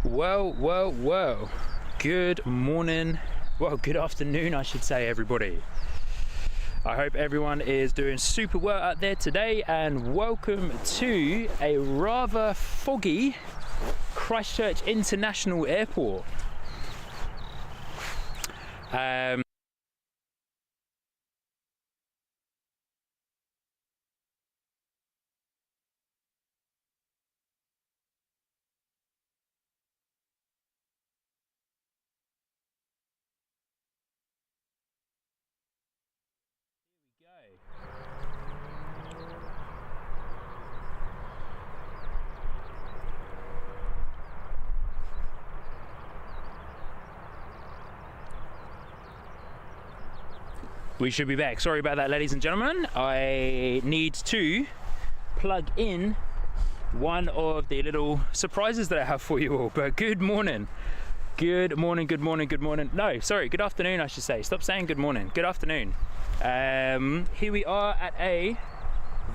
Well, good morning, well, good afternoon, I should say, everybody. I hope everyone is doing super well out there today, and welcome to a rather foggy Christchurch International Airport. We should be back. Sorry about that, ladies and gentlemen. I need to plug in one of the little surprises that I have for you all. But good morning. Good morning. No, sorry, good afternoon, I should say. Stop saying good morning. Good afternoon. Here we are at a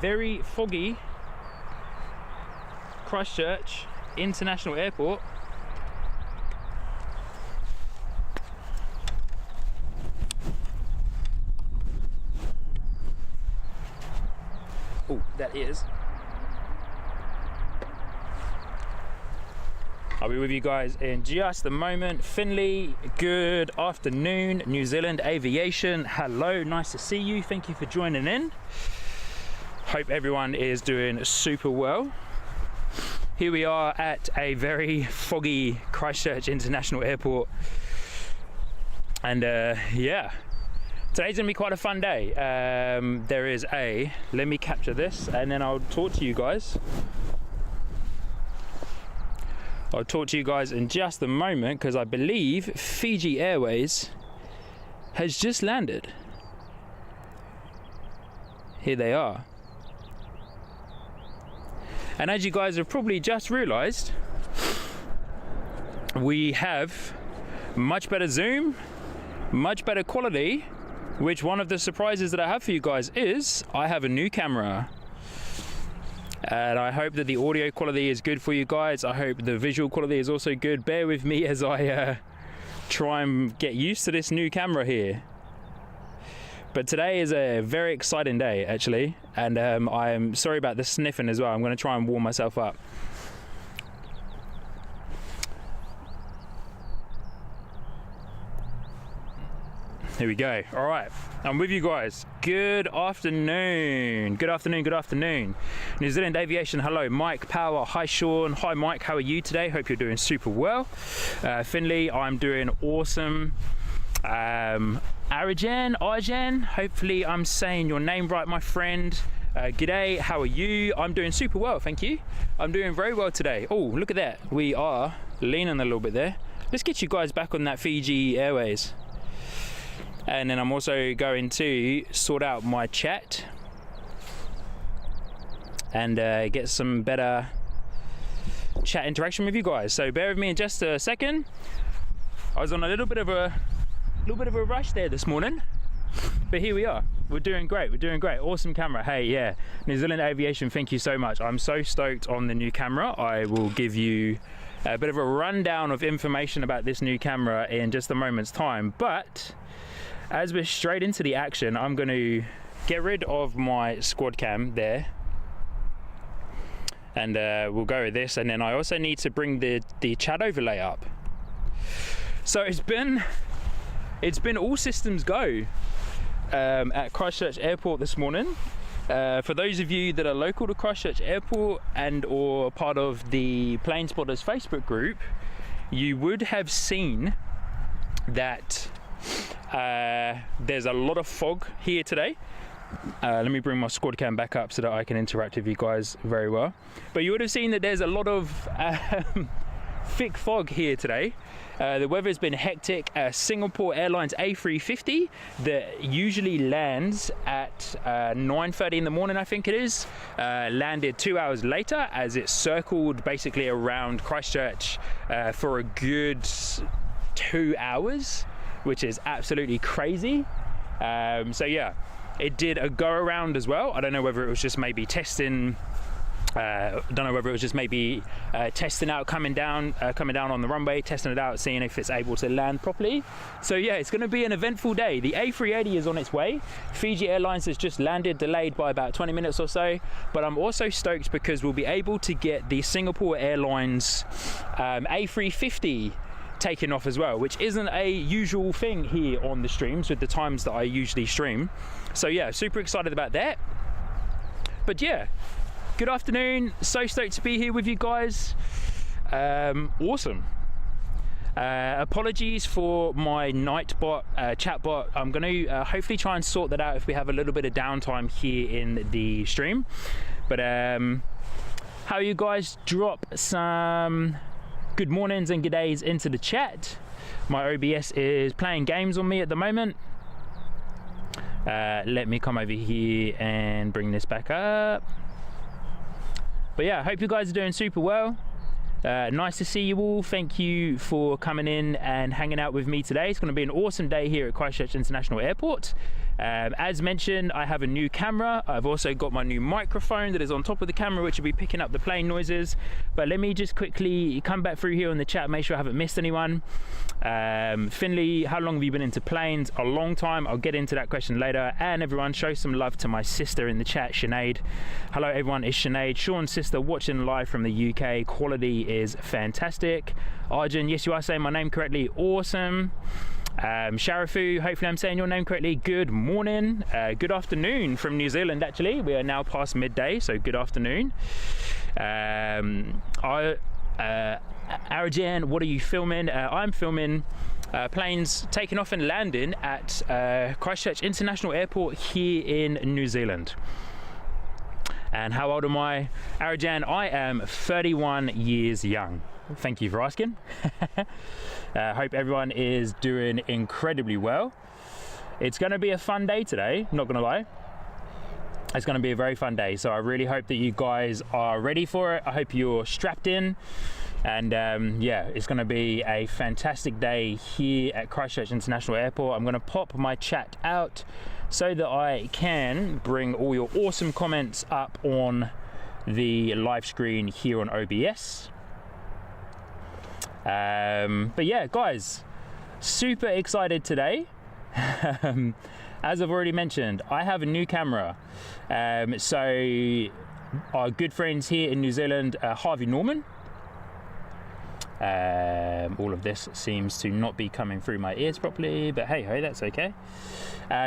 very foggy Christchurch International Airport. Oh, that is. I'll be with you guys in just a moment. Finley, good afternoon. New Zealand Aviation, hello, nice to see you. Thank you for joining in. Hope everyone is doing super well. Here we are at a very foggy Christchurch International Airport. And yeah. Today's gonna be quite a fun day. There is let me capture this and then I'll talk to you guys. I'll talk to you guys in just a moment because I believe Fiji Airways has just landed. Here they are. And as you guys have probably just realized, we have much better zoom, much better quality. Which one of the surprises that I have for you guys is I have a new camera, and I hope that the audio quality is good for you guys. I hope the visual quality is also good. Bear with me as I try and get used to this new camera here. But today is a very exciting day actually, and I'm sorry about the sniffing as well. I'm going to try and warm myself up. Here we go. All right, I'm with you guys. Good afternoon. New Zealand Aviation, hello. Mike Power, hi Sean. Hi Mike, how are you today? Hope you're doing super well. Finley, I'm doing awesome. Arjan, hopefully I'm saying your name right, my friend. G'day, how are you? I'm doing super well, thank you. I'm doing very well today. Oh, look at that. We are leaning a little bit there. Let's get you guys back on that Fiji Airways. And then I'm also going to sort out my chat and get some better chat interaction with you guys. So bear with me in just a second. I was on a little bit of a rush there this morning, but here we are. We're doing great. Awesome camera. Hey, yeah, New Zealand Aviation, thank you so much. I'm so stoked on the new camera. I will give you a bit of a rundown of information about this new camera in just a moment's time, but as we're straight into the action, I'm going to get rid of my squad cam there, and we'll go with this. And then I also need to bring the chat overlay up. So it's been all systems go at Christchurch Airport this morning. For those of you that are local to Christchurch Airport and or part of the Plane Spotters Facebook group, you would have seen that there's a lot of fog here today. Let me bring my squad cam back up so that I can interact with you guys very well. But you would have seen that there's a lot of thick fog here today. The weather's been hectic. Singapore Airlines A350 that usually lands at 9:30 in the morning, I think it is, landed 2 hours later as it circled basically around Christchurch for a good 2 hours, which is absolutely crazy. So yeah, it did a go around as well. I don't know whether it was just maybe testing Don't know whether it was just maybe testing out, coming down on the runway, testing it out, seeing if it's able to land properly. So yeah, it's going to be an eventful day. The A380 is on its way. Fiji Airlines has just landed, delayed by about 20 minutes or so. But I'm also stoked because we'll be able to get the Singapore Airlines A350 taken off as well, which isn't a usual thing here on the streams with the times that I usually stream. So yeah, super excited about that. But yeah, good afternoon, so stoked to be here with you guys. Awesome. Apologies for my Nightbot chatbot. I'm going to hopefully try and sort that out if we have a little bit of downtime here in the stream. But how you guys? Drop some good mornings and good days into the chat. My OBS is playing games on me at the moment. Let me come over here and bring this back up. But yeah, I hope you guys are doing super well. Nice to see you all. Thank you for coming in and hanging out with me today. It's going to be an awesome day here at Christchurch International Airport. As mentioned, I have a new camera. I've also got my new microphone that is on top of the camera, which will be picking up the plane noises. But let me just quickly come back through here on the chat, make sure I haven't missed anyone. Finley, how long have you been into planes? A long time. I'll get into that question later. And everyone, show some love to my sister in the chat, Sinead. Hello everyone, it's Sinead, Sean's sister, watching live from the UK. Quality is fantastic. Arjun, yes, you are saying my name correctly. Awesome. Sharafu, hopefully I'm saying your name correctly. Good morning, good afternoon from New Zealand. Actually, we are now past midday, so good afternoon. Arajan, what are you filming? I'm filming planes taking off and landing at Christchurch International Airport here in New Zealand. And how old am I? Arajan, I am 31 years young. Thank you for asking. Hope everyone is doing incredibly well. It's going to be a fun day today, not going to lie. It's going to be a very fun day, so I really hope that you guys are ready for it. I hope you're strapped in. And yeah, it's going to be a fantastic day here at Christchurch International Airport. I'm going to pop my chat out so that I can bring all your awesome comments up on the live screen here on OBS. But yeah, guys, super excited today. As I've already mentioned, I have a new camera. So our good friends here in New Zealand, Harvey Norman. All of this seems to not be coming through my ears properly, but hey ho, that's okay.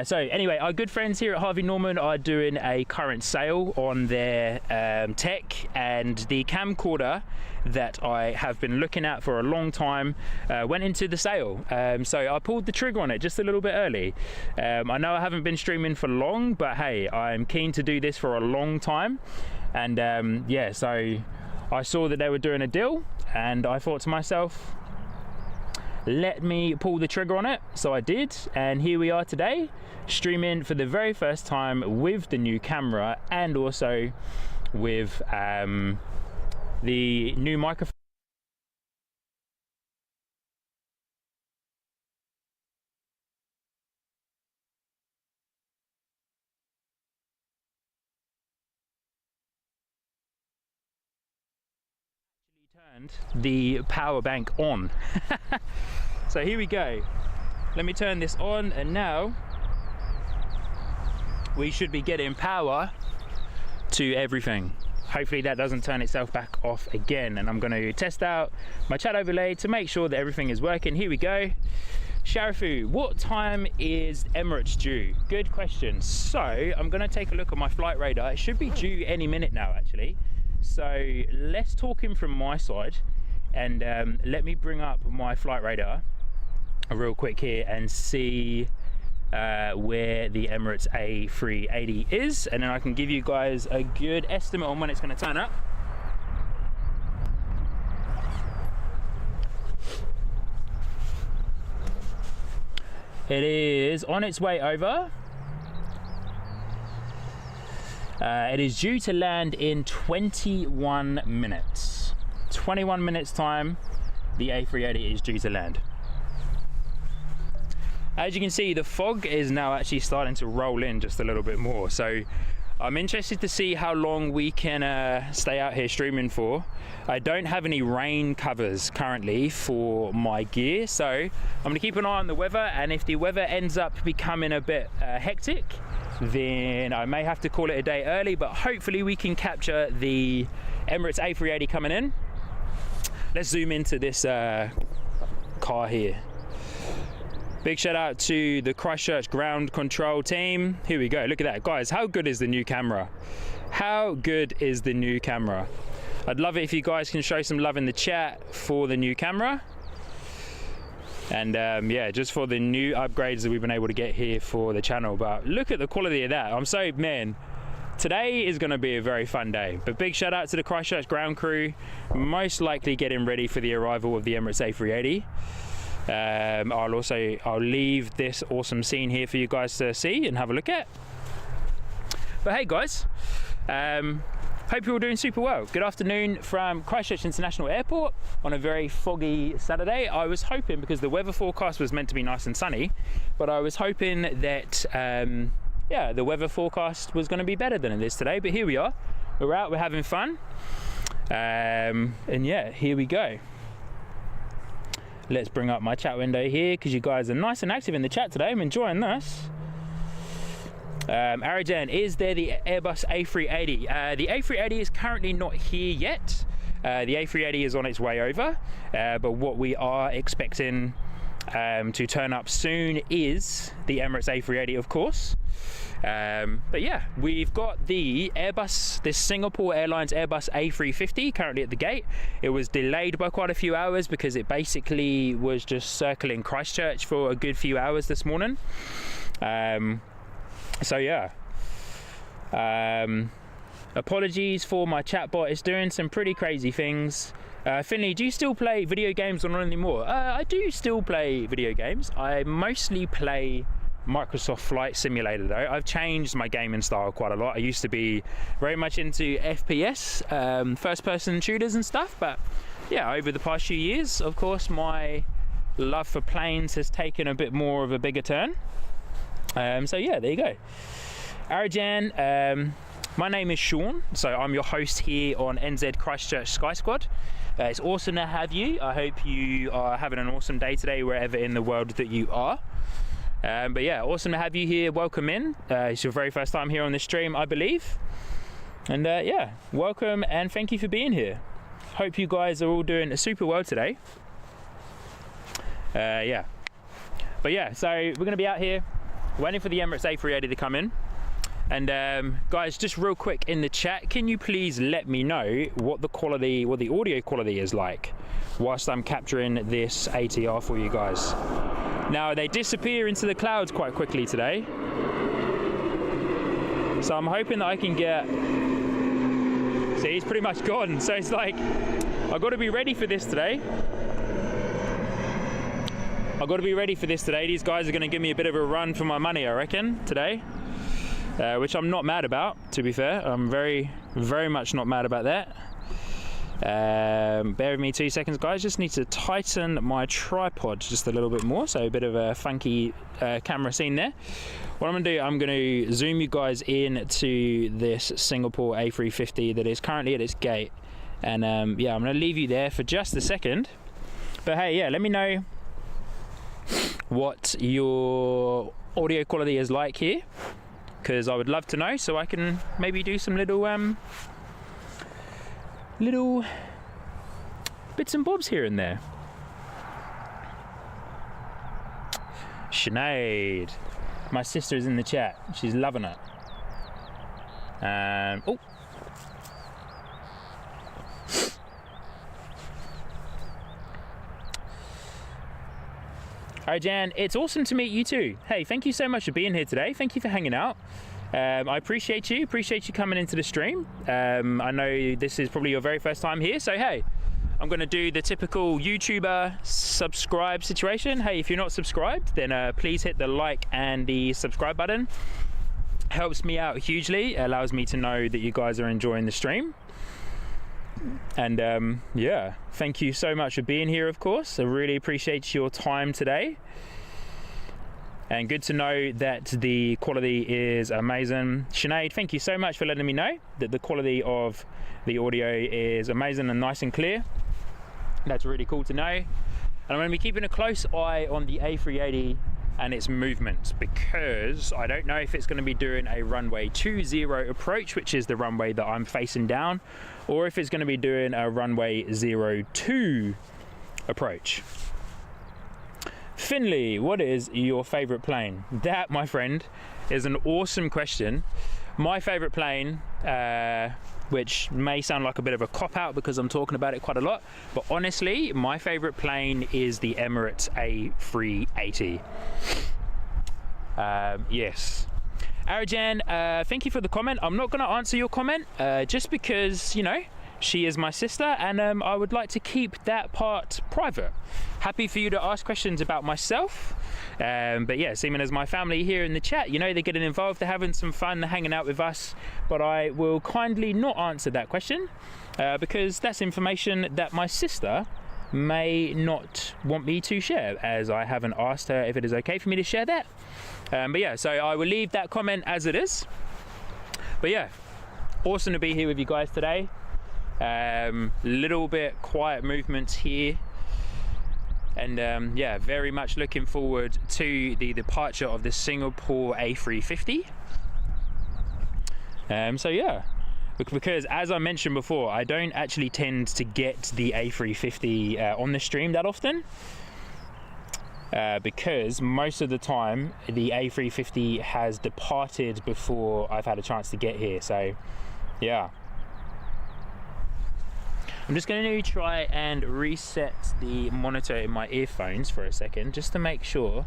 So anyway, our good friends here at Harvey Norman are doing a current sale on their tech, and the camcorder that I have been looking at for a long time went into the sale. So I pulled the trigger on it just a little bit early. I know I haven't been streaming for long, but hey, I'm keen to do this for a long time. And yeah, so I saw that they were doing a deal, and I thought to myself, let me pull the trigger on it. So I did, and here we are today, streaming for the very first time with the new camera and also with the new microphone. Turned the power bank on. So here we go. Let me turn this on, and now we should be getting power to everything. Hopefully that doesn't turn itself back off again, and I'm going to test out my chat overlay to make sure that everything is working. Here we go. Sharafu, what time is Emirates due? Good question. So I'm going to take a look at my flight radar. It should be due any minute now, actually. So let's talk in from my side, and let me bring up my flight radar real quick here and see where the Emirates A380 is, and then I can give you guys a good estimate on when it's going to turn up. It is on its way over. It is due to land in 21 minutes. 21 minutes time, the A380 is due to land. As you can see, the fog is now actually starting to roll in just a little bit more. So I'm interested to see how long we can stay out here streaming for. I don't have any rain covers currently for my gear, so I'm going to keep an eye on the weather, and if the weather ends up becoming a bit hectic, then I may have to call it a day early, but hopefully we can capture the Emirates A380 coming in. Let's zoom into this car here. Big shout out to the Christchurch ground control team. Here we go, look at that. Guys, how good is the new camera? How good is the new camera? I'd love it if you guys can show some love in the chat for the new camera. And yeah, just for the new upgrades that we've been able to get here for the channel. But look at the quality of that. I'm so, man, today is going to be a very fun day. But big shout out to the Christchurch ground crew, most likely getting ready for the arrival of the Emirates A380. I'll leave this awesome scene here for you guys to see and have a look at. But hey guys, hope you're all doing super well. Good afternoon from Christchurch International Airport on a very foggy Saturday. I was hoping, because the weather forecast was meant to be nice and sunny, but I was hoping that yeah, the weather forecast was going to be better than it is today. But here we are, we're out, we're having fun, and yeah, here we go. Let's bring up my chat window here because you guys are nice and active in the chat today. I'm enjoying this. Arajan, is there the Airbus A380? The A380 is currently not here yet. The A380 is on its way over, but what we are expecting to turn up soon is the Emirates A380, of course. But yeah, we've got the Airbus, this Singapore Airlines Airbus A350 currently at the gate. It was delayed by quite a few hours because it basically was just circling Christchurch for a good few hours this morning. So yeah, apologies for my chatbot, it's doing some pretty crazy things. Finley, do you still play video games or not anymore? I do still play video games. I mostly play Microsoft Flight Simulator though. I've changed my gaming style quite a lot. I used to be very much into FPS, first person shooters and stuff, but yeah, over the past few years, of course, my love for planes has taken a bit more of a bigger turn. So yeah, there you go. Arajan, my name is Sean, so I'm your host here on NZ Christchurch Sky Squad. It's awesome to have you. I hope you are having an awesome day today wherever in the world that you are. But yeah, awesome to have you here. Welcome in. It's your very first time here on this stream, I believe. And yeah, welcome and thank you for being here. Hope you guys are all doing super well today. Yeah. But yeah, so we're going to be out here waiting for the Emirates A380 to come in. And guys, just real quick in the chat, can you please let me know what the quality, what the audio quality is like whilst I'm capturing this ATR for you guys. Now, they disappear into the clouds quite quickly today, so I'm hoping that I can get, see, he's pretty much gone. So it's like, I've got to be ready for this today. I've got to be ready for this today. These guys are going to give me a bit of a run for my money, I reckon, today. Which I'm not mad about, to be fair. I'm very, very much not mad about that. Bear with me 2 seconds, guys. Just need to tighten my tripod just a little bit more, so a bit of a funky camera scene there. What I'm going to do, I'm going to zoom you guys in to this Singapore A350 that is currently at its gate. And yeah, I'm going to leave you there for just a second. But hey, yeah, let me know what your audio quality is like here, because I would love to know, so I can maybe do some little bits and bobs here and there. Sinead, my sister's in the chat. She's loving it. Oh. Hi Jan, it's awesome to meet you too. Hey, thank you so much for being here today. Thank you for hanging out. I appreciate you coming into the stream. I know this is probably your very first time here, so hey, I'm going to do the typical YouTuber subscribe situation. Hey, if you're not subscribed, then please hit the like and the subscribe button. Helps me out hugely. It allows me to know that you guys are enjoying the stream. And yeah, thank you so much for being here, of course. I really appreciate your time today. And good to know that the quality is amazing. Sinead, thank you so much for letting me know that the quality of the audio is amazing and nice and clear. That's really cool to know. And I'm going to be keeping a close eye on the A380 and its movements, because I don't know if it's going to be doing a runway 20 approach, which is the runway that I'm facing down, or if it's going to be doing a runway 02 approach. Finley, what is your favorite plane? That, my friend, is an awesome question. My favorite plane, which may sound like a bit of a cop-out because I'm talking about it quite a lot, but honestly, my favorite plane is the Emirates A380. Yes. Arajan, thank you for the comment. I'm not going to answer your comment, just because, you know, she is my sister, and I would like to keep that part private. Happy for you to ask questions about myself, but yeah, seeing as my family here in the chat, you know, they're getting involved, they're having some fun, they're hanging out with us, but I will kindly not answer that question, because that's information that my sister may not want me to share, as I haven't asked her if it is okay for me to share that. But yeah, so I will leave that comment as it is. But yeah, awesome to be here with you guys today. Little bit quiet movements here, and yeah, very much looking forward to the departure of the Singapore A350. So yeah, because as I mentioned before, I don't actually tend to get the A350 on the stream that often, because most of the time the A350 has departed before I've had a chance to get here. So yeah, I'm just going to try and reset the monitor in my earphones for a second, just to make sure.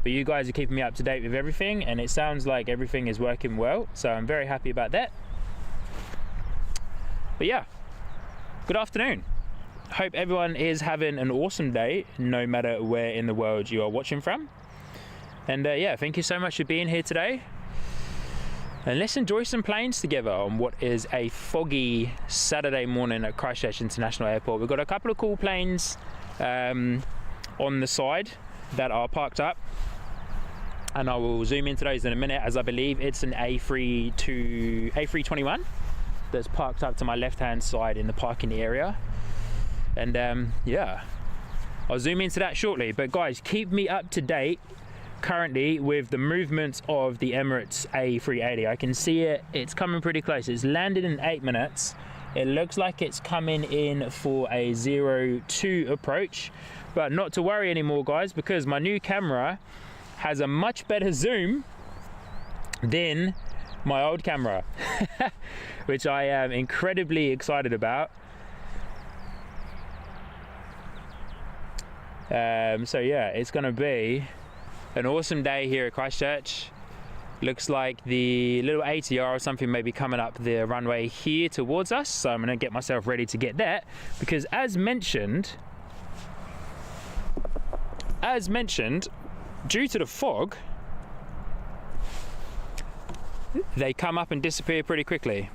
But you guys are keeping me up to date with everything, and it sounds like everything is working well, so I'm very happy about that. But yeah, good afternoon. Hope everyone is having an awesome day, no matter where in the world you are watching from. And yeah, thank you so much for being here today. And let's enjoy some planes together on what is a foggy Saturday morning at Christchurch International Airport. We've got a couple of cool planes on the side that are parked up, and I will zoom into those in a minute, as I believe it's an A321 that's parked up to my left hand side in the parking area. And yeah, I'll zoom into that shortly. But guys, keep me up to date currently with the movements of the Emirates A380. I can see it's coming pretty close. It's landed in 8 minutes. It looks like it's coming in for a 02 approach, but not to worry anymore, guys, because my new camera has a much better zoom than my old camera, which I am incredibly excited about. So yeah, it's gonna be an awesome day here at Christchurch. Looks like the little ATR or something may be coming up the runway here towards us, so I'm going to get myself ready to get that, because as mentioned, due to the fog, they come up and disappear pretty quickly.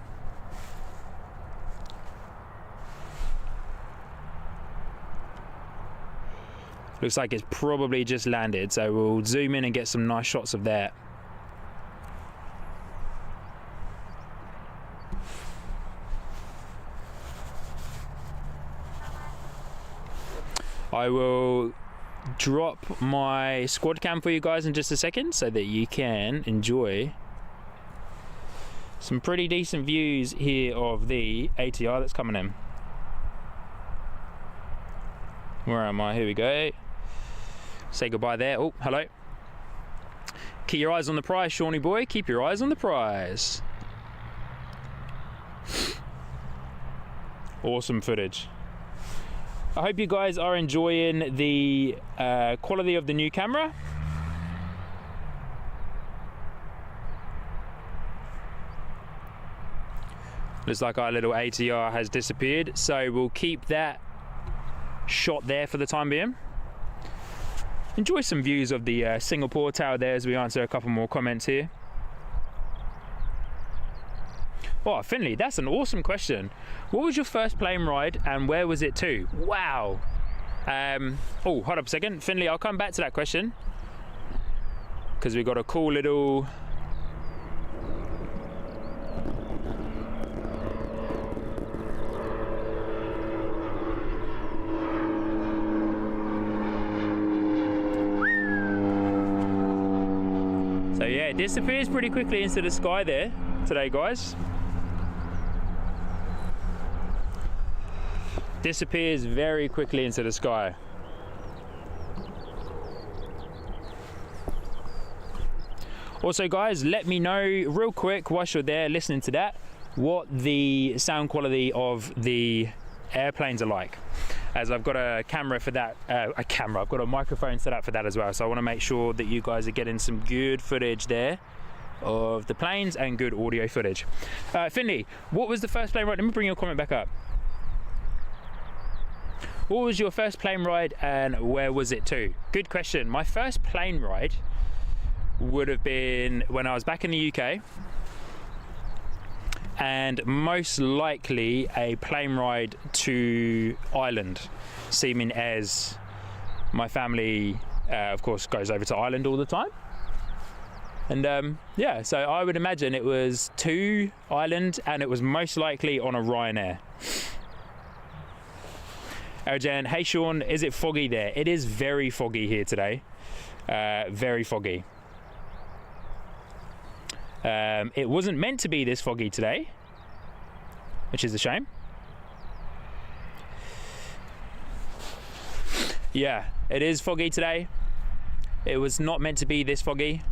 Looks like it's probably just landed, so we'll zoom in and get some nice shots of that. I will drop my squad cam for you guys in just a second so that you can enjoy some pretty decent views here of the ATR that's coming in. Where am I? Here we go. Say goodbye there. Oh, hello. Keep your eyes on the prize, Shawnee boy. Keep your eyes on the prize. Awesome footage. I hope you guys are enjoying the quality of the new camera. Looks like our little ATR has disappeared, so we'll keep that shot there for the time being. Enjoy some views of the Singapore Tower there as we answer a couple more comments here. Oh, Finley, that's an awesome question. What was your first plane ride and where was it to? Wow. Oh, hold up a second. Finley, I'll come back to that question. because we've got a cool little so yeah, it disappears pretty quickly into the sky there today, guys. Disappears very quickly into the sky. Also guys, let me know real quick whilst you're there listening to that, what the sound quality of the airplanes are like, as I've got a camera for that, I've got a microphone set up for that as well, so I want to make sure that you guys are getting some good footage there of the planes and good audio footage. Finley, what was the first plane ride? Let me bring your comment back up. What was your first plane ride and where was it to? Good question. My first plane ride would have been when I was back in the UK, and most likely a plane ride to Ireland, seeming as my family of course goes over to Ireland all the time, and yeah, so I would imagine it was to Ireland, and it was most likely on a Ryanair. Arjan, hey Sean, is it foggy there? It is very foggy here today, very foggy. It wasn't meant to be this foggy today, which is a shame. Yeah, it is foggy today. It was not meant to be this foggy.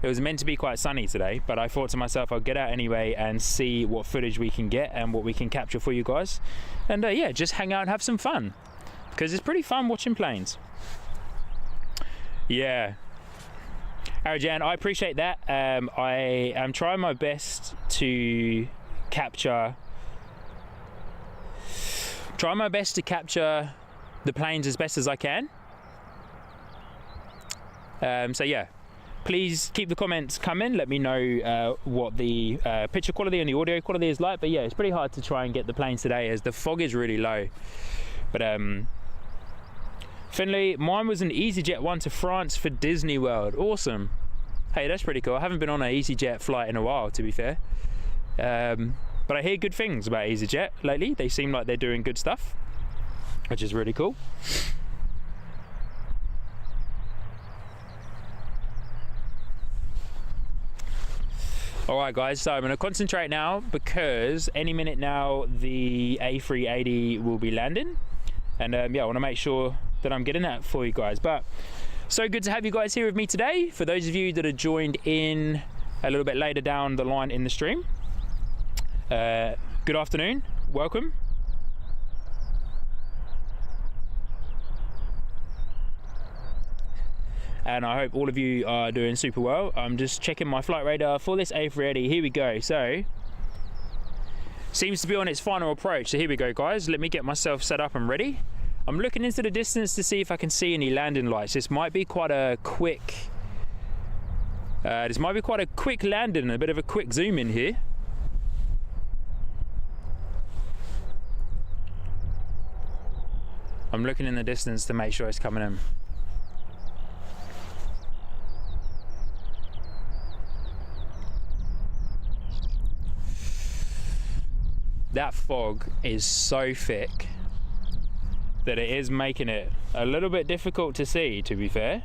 It was meant to be quite sunny today, but I thought to myself I'll get out anyway and see what footage we can get and what we can capture for you guys. And yeah, just hang out and have some fun, because it's pretty fun watching planes. Yeah. Arjan, I appreciate that. I am trying my best to capture the planes as best as I can. So yeah, please keep the comments coming. Let me know what the picture quality and the audio quality is like. But yeah, it's pretty hard to try and get the planes today as the fog is really low. But Finley, mine was an EasyJet one to France for Disney World. Awesome. Hey, that's pretty cool. I haven't been on an EasyJet flight in a while, to be fair. But I hear good things about EasyJet lately. They seem like they're doing good stuff, which is really cool. Alright guys, so I'm going to concentrate now, because any minute now the A380 will be landing, and yeah, I want to make sure that I'm getting that for you guys. But so good to have you guys here with me today. For those of you that are joined in a little bit later down the line in the stream, good afternoon, welcome. And I hope all of you are doing super well. I'm just checking my flight radar for this A380. Here we go. So, seems to be on its final approach. So here we go, guys. Let me get myself set up and ready. I'm looking into the distance to see if I can see any landing lights. This might be quite a quick. Landing, a bit of a quick zoom in here. I'm looking in the distance to make sure it's coming in. That fog is so thick that it is making it a little bit difficult to see, to be fair.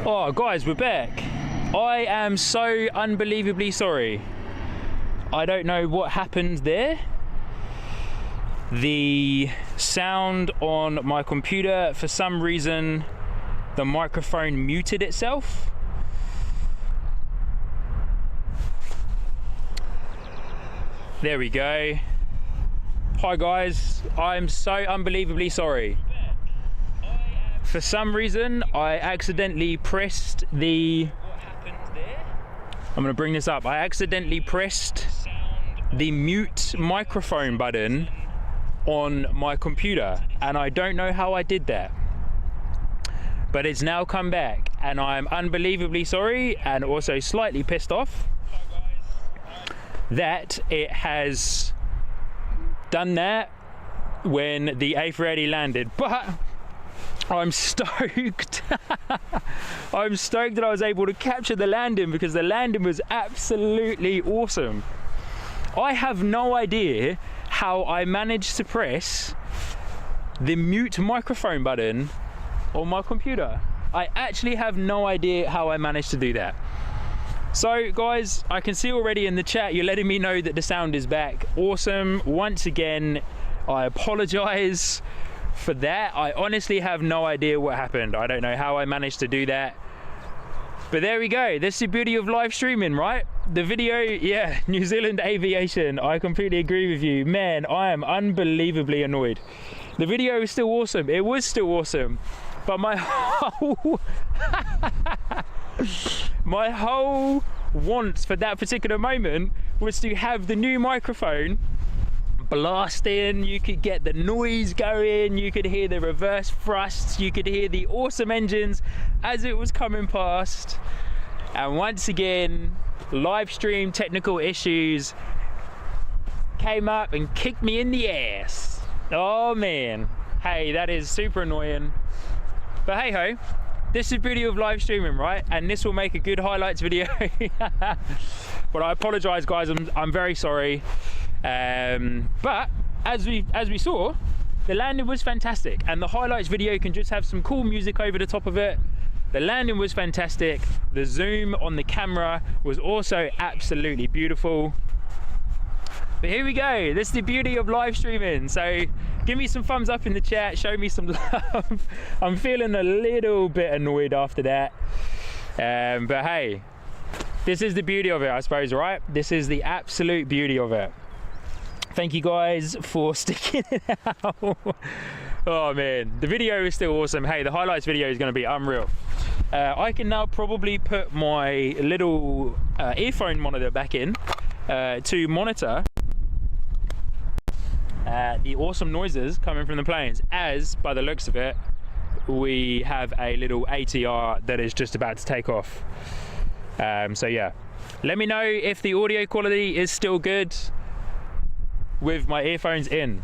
Oh guys, we're back. I am so unbelievably sorry. I don't know what happened there. The sound on my computer, for some reason, the microphone muted itself. There we go. Hi guys, I'm so unbelievably sorry. For some reason, I accidentally pressed the... I'm gonna bring this up. I accidentally pressed the mute microphone button on my computer, and I don't know how I did that. But it's now come back, and I'm unbelievably sorry, and also slightly pissed off that it has done that when the A380 landed. But I'm stoked. I'm stoked that I was able to capture the landing, because the landing was absolutely awesome. I have no idea how I managed to press the mute microphone button on my computer. I actually have no idea how I managed to do that. So guys, I can see already in the chat you're letting me know that the sound is back. Awesome. Once again, I apologize for that. I honestly have no idea what happened. I don't know how I managed to do that. But there we go. That's the beauty of live streaming, right? The video, yeah, New Zealand Aviation. I completely agree with you. Man, I am unbelievably annoyed. The video is still awesome. It was still awesome. But my whole... my whole want for that particular moment was to have the new microphone blasting. You could get the noise going, you could hear the reverse thrusts, you could hear the awesome engines as it was coming past. And once again, live stream technical issues came up and kicked me in the ass. Oh man, hey, that is super annoying. But hey ho, this is the beauty of live streaming, right? And this will make a good highlights video. But I apologize guys, I'm very sorry. But as we saw, the landing was fantastic, and the highlights video can just have some cool music over the top of it. The landing was fantastic. The zoom on the camera was also absolutely beautiful. But here we go, this is the beauty of live streaming. So give me some thumbs up in the chat, show me some love. I'm feeling a little bit annoyed after that. But hey, this is the beauty of it, I suppose, right? This is the absolute beauty of it. Thank you guys for sticking it out. Oh man, the video is still awesome. Hey, the highlights video is gonna be unreal. I can now probably put my little earphone monitor back in to monitor the awesome noises coming from the planes, as by the looks of it, we have a little ATR that is just about to take off. So yeah, let me know if the audio quality is still good with my earphones in.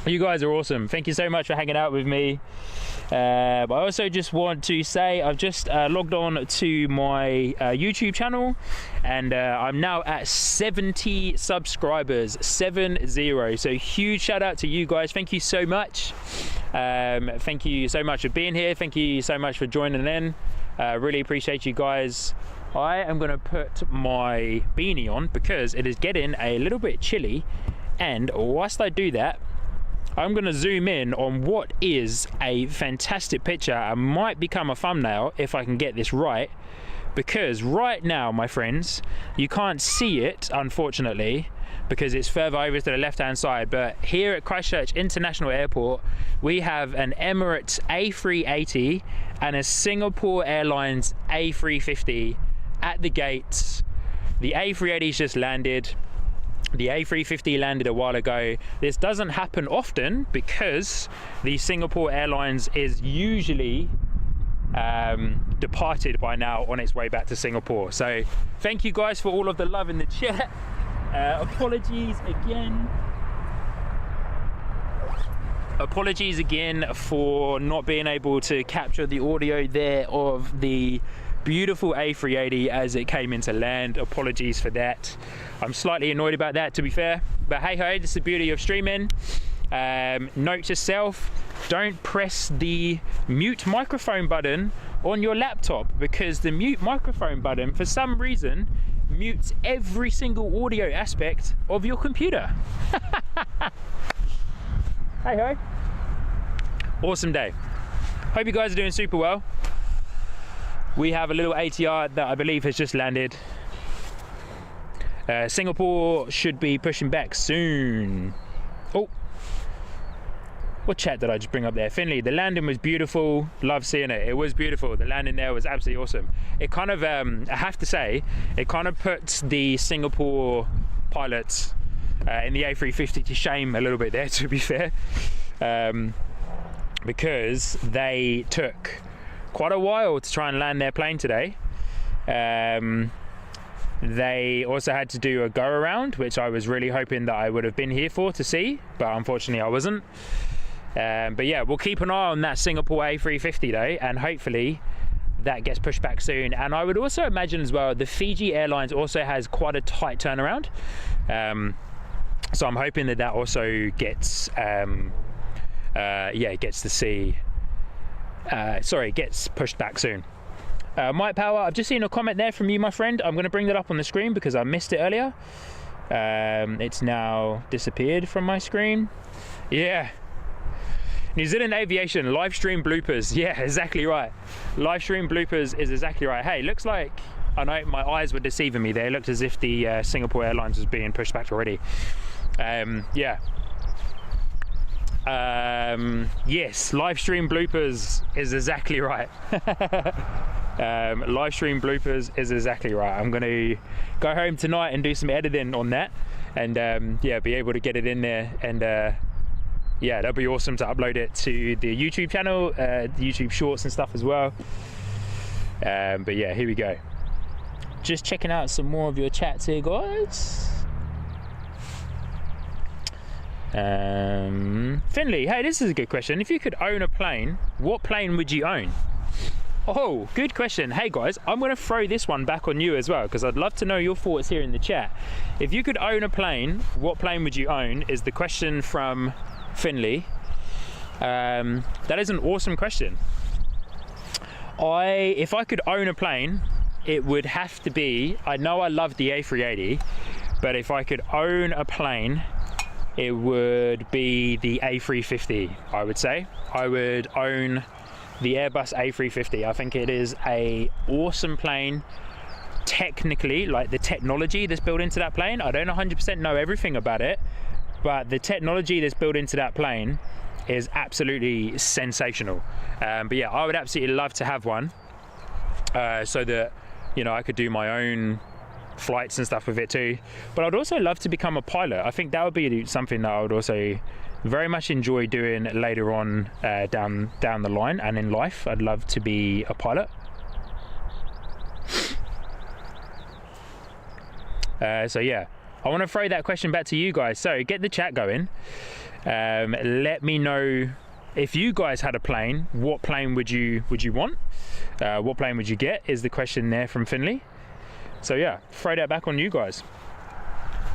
You guys are awesome. Thank you so much for hanging out with me. I also just want to say I've just logged on to my YouTube channel, and I'm now at 70 subscribers, 70. So huge shout out to you guys. Thank you so much. Thank you so much for being here. Thank you so much for joining in. Really appreciate you guys. I am going to put my beanie on because it is getting a little bit chilly, and whilst I do that, I'm going to zoom in on what is a fantastic picture and might become a thumbnail if I can get this right, because right now, my friends, you can't see it unfortunately because it's further over to the left hand side, but here at Christchurch International Airport we have an Emirates A380 and a Singapore Airlines A350 at the gates. The A380's just landed. The A350 landed a while ago. This doesn't happen often because the Singapore Airlines is usually departed by now on its way back to Singapore. So thank you guys for all of the love in the chat. Apologies again for not being able to capture the audio there of the beautiful A380 as it came into land. Apologies for that. I'm slightly annoyed about that, to be fair, but hey ho, this is the beauty of streaming. Note to self, don't press the mute microphone button on your laptop, because the mute microphone button, for some reason, mutes every single audio aspect of your computer. Hey ho. Awesome day. Hope you guys are doing super well. We have a little ATR that I believe has just landed. Singapore should be pushing back soon. Oh, what chat did I just bring up there? Finley, the landing was beautiful. Love seeing it. It was beautiful. The landing there was absolutely awesome. It kind of, I have to say, it kind of puts the Singapore pilots in the A350 to shame a little bit there, to be fair, because they took quite a while to try and land their plane today. They also had to do a go around, which I was really hoping that I would have been here for to see, but unfortunately I wasn't. But yeah, we'll keep an eye on that Singapore A350 though, and hopefully that gets pushed back soon. And I would also imagine as well, the Fiji Airlines also has quite a tight turnaround. So I'm hoping that that also gets, gets to see, gets pushed back soon. Mike Power, I've just seen a comment there from you, my friend. I'm going to bring that up on the screen because I missed it earlier. It's now disappeared from my screen. Yeah. New Zealand Aviation, live stream bloopers. Yeah, exactly right. Live stream bloopers is exactly right. Hey, looks like, I know my eyes were deceiving me there. It looked as if the Singapore Airlines was being pushed back already. Yeah. Yes, live stream bloopers is exactly right. Live stream bloopers is exactly right. I'm going to go home tonight and do some editing on that, and yeah, be able to get it in there, and yeah, that'll be awesome to upload it to the YouTube channel, the YouTube shorts and stuff as well. But yeah, here we go. Just checking out some more of your chats here, guys. Finley, hey, this is a good question. If you could own a plane, what plane would you own? Oh, good question. Hey guys, I'm going to throw this one back on you as well, because I'd love to know your thoughts here in the chat. If you could own a plane, what plane would you own, is the question from Finley. That is an awesome question. If I could own a plane, it would have to be, I know I love the A380, but if I could own a plane, it would be the A350, I would say. I would own the Airbus A350. I think it is a awesome plane. Technically, like the technology that's built into that plane, I don't 100% know everything about it, but the technology that's built into that plane is absolutely sensational. But yeah, I would absolutely love to have one, so that, you know, I could do my own flights and stuff with it too. But I'd also love to become a pilot. I think that would be something that I would also very much enjoy doing later on down the line and in life. I'd love to be a pilot. So yeah, I want to throw that question back to you guys. So get the chat going. Let me know if you guys had a plane. What plane would you want? What plane would you get? Is the question there from Finley. So yeah, throw that back on you guys.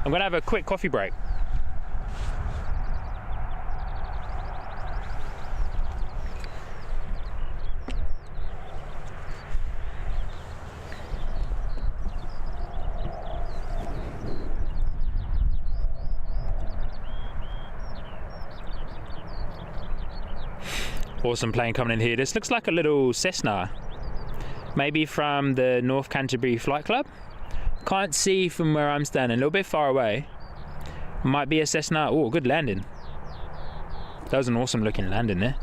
I'm gonna have a quick coffee break. Awesome plane coming in here. This looks like a little Cessna, maybe from the North Canterbury Flight Club. Can't see from where I'm standing, a little bit far away. Might be a Cessna. Oh, good landing. That was an awesome looking landing there.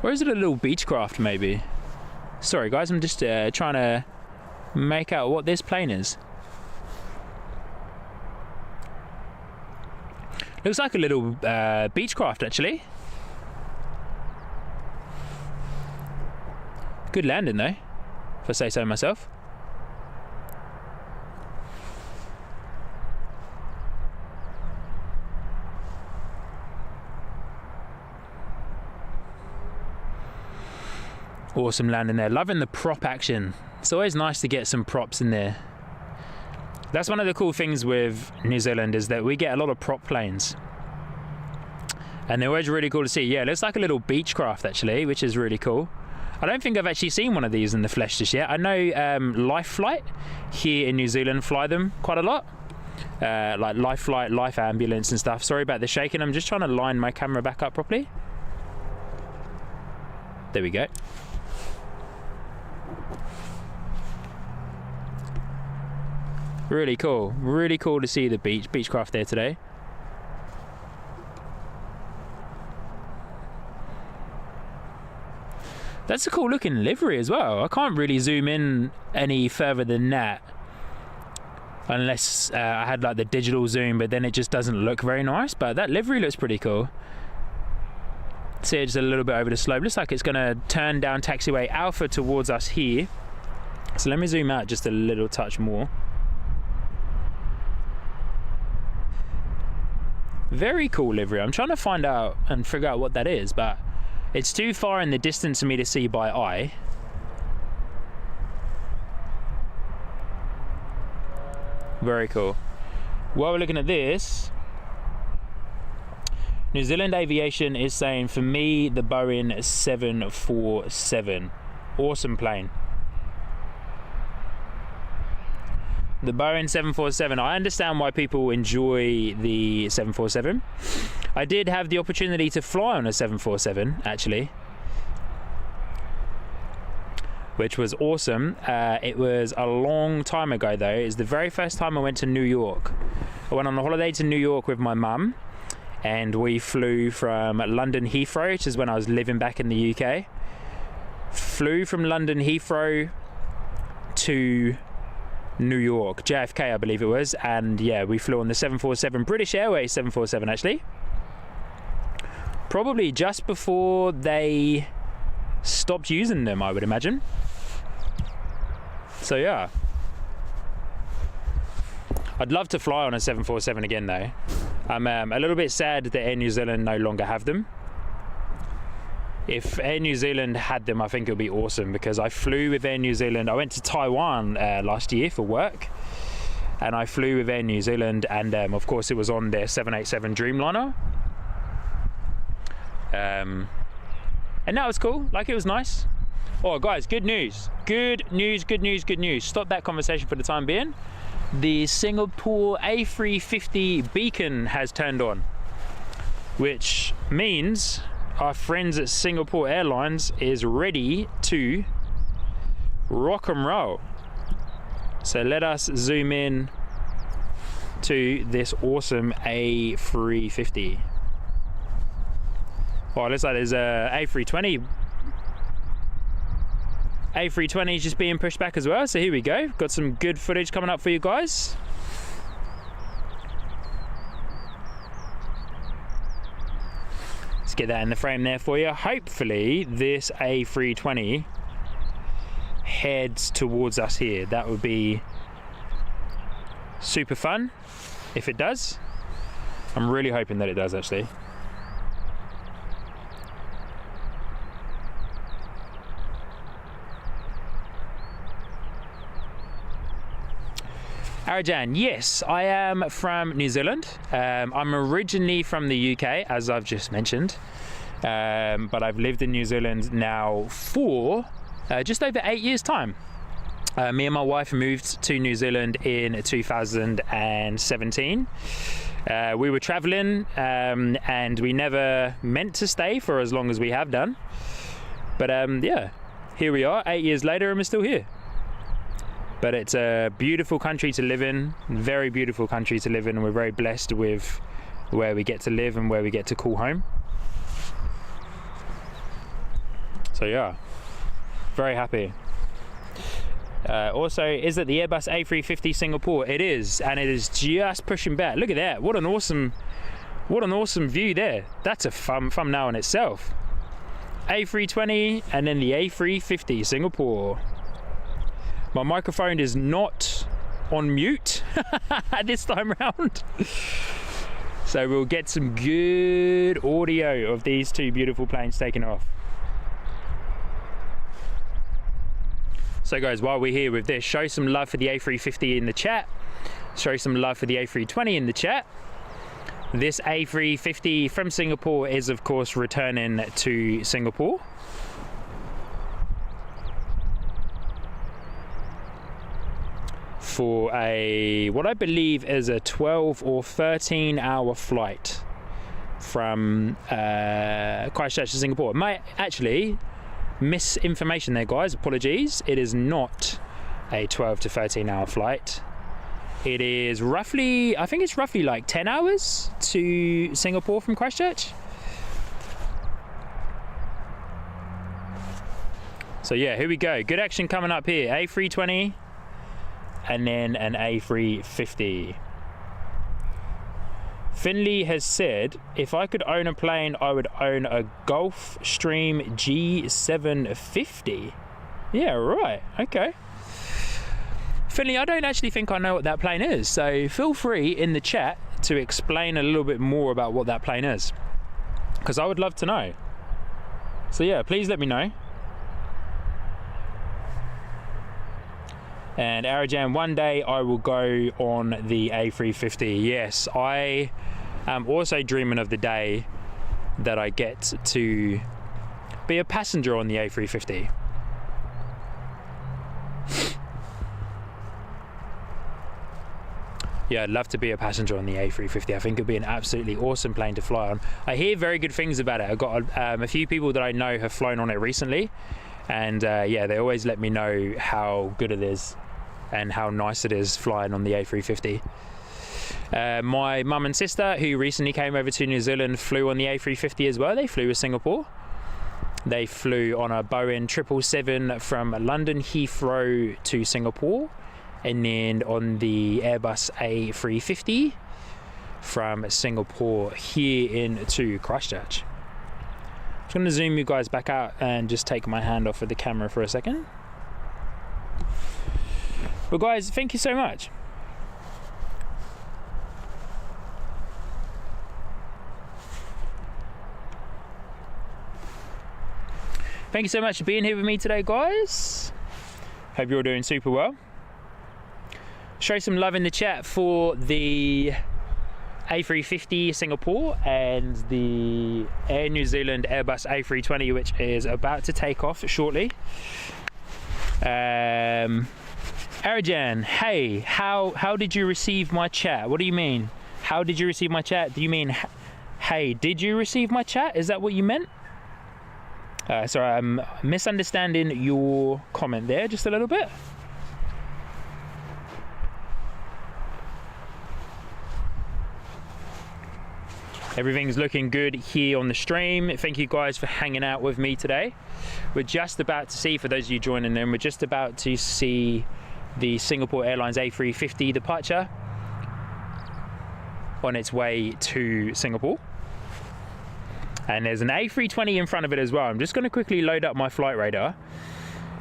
Or is it a little Beechcraft maybe? Sorry guys, I'm just trying to make out what this plane is. Looks like a little Beechcraft actually. Good landing though, if I say so myself. Awesome landing there. Loving the prop action. It's always nice to get some props in there. That's one of the cool things with New Zealand, is that we get a lot of prop planes. And they're always really cool to see. Yeah, it looks like a little Beechcraft actually, which is really cool. I don't think I've actually seen one of these in the flesh just yet. I know Life Flight here in New Zealand fly them quite a lot. Like Life Flight, Life Ambulance and stuff. Sorry about the shaking, I'm just trying to line my camera back up properly. There we go. Really cool to see the Beechcraft there today. That's a cool looking livery as well. I can't really zoom in any further than that, unless I had like the digital zoom, but then it just doesn't look very nice. But that livery looks pretty cool. See it just a little bit over the slope. Looks like it's going to turn down taxiway Alpha towards us here. So let me zoom out just a little touch more. Very cool livery. I'm trying to find out and figure out what that is, but it's too far in the distance for me to see by eye. Very cool. While we're looking at this, New Zealand Aviation is saying, for me, the Boeing 747. Awesome plane. The Boeing 747, I understand why people enjoy the 747. I did have the opportunity to fly on a 747, actually, which was awesome. It was a long time ago, though. It was the very first time I went to New York. I went on a holiday to New York with my mum, and we flew from London Heathrow, which is when I was living back in the UK. Flew from London Heathrow to New York, JFK I believe it was, and yeah, we flew on the 747, British Airways 747 actually. Probably just before they stopped using them, I would imagine. So yeah, I'd love to fly on a 747 again though. I'm a little bit sad that Air New Zealand no longer have them. If Air New Zealand had them, I think it would be awesome, because I flew with Air New Zealand. I went to Taiwan last year for work, and I flew with Air New Zealand, and of course it was on their 787 Dreamliner. And that was cool, like it was nice. Oh guys, good news. Good news. Stop that conversation for the time being. The Singapore A350 beacon has turned on, which means our friends at Singapore Airlines is ready to rock and roll. So let us zoom in to this awesome A350. Oh, it looks like there's a A320. A320 is just being pushed back as well. So here we go. Got some good footage coming up for you guys. Let's get that in the frame there for you. Hopefully this A320 heads towards us here. That would be super fun if it does. I'm really hoping that it does actually. Arajan, yes, I am from New Zealand. I'm originally from the UK, as I've just mentioned, but I've lived in New Zealand now for just over 8 years' time. Me and my wife moved to New Zealand in 2017. We were traveling and we never meant to stay for as long as we have done. But yeah, here we are 8 years later and we're still here. But it's a beautiful country to live in, very beautiful country to live in, and we're very blessed with where we get to live and where we get to call home. So yeah, very happy. Also, is it the Airbus A350 Singapore? It is, and it is just pushing back. Look at that, what an awesome view there. That's a fun thumbnail in itself. A320 and then the A350 Singapore. My microphone is not on mute this time around. So we'll get some good audio of these two beautiful planes taking off. So guys, while we're here with this, show some love for the A350 in the chat. show some love for the A320 in the chat. This A350 from Singapore is of course returning to Singapore. For a, what I believe is a 12 or 13 hour flight from Christchurch to Singapore. Might actually misinformation there, guys, apologies. It is not a 12 to 13 hour flight. It is roughly, I think it's roughly like 10 hours to Singapore from Christchurch. So yeah, here we go. Good action coming up here. A320 and then an A350. Finley has said, if I could own a plane, I would own a Gulfstream G750. Yeah, right, okay. Finley, I don't actually think I know what that plane is, so feel free in the chat to explain a little bit more about what that plane is, because I would love to know. So yeah, please let me know. And Arajan, one day I will go on the A350. Yes, I am also dreaming of the day that I get to be a passenger on the A350. Yeah, I'd love to be a passenger on the A350. I think it'd be an absolutely awesome plane to fly on. I hear very good things about it. I've got a few people that I know have flown on it recently, and yeah, they always let me know how good it is and how nice it is flying on the A350. My mum and sister, who recently came over to New Zealand, flew on the A350 as well. They flew with Singapore. They flew on a Boeing 777 from London Heathrow to Singapore, and then on the Airbus A350 from Singapore here into Christchurch. I'm just going to zoom you guys back out and just take my hand off of the camera for a second. But guys, thank you so much. Thank you so much for being here with me today, guys. Hope you're all doing super well. Show some love in the chat for the A350 Singapore and the Air New Zealand Airbus A320, which is about to take off shortly. Arajan, hey, how did you receive my chat? What do you mean? How did you receive my chat? Do you mean, hey, did you receive my chat? Is that what you meant? Sorry, I'm misunderstanding your comment there just a little bit. Everything's looking good here on the stream. Thank you guys for hanging out with me today. We're just about to see, for those of you joining in, we're just about to see the Singapore Airlines A350 departure on its way to Singapore. And there's an A320 in front of it as well. I'm just going to quickly load up my flight radar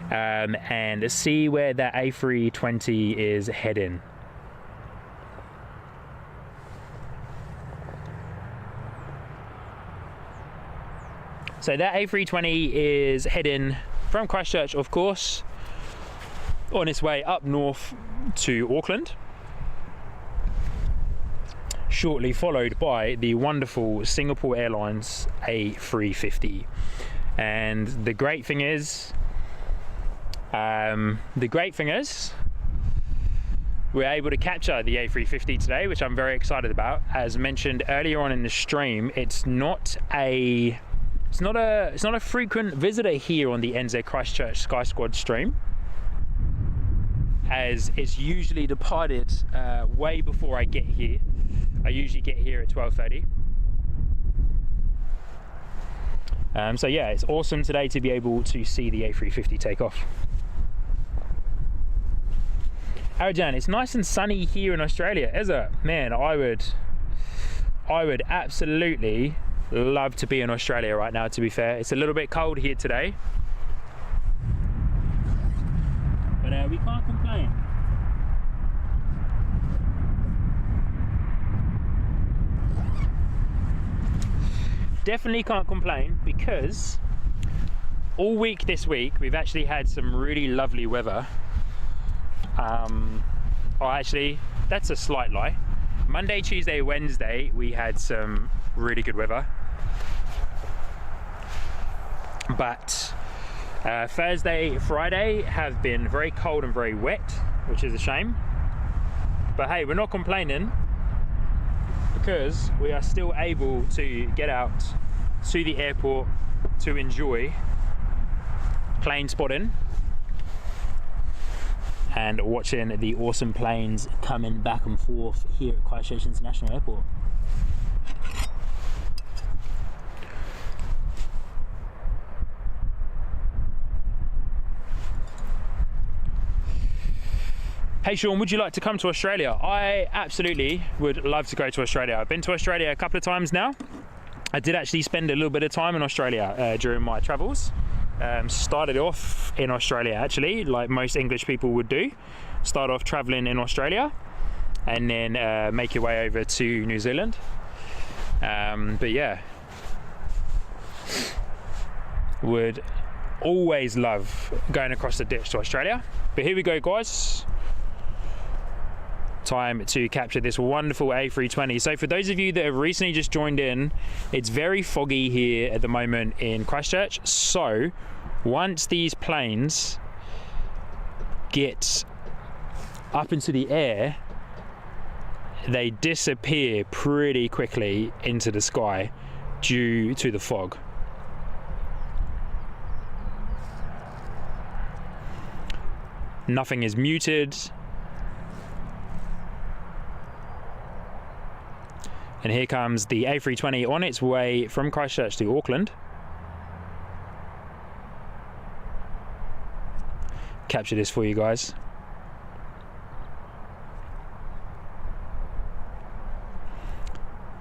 and see where that A320 is heading. So that A320 is heading from Christchurch, of course, on its way up north to Auckland, shortly followed by the wonderful Singapore Airlines A350. And the great thing is, we're able to capture the A350 today, which I'm very excited about. As mentioned earlier on in the stream, it's not a frequent visitor here on the NZ Christchurch Sky Squad stream, as it's usually departed way before I get here. I usually get here at 12:30. So yeah, it's awesome today to be able to see the A350 take off. Arajan, it's nice and sunny here in Australia, is it? Man, I would absolutely love to be in Australia right now, to be fair. It's a little bit cold here today, but we can't complain. Definitely can't complain, because all week this week we've actually had some really lovely weather. Actually, that's a slight lie. Monday, Tuesday, Wednesday, we had some really good weather. But Thursday, Friday have been very cold and very wet, which is a shame. But hey, we're not complaining because we are still able to get out to the airport to enjoy plane spotting and watching the awesome planes coming back and forth here at Christchurch International Airport. Hey Sean, would you like to come to Australia? I absolutely would love to go to Australia. I've been to Australia a couple of times now. I did actually spend a little bit of time in Australia during my travels. Started off in Australia actually, like most English people would do. Start off traveling in Australia and then make your way over to New Zealand. But yeah, would always love going across the ditch to Australia. But here we go, guys. Time to capture this wonderful A320. So for those of you that have recently just joined in, it's very foggy here at the moment in Christchurch. So once these planes get up into the air, they disappear pretty quickly into the sky due to the fog. Nothing is muted. And here comes the A320 on its way from Christchurch to Auckland. Capture this for you guys.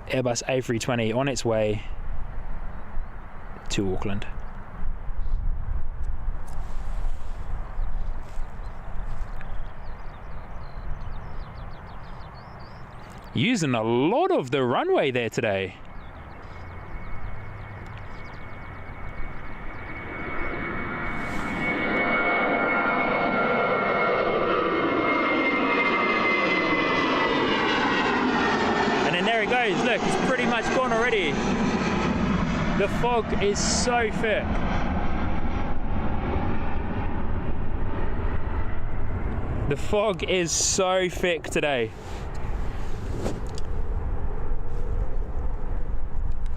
Airbus A320 on its way to Auckland. Using a lot of the runway there today. And then there it goes, look, it's pretty much gone already. The fog is so thick. The fog is so thick today.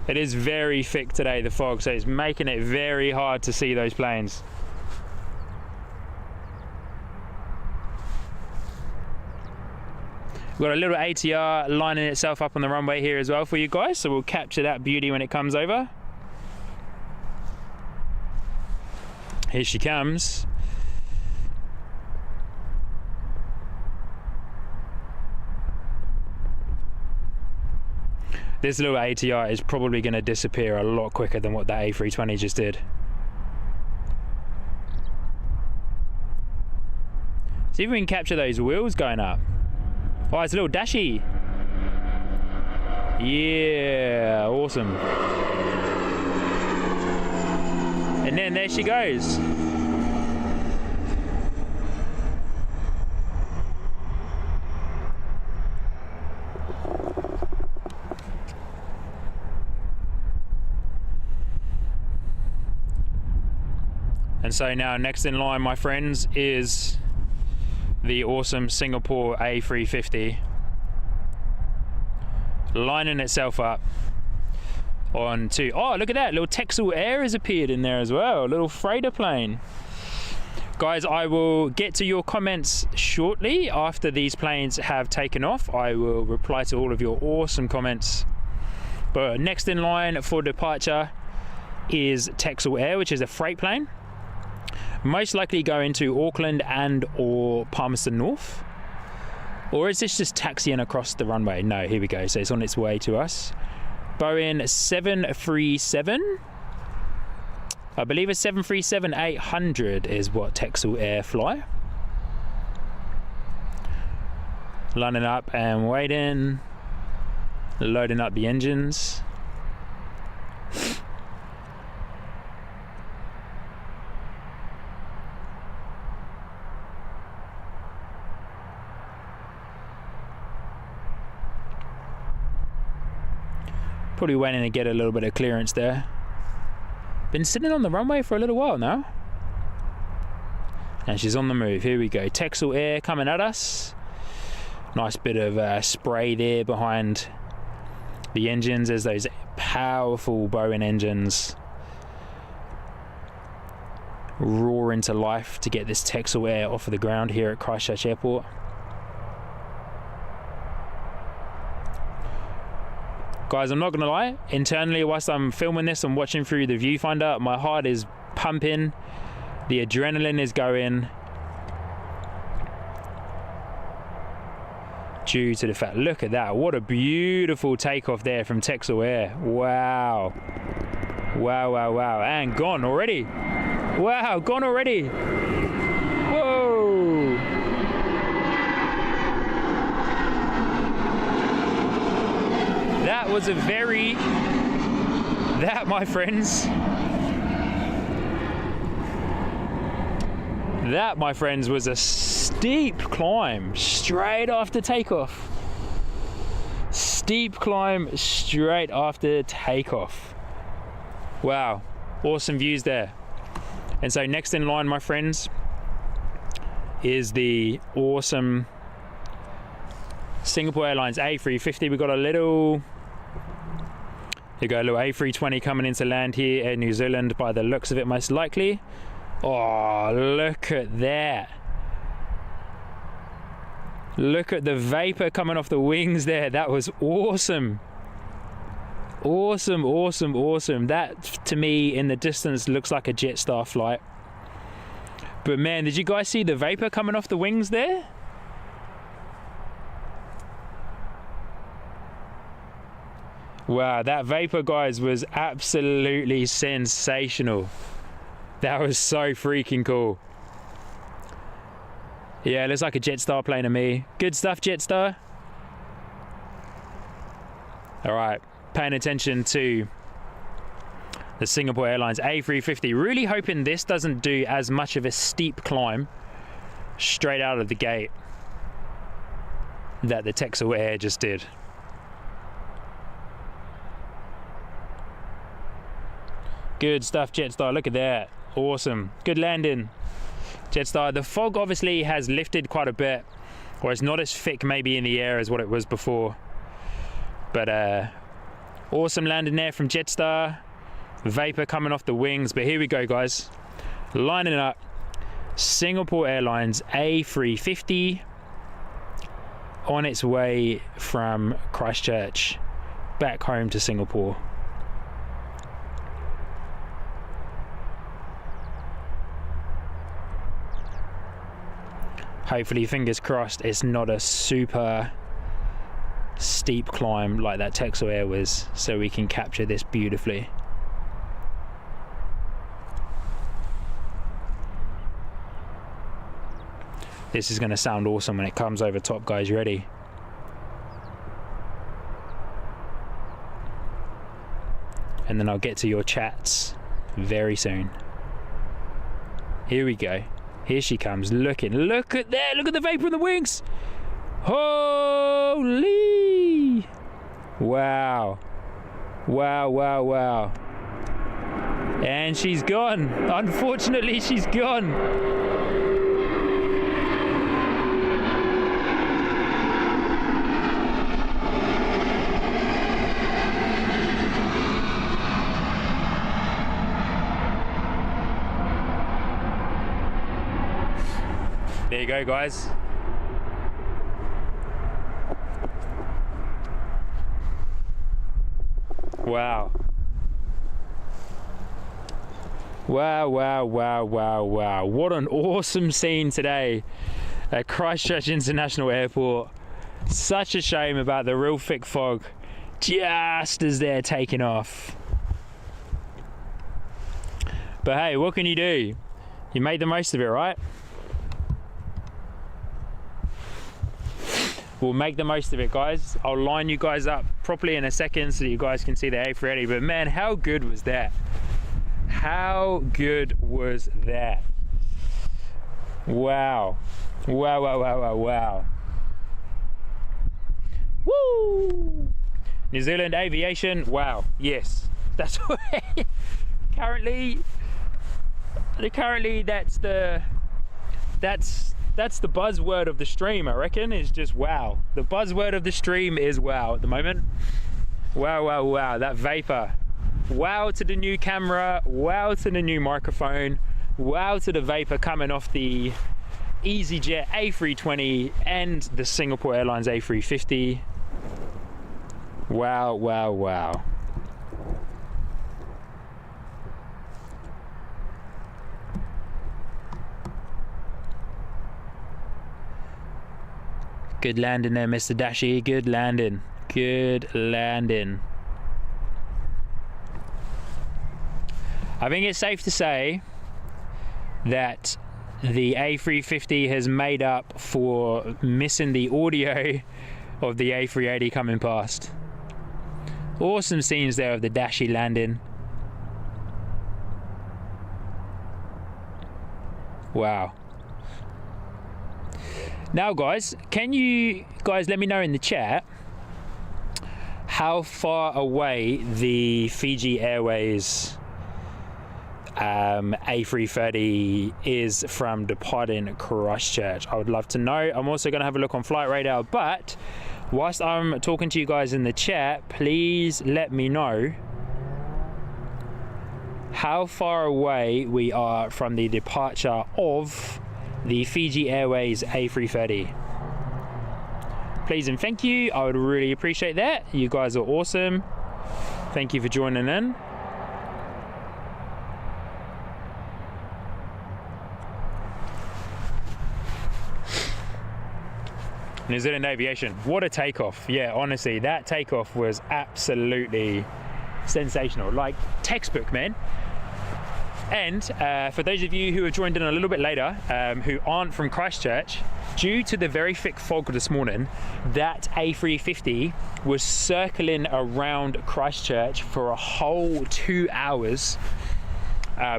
It is very thick today, the fog, so it's making it very hard to see those planes. We've got a little ATR lining itself up on the runway here as well for you guys, so we'll capture that beauty when it comes over. Here she comes. This little ATR is probably going to disappear a lot quicker than what that A320 just did. See if we can capture those wheels going up. Oh, it's a little dashy. Yeah, awesome. And then there she goes. And so now next in line, my friends, is the awesome Singapore A350 lining itself up on to, oh look at that, little Texel Air has appeared in there as well, a little freighter plane. Guys, I will get to your comments shortly after these planes have taken off. I will reply to all of your awesome comments. But next in line for departure is Texel Air, which is a freight plane. Most likely going to Auckland and or Palmerston North. Or is this just taxiing across the runway? No, here we go. So it's on its way to us. Boeing 737. I believe a 737-800 is what Texel Air fly. Lining up and waiting. Loading up the engines. Probably went in to get a little bit of clearance there. Been sitting on the runway for a little while now. And she's on the move. Here we go. Texel Air coming at us. Nice bit of spray there behind the engines as those powerful Boeing engines roar into life to get this Texel Air off of the ground here at Christchurch Airport. Guys, I'm not gonna lie, internally whilst I'm filming this and watching through the viewfinder, my heart is pumping, the adrenaline is going, due to the fact, look at that, what a beautiful takeoff there from Texel Air. Wow, wow, wow, wow, and gone already. Wow, gone already. Whoa. That was a very, that my friends, that my friends was a steep climb straight after takeoff. Steep climb straight after takeoff. Wow, awesome views there. And so next in line, my friends, is the awesome Singapore Airlines A350. We've got a little, you go, a little A320 coming into land here in New Zealand by the looks of it, most likely. Oh, look at that. Look at the vapor coming off the wings there. That was awesome. Awesome, awesome, awesome. That, to me, in the distance, looks like a Jetstar flight. But man, did you guys see the vapor coming off the wings there? Wow, that vapor, guys, was absolutely sensational. That was so freaking cool. Yeah, it looks like a Jetstar plane to me. Good stuff, Jetstar. All right, paying attention to the Singapore Airlines A350. Really hoping this doesn't do as much of a steep climb straight out of the gate that the Texel Air just did. Good stuff, Jetstar. Look at that. Awesome. Good landing, Jetstar. The fog obviously has lifted quite a bit, or it's not as thick maybe in the air as what it was before. But awesome landing there from Jetstar. Vapor coming off the wings. But here we go, guys. Lining up. Singapore Airlines A350 on its way from Christchurch back home to Singapore. Hopefully, fingers crossed, it's not a super steep climb like that Texel Air was, so we can capture this beautifully. This is going to sound awesome when it comes over top, guys. You ready? And then I'll get to your chats very soon. Here we go. Here she comes, looking. Look at that! Look at the vapor in the wings! Holy! Wow. Wow, wow, wow. And she's gone. Unfortunately, she's gone. There you go, guys. Wow. Wow, wow, wow, wow, wow. What an awesome scene today at Christchurch International Airport. Such a shame about the real thick fog just as they're taking off. But hey, what can you do? You made the most of it, right? We'll make the most of it, guys. I'll line you guys up properly in a second so you guys can see the A380. But man, how good was that? How good was that? Wow. Wow, wow, wow, wow, wow. Woo! New Zealand Aviation, wow, yes. That's what currently that's the buzzword of the stream, I reckon, is just wow. The buzzword of the stream is wow at the moment. Wow, wow, wow, that vapor. Wow to the new camera, wow to the new microphone, wow to the vapor coming off the EasyJet A320 and the Singapore Airlines A350. Wow, wow, wow. Good landing there, Mr. Dashi. Good landing. Good landing. I think it's safe to say that the A350 has made up for missing the audio of the A380 coming past. Awesome scenes there of the Dashi landing. Wow. Now guys, can you guys let me know in the chat how far away the Fiji Airways A330 is from departing Christchurch? I would love to know. I'm also going to have a look on Flight Radar, but whilst I'm talking to you guys in the chat, please let me know how far away we are from the departure of the Fiji Airways A330. Please and thank you. I would really appreciate that. You guys are awesome. Thank you for joining in. New Zealand Aviation, what a takeoff. Yeah, honestly, that takeoff was absolutely sensational. Like textbook, man. And for those of you who have joined in a little bit later, who aren't from Christchurch, due to the very thick fog this morning, that A350 was circling around Christchurch for a whole 2 hours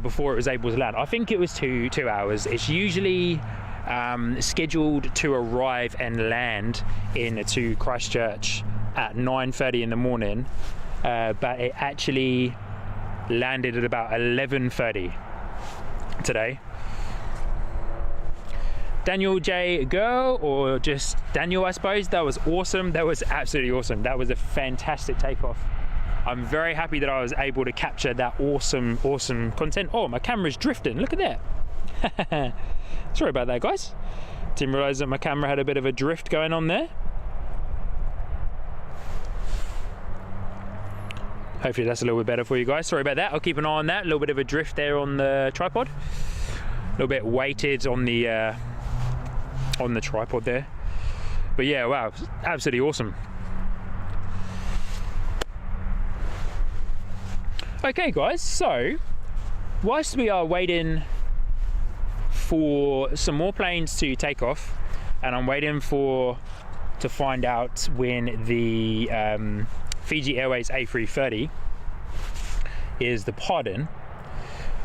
before it was able to land. I think it was two hours. It's usually scheduled to arrive and land into Christchurch at 9:30 in the morning, but it actually landed at about 11:30 today. Daniel J. Girl, or just Daniel, I suppose. That was awesome. That was absolutely awesome. That was a fantastic takeoff. I'm very happy that I was able to capture that awesome content. Oh, my camera's drifting. Look at that. Sorry about that, guys. Didn't realize that my camera had a bit of a drift going on there. Hopefully that's a little bit better for you guys. Sorry about that. I'll keep an eye on that. A little bit of a drift there on the tripod. A little bit weighted on the tripod there. But yeah, wow, absolutely awesome. Okay, guys. So whilst we are waiting for some more planes to take off, and I'm waiting to find out when the Fiji Airways A330 is departing,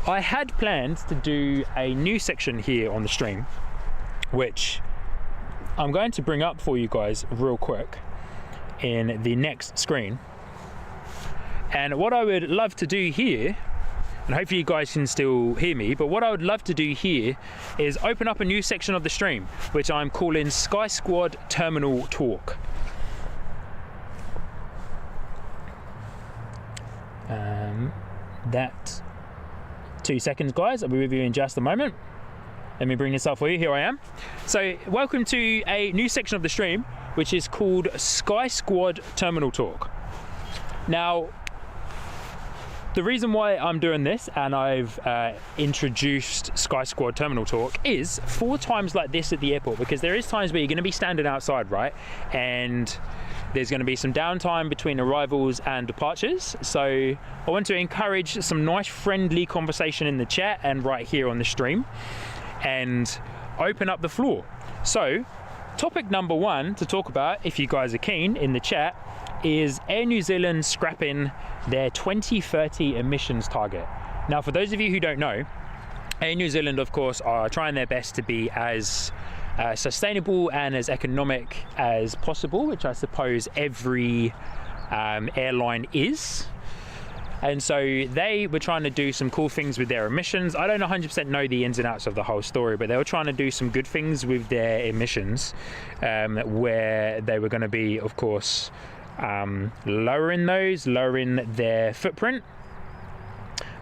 I had planned to do a new section here on the stream, which I'm going to bring up for you guys real quick in the next screen. And what I would love to do here, and hopefully you guys can still hear me, but what I would love to do here is open up a new section of the stream, which I'm calling Sky Squad Terminal Talk. That 2 seconds, guys. I'll be with you in just a moment. Let me bring this up for you. Here I am. So welcome to a new section of the stream, which is called Sky Squad Terminal Talk. Now, the reason why I'm doing this, and I've introduced Sky Squad Terminal Talk, is for times like this at the airport, because there is times where you're going to be standing outside, right? And there's going to be some downtime between arrivals and departures. So I want to encourage some nice friendly conversation in the chat and right here on the stream, and open up the floor. So topic number one to talk about, if you guys are keen in the chat, is Air New Zealand scrapping their 2030 emissions target. Now, for those of you who don't know, Air New Zealand, of course, are trying their best to be as sustainable and as economic as possible, which I suppose every airline is. And so they were trying to do some cool things with their emissions. I don't 100% know the ins and outs of the whole story, but they were trying to do some good things with their emissions, where they were going to be, of course, lowering their footprint.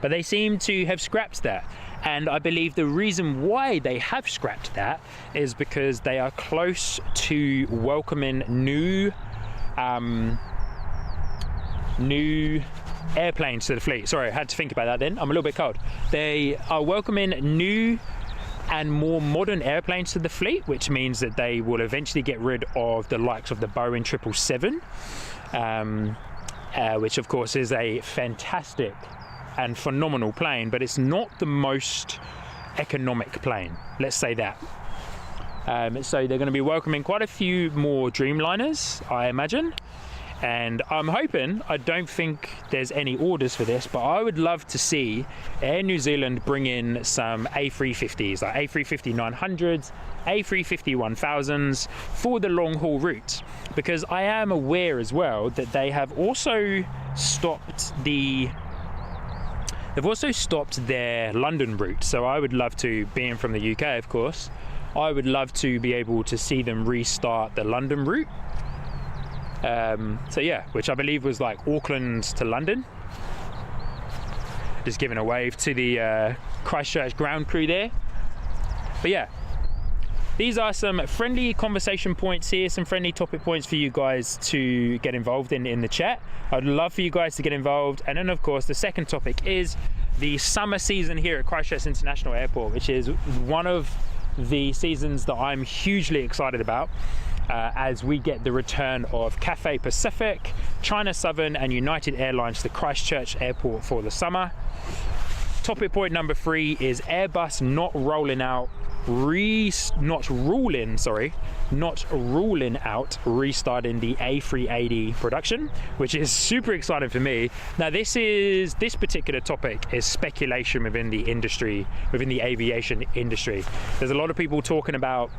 But they seem to have scrapped that. And I believe the reason why they have scrapped that is because they are close to welcoming new airplanes to the fleet. Sorry, I had to think about that then. I'm a little bit cold. They are welcoming new and more modern airplanes to the fleet, which means that they will eventually get rid of the likes of the Boeing 777, which of course is a fantastic and phenomenal plane, but it's not the most economic plane, let's say that. So they're going to be welcoming quite a few more Dreamliners, I imagine. And I'm hoping, I don't think there's any orders for this, but I would love to see Air New Zealand bring in some A350s, like A350-900s, A350-1000s for the long haul route. Because I am aware as well that they have also stopped their London route. So I would love to, being from the UK of course, I would love to be able to see them restart the London route. So yeah, which I believe was like Auckland to London. Just giving a wave to the Christchurch ground crew there. But yeah, these are some friendly conversation points here, some friendly topic points for you guys to get involved in the chat. I'd love for you guys to get involved. And then of course the second topic is the summer season here at Christchurch International Airport, which is one of the seasons that I'm hugely excited about. As we get the return of Cathay Pacific, China Southern and United Airlines to Christchurch Airport for the summer. Topic point number 3 is Airbus not ruling out restarting the A380 production, which is super exciting for me. Now this particular topic is speculation within the industry, within the aviation industry. There's a lot of people talking about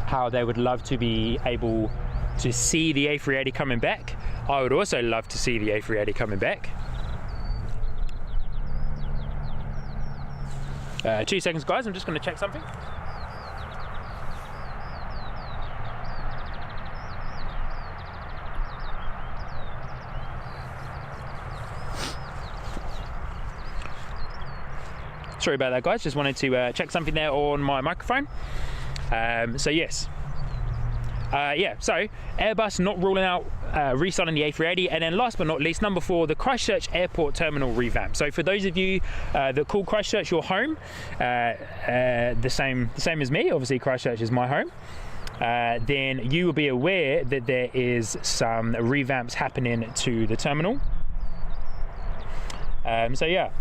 how they would love to be able to see the A380 coming back. I would also love to see the A380 coming back. 2 seconds guys, I'm just going to check something. Sorry about that guys, just wanted to check something there on my microphone. So yes, so Airbus not ruling out restarting the A380, and then last but not least, number 4, the Christchurch Airport terminal revamp. So for those of you that call Christchurch your home, the same as me, obviously Christchurch is my home, then you will be aware that there is some revamps happening to the terminal. So yeah,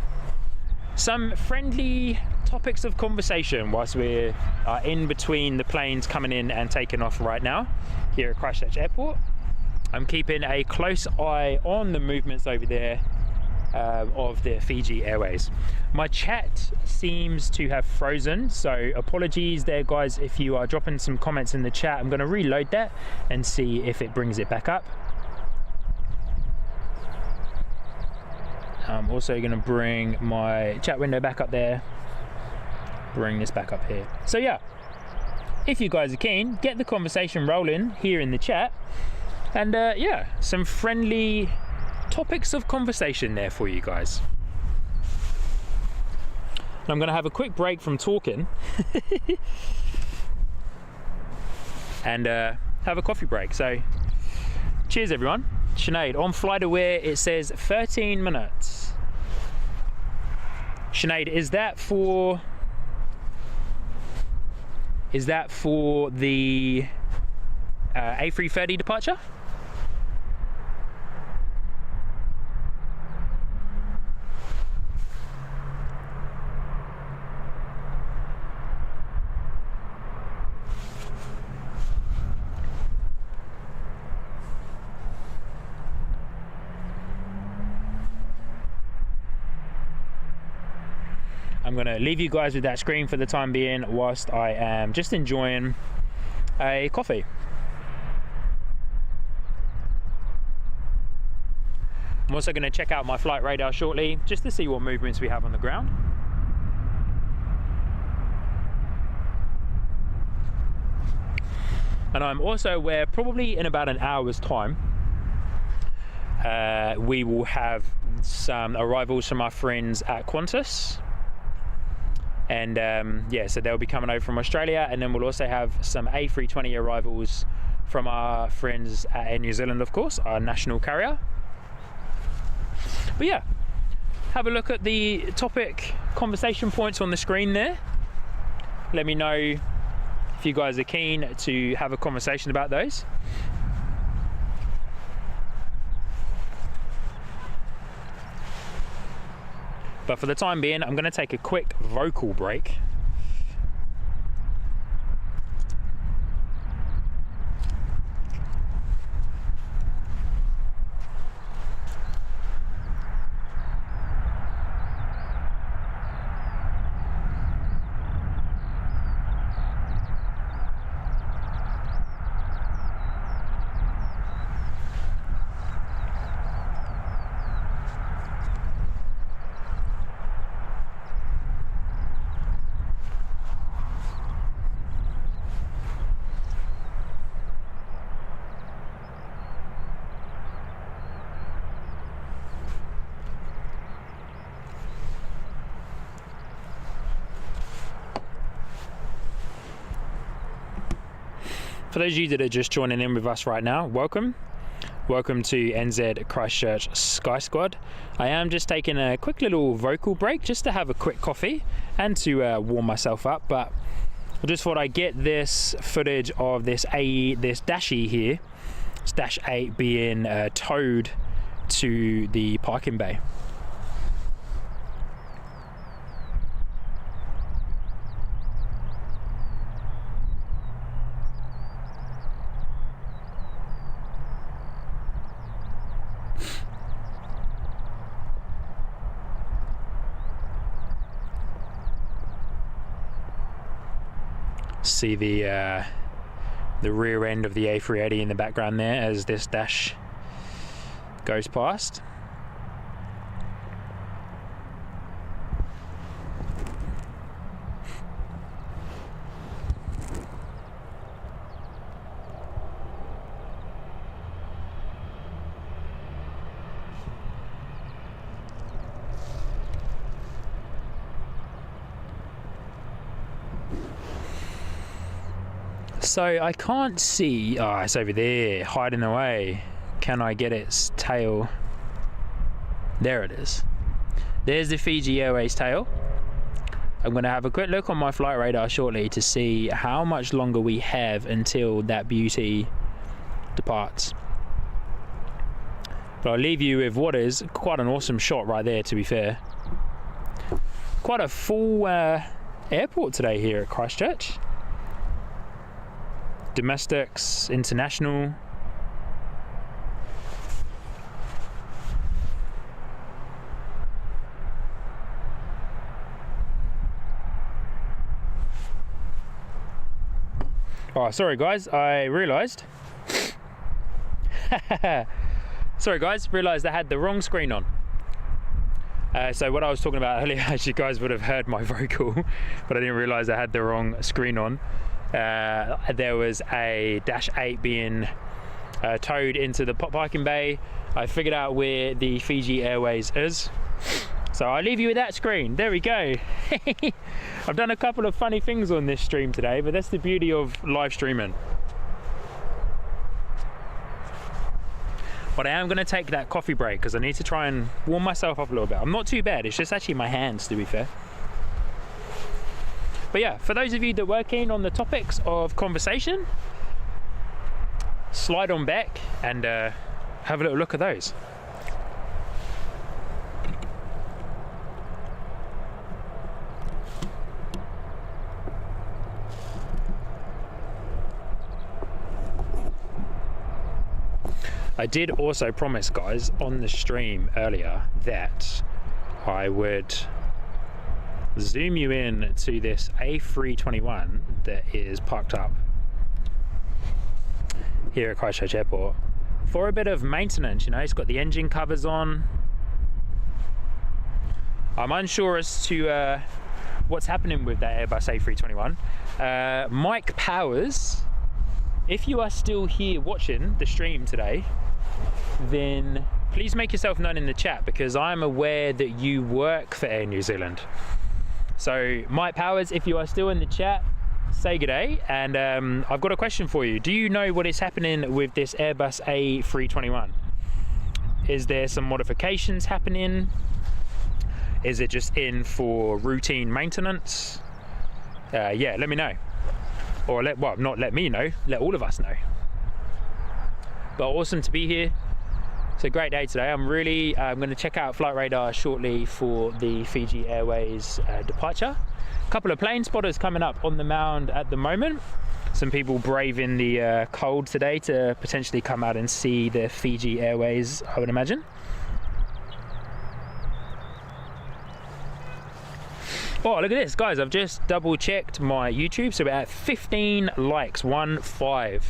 some friendly topics of conversation whilst we're in between the planes coming in and taking off right now here at Christchurch Airport. I'm keeping a close eye on the movements over there of the Fiji Airways. My chat seems to have frozen, so apologies there guys if you are dropping some comments in the chat. I'm going to reload that and see if it brings it back up. I'm also going to bring my chat window back up there, bring this back up here. So yeah, if you guys are keen, get the conversation rolling here in the chat, and yeah, some friendly topics of conversation there for you guys. And I'm going to have a quick break from talking and have a coffee break. So cheers everyone. Sinead, on FlightAware it says 13 minutes. Sinead, is that for the A330 departure? I'm going to leave you guys with that screen for the time being whilst I am just enjoying a coffee. I'm also going to check out my flight radar shortly, just to see what movements we have on the ground. And I'm also aware, probably in about an hour's time, we will have some arrivals from our friends at Qantas. And yeah, so they'll be coming over from Australia, and then we'll also have some A320 arrivals from our friends at Air New Zealand, of course, our national carrier. But yeah, have a look at the topic conversation points on the screen there. Let me know if you guys are keen to have a conversation about those. But for the time being, I'm going to take a quick vocal break. For those of you that are just joining in with us right now, welcome. Welcome to NZ Christchurch Sky Squad. I am just taking a quick little vocal break just to have a quick coffee and to warm myself up, but I just thought I'd get this footage of this Dashi here, this Dash 8 being towed to the parking bay. See the rear end of the A380 in the background there as this dash goes past. So I can't see, oh, it's over there, hiding away. Can I get its tail? There it is. There's the Fiji Airways tail. I'm going to have a quick look on my flight radar shortly to see how much longer we have until that beauty departs. But I'll leave you with what is quite an awesome shot right there, to be fair. Quite a full airport today here at Christchurch. Domestics, international. Oh, sorry guys, I realised. Sorry guys, realised I had the wrong screen on. So what I was talking about earlier, as you guys would have heard my vocal, but I didn't realise I had the wrong screen on. There was a Dash 8 being towed into the parking bay. I figured out where the Fiji Airways is, so I'll leave you with that screen. There we go. I've done a couple of funny things on this stream today, but that's the beauty of live streaming. But I am going to take that coffee break because I need to try and warm myself up a little bit. I'm not too bad, it's just actually my hands, to be fair. But yeah, for those of you that were keen on the topics of conversation, slide on back and have a little look at those. I did also promise guys on the stream earlier that I would zoom you in to this A321 that is parked up here at Christchurch Airport, for a bit of maintenance. You know, it's got the engine covers on. I'm unsure as to what's happening with that Airbus A321. Mike Powers, if you are still here watching the stream today, then please make yourself known in the chat, because I'm aware that you work for Air New Zealand. So Mike Powers, if you are still in the chat, say good day. And I've got a question for you. Do you know what is happening with this Airbus A321? Is there some modifications happening? Is it just in for routine maintenance? Yeah, let me know. Or not let me know, let all of us know. But awesome to be here. It's a great day today. I'm going to check out flight radar shortly for the Fiji Airways departure. A couple of plane spotters coming up on the mound at the moment. Some people braving the cold today to potentially come out and see the Fiji Airways, I would imagine. Oh, look at this, guys. I've just double checked my YouTube. So we're at 15 likes, 1-5.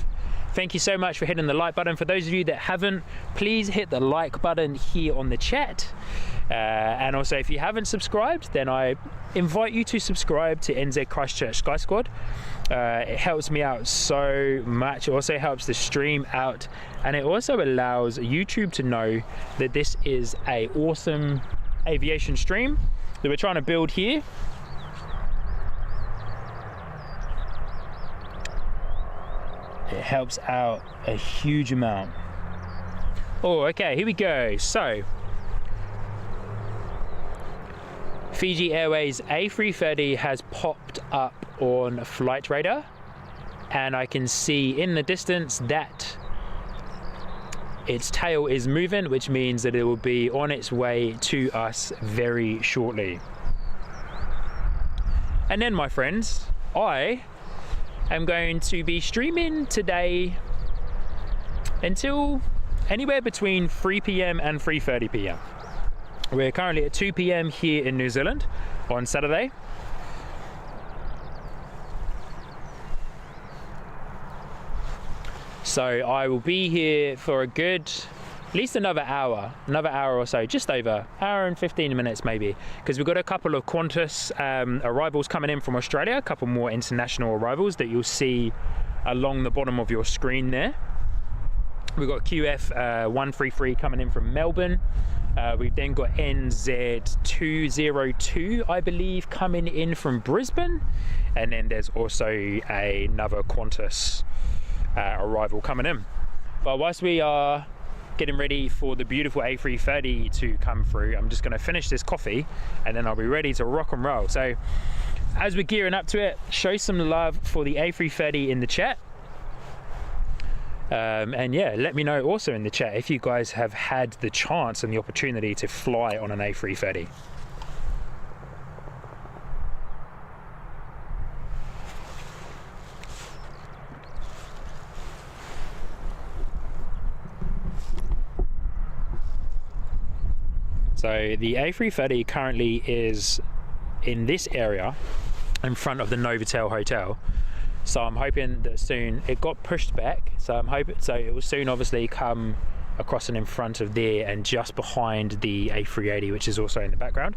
Thank you so much for hitting the like button. For those of you that haven't, please hit the like button here on the chat. And also, if you haven't subscribed, then I invite you to subscribe to NZ Christchurch Sky Squad. It helps me out so much. It also helps the stream out, and it also allows YouTube to know that this is an awesome aviation stream that we're trying to build here. It helps out a huge amount. Oh, okay, here we go. So, Fiji Airways A330 has popped up on flight radar, and I can see in the distance that its tail is moving, which means that it will be on its way to us very shortly. And then, my friends, I am going to be streaming today until anywhere between 3 p.m. and 3:30 p.m. We're currently at 2 p.m. here in New Zealand on Saturday. So I will be here for a good, at least another hour or so, just over hour and 15 minutes maybe, because we've got a couple of Qantas arrivals coming in from Australia, a couple more international arrivals that you'll see along the bottom of your screen there. We've got QF 133 coming in from Melbourne. We've then got NZ202, I believe, coming in from Brisbane, and then there's also another Qantas arrival coming in. But whilst we are getting ready for the beautiful A330 to come through, I'm just going to finish this coffee and then I'll be ready to rock and roll. So as we're gearing up to it, show some love for the A330 in the chat. And yeah, let me know also in the chat if you guys have had the chance and the opportunity to fly on an A330. So the A330 currently is in this area in front of the Novotel Hotel. So I'm hoping that soon, it got pushed back, so I'm hoping, so it will soon obviously come across and in front of there and just behind the A380, which is also in the background,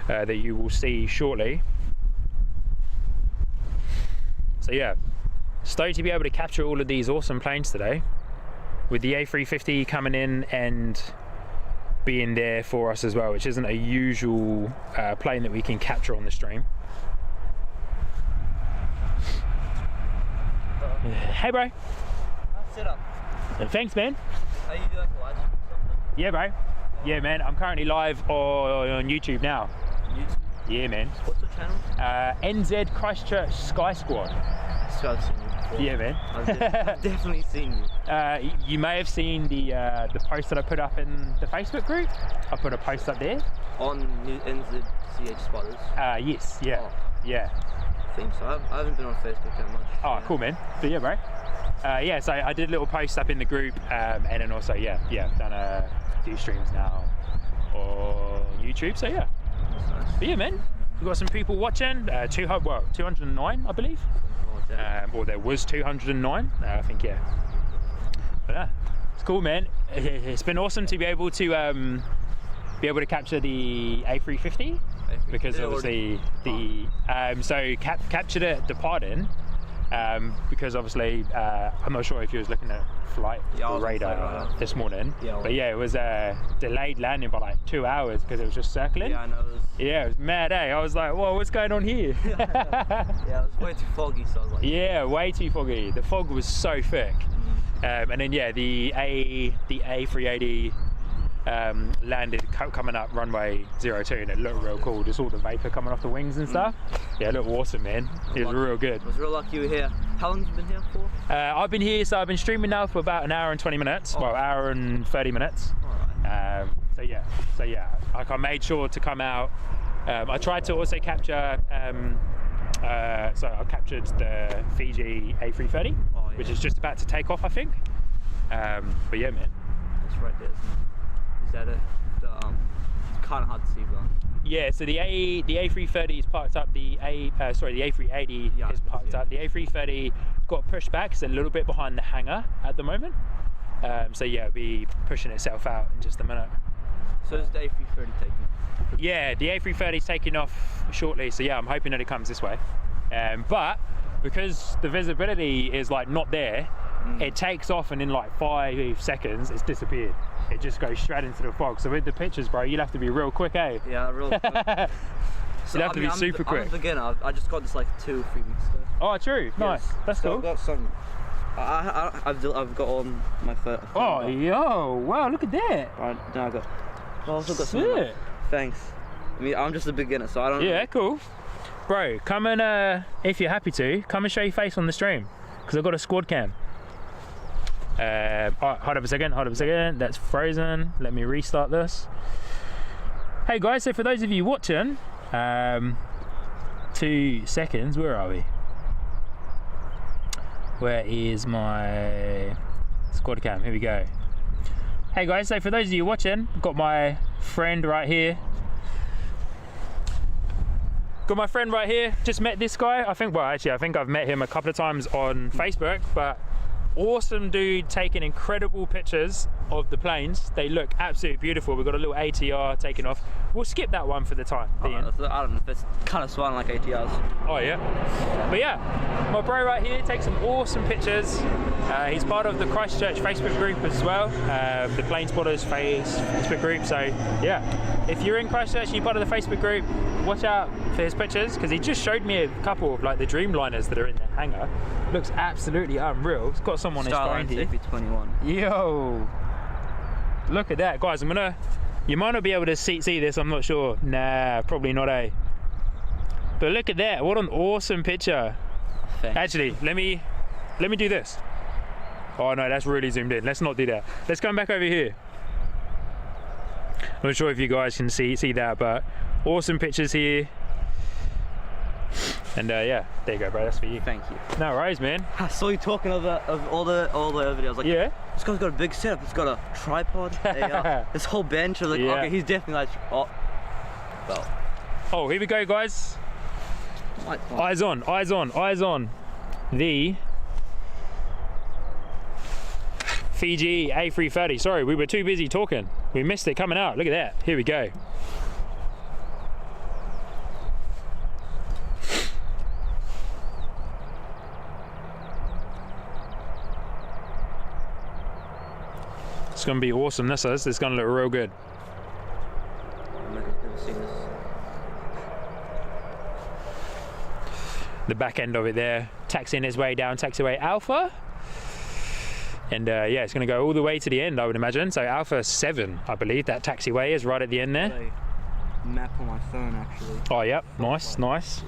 that you will see shortly. So yeah, stoked to be able to capture all of these awesome planes today, with the A350 coming in and being there for us as well, which isn't a usual plane that we can capture on the stream. Hey bro. Set up. Thanks man. Are you doing live or something? Yeah bro. Yeah man, I'm currently live on YouTube now. YouTube? Yeah man. What's your channel? NZ Christchurch Sky Squad. So I've seen you before. Yeah man. I've definitely seen you. You may have seen the post that I put up in the Facebook group. I put a post up there. On NZCH spotters? Yes, yeah. Oh. Yeah. I think so. I haven't been on Facebook that much. Oh, cool man. But yeah bro. Yeah, so I did a little post up in the group, and then also yeah, done a few streams now on YouTube. So yeah. That's nice. But yeah man, we've got some people watching. 209 I believe. Oh, damn. Or there was 209. I think yeah. But yeah, it's cool, man. It's been awesome to be able to capture the A350 because obviously captured it departing because obviously I'm not sure if you was looking at flight radar this morning, but yeah, it was delayed landing by like 2 hours because it was just circling. Yeah, I know. Yeah, it was mad, eh? I was like, whoa, what's going on here? Yeah, it was way too foggy, so I was like... Yeah, way too foggy. The fog was so thick. And then yeah, the A380 landed coming up runway 02, and it looked real cool. Just all the vapor coming off the wings and stuff. Yeah, it looked awesome, man. It was real good. I was real lucky you were here. How long have you been here for? I've been here, so I've been streaming now for about an hour and 20 minutes. Well, hour and 30 minutes. Alright. So yeah, like I made sure to come out. I tried to also capture. So I captured the Fiji A330, which is just about to take off, I think. But yeah, man. That's right there, isn't it? Is that it? It's kind of hard to see, but. Yeah, so the A330 is parked up. The A380 is parked up. The A330 got pushed back. It's a little bit behind the hangar at the moment. So yeah, it'll be pushing itself out in just a minute. So is the A330 taking? Yeah, the A330 is taking off shortly. So yeah, I'm hoping that it comes this way. But because the visibility is like not there, it takes off and in like 5 seconds it's disappeared. It just goes straight into the fog. So with the pictures, bro, you'll have to be real quick, eh? Yeah, real quick. So, you'll have to be super quick. I'm a beginner. I just got this like 2 or 3 weeks ago. Oh, true. Nice. Yes. That's cool. I've got some. I've got on my phone. Oh, yo! Wow, look at that. Right, now I got. I've also got some. Sick. Thanks. I mean, I'm just a beginner, so I don't. Yeah, cool. Bro, come and if you're happy to, come and show your face on the stream, because I've got a squad cam. Hold up a second, that's frozen. Let me restart this. Hey guys, so for those of you watching, 2 seconds, where are we? Where is my squad cam? Here we go. Hey guys, so for those of you watching, I've got my friend right here. Just met this guy. I think I've met him a couple of times on Facebook, but awesome dude, taking incredible pictures of the planes. They look absolutely beautiful. We've got a little ATR taking off. We'll skip that one for the time being. I don't know if it's kind of swelling like ATRs. Oh yeah. But yeah, my bro right here takes some awesome pictures. He's part of the Christchurch Facebook group as well, the Plane Spotters Facebook group. So yeah, if you're in Christchurch and you're part of the Facebook group, watch out for his pictures, because he just showed me a couple of like the Dreamliners that are in the hangar. Looks absolutely unreal. It's got someone on his phone here. A321. Yo, look at that, guys. You might not be able to see this, I'm not sure. Nah, probably not, eh? But look at that, what an awesome picture. Thanks. Actually, let me do this. Oh no, that's really zoomed in. Let's not do that. Let's come back over here. I'm not sure if you guys can see that, but awesome pictures here. And yeah, there you go, bro. That's for you. Thank you. No worries, man. I saw you talking of all the videos. Like, yeah. This guy's got a big setup. He's got a tripod. This whole bench. I was like, yeah. Okay, he's definitely like, well. Oh, here we go, guys. Eyes on. The Fiji A330. Sorry, we were too busy talking. We missed it coming out. Look at that. Here we go. It's gonna be awesome. This is. It's gonna look real good. I've never seen this. The back end of it there, taxiing its way down taxiway Alpha, and yeah, it's going to go all the way to the end, I would imagine. So Alpha 7, I believe that taxiway is right at the end there. A map on my phone, actually. Oh yep, nice. Where is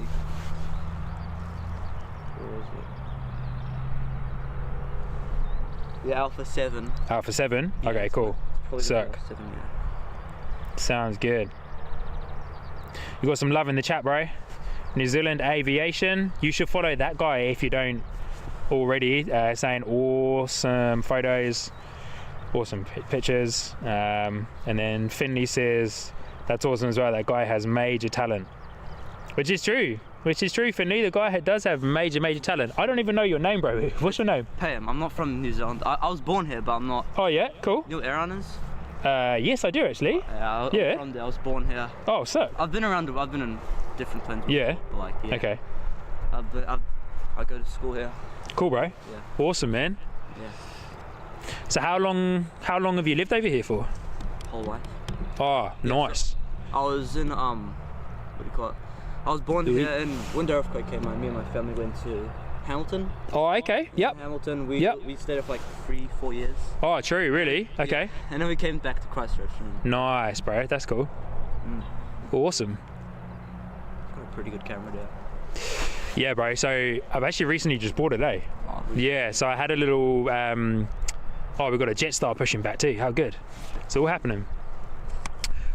it? Yeah, Alpha 7. Alpha 7. Yeah, okay, cool. Sick. 7, yeah. Sounds good. You got some love in the chat, bro. New Zealand Aviation. You should follow that guy if you don't already. Saying awesome photos, awesome pictures. And then Finley says that's awesome as well. That guy has major talent, which is true. which is true for neither guy. Does have major talent. I don't even know your name, bro. What's your name? Pam. I'm not from New Zealand. I was born here, but I'm not. Oh yeah, cool. You know what Airline is? Yes, I do actually. I'm from there. I was born here. Oh, sick. I've been in different places. Yeah. But like, yeah. Okay. I go to school here. Cool, bro. Yeah. Awesome, man. Yeah. So how long have you lived over here for? Whole life. Oh, nice. I was in what do you call it? I was born here, and when the earthquake came, me and my family went to Hamilton. Oh, okay. Yep. Hamilton. We stayed there for like 3-4 years. Oh, true. Really? Okay. Yeah. And then we came back to Christchurch. Nice, bro. That's cool. Awesome. Got a pretty good camera there. Yeah, bro. So I've actually recently just bought it, eh? Oh, really? Yeah. So I had a little. We've got a Jetstar pushing back too. How good. It's all happening.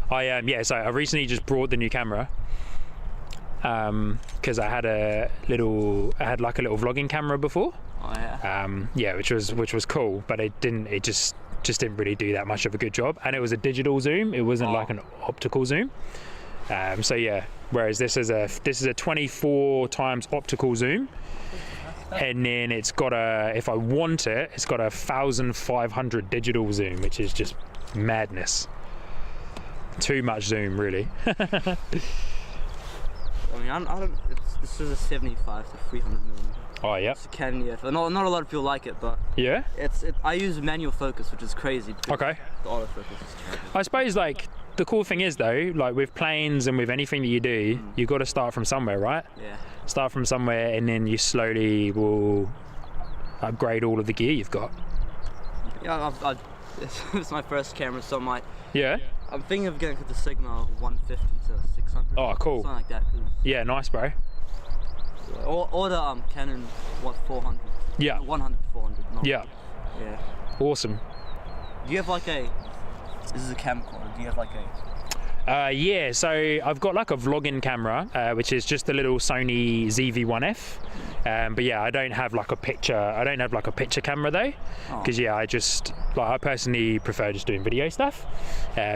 So I recently just brought the new camera because I had like a little vlogging camera before. Oh yeah. Which was cool, but it just didn't really do that much of a good job, and it was a digital zoom. It wasn't like an optical zoom. So yeah, whereas this is a 24 times optical zoom, and then it's got if I want it, it's got a 1500 digital zoom, which is just madness. Too much zoom, really. I mean, I don't. This is a 75 to 300 millimeter. Oh yeah. It's a Canon EF. Not a lot of people like it, but yeah. I use manual focus, which is crazy. Okay. The autofocus is terrible. I suppose like the cool thing is though, like with planes and with anything that you do, you got to start from somewhere, right? Yeah. Start from somewhere, and then you slowly will upgrade all of the gear you've got. Yeah, it's my first camera, so Yeah. I'm thinking of getting to the Sigma 150 to 600. Oh, cool. Something like that. Yeah, nice, bro. Or the Canon 400. Yeah. 100 to 400. Yeah. Yeah. Awesome. Do you have like this is a camcorder. Do you have like yeah, so I've got like a vlogging camera, which is just a little Sony ZV-1F. But yeah, I don't have like a picture camera though, because I personally prefer just doing video stuff.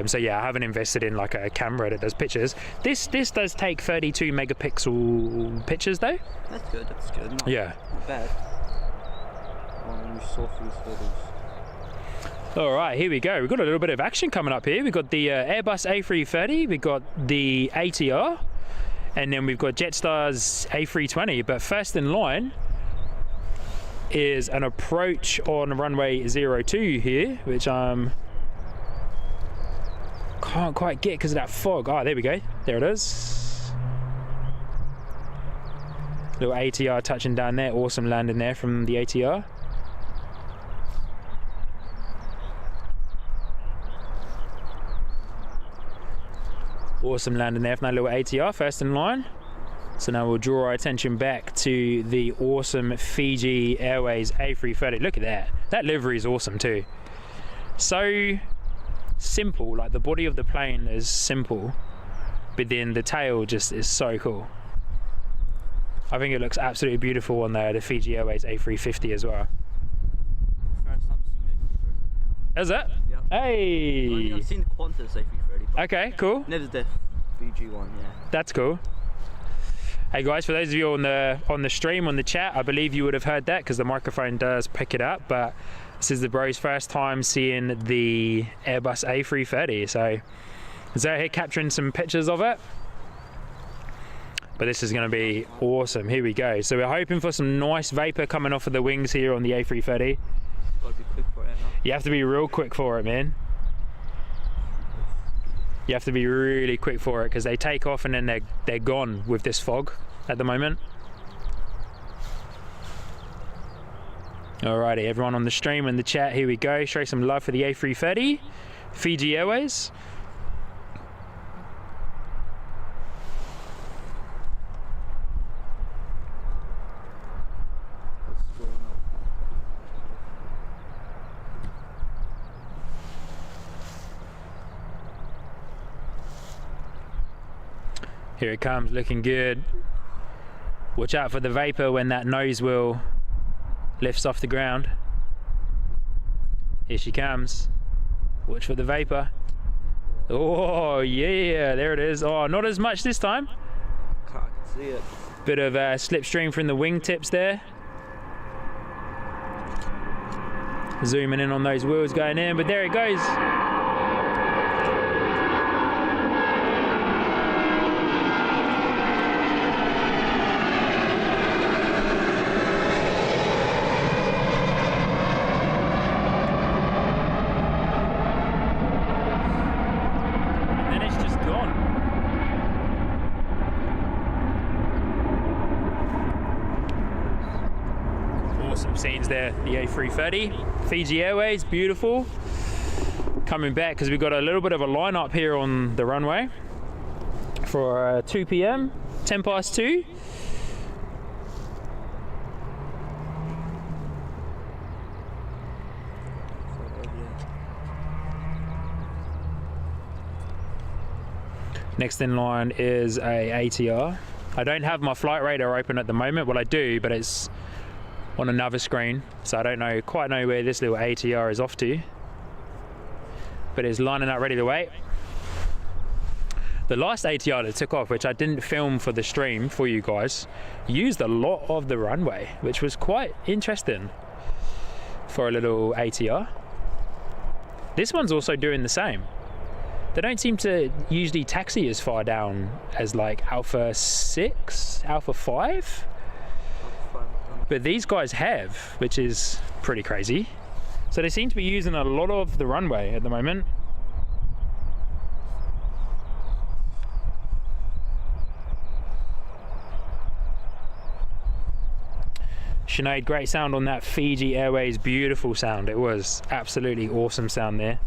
So yeah, I haven't invested in like a camera that does pictures. This does take 32 megapixel pictures though. That's good. Not bad. You saw these photos. All right, here we go. We've got a little bit of action coming up here. We've got the Airbus A330, we've got the ATR, and then we've got Jetstar's A320. But first in line is an approach on runway 02 here, which can't quite get because of that fog. Oh, there we go. There it is. Little ATR touching down there. Awesome landing there from the ATR. Awesome landing there from that little ATR, first in line. So now we'll draw our attention back to the awesome Fiji Airways A330. Look at that. That livery is awesome too. So simple, like the body of the plane is simple, but then the tail just is so cool. I think it looks absolutely beautiful on the Fiji Airways A350 as well. First time seeing A330. Is it? Yep. Hey! I've seen the Qantas A330. Okay, cool. Never the Fiji one, yeah. That's cool. Hey guys, for those of you on the stream, on the chat, I believe you would have heard that because the microphone does pick it up, but this is the bro's first time seeing the Airbus A330, so he's out here capturing some pictures of it. But this is going to be awesome. Here we go. So we're hoping for some nice vapor coming off of the wings here on the A330. Gotta be quick for it now. You have to be real quick for it, man. You have to be really quick for it because they take off and then they're gone with this fog at the moment. Alrighty, everyone on the stream and the chat, here we go. Show some love for the A330, Fiji Airways. Here it comes, looking good. Watch out for the vapor when that nose wheel lifts off the ground. Here she comes. Watch for the vapor. Oh yeah, there it is. Oh, not as much this time. I can see it. Bit of slipstream from the wingtips there. Zooming in on those wheels going in, but there it goes. Awesome scenes there, the A330, Fiji Airways, beautiful. Coming back because we've got a little bit of a lineup here on the runway for 2 p.m, 10 past 2. Next in line is a ATR. I don't have my flight radar open at the moment. Well, I do, but it's on another screen, so I don't quite know where this little ATR is off to, but it's lining up ready to wait. The last ATR that took off, which I didn't film for the stream for you guys, used a lot of the runway, which was quite interesting for a little ATR. This one's also doing the same. They don't seem to usually taxi as far down as like Alpha 6, Alpha 5. But these guys have, which is pretty crazy. So they seem to be using a lot of the runway at the moment. Sinead, great sound on that Fiji Airways, beautiful sound. It was absolutely awesome sound there.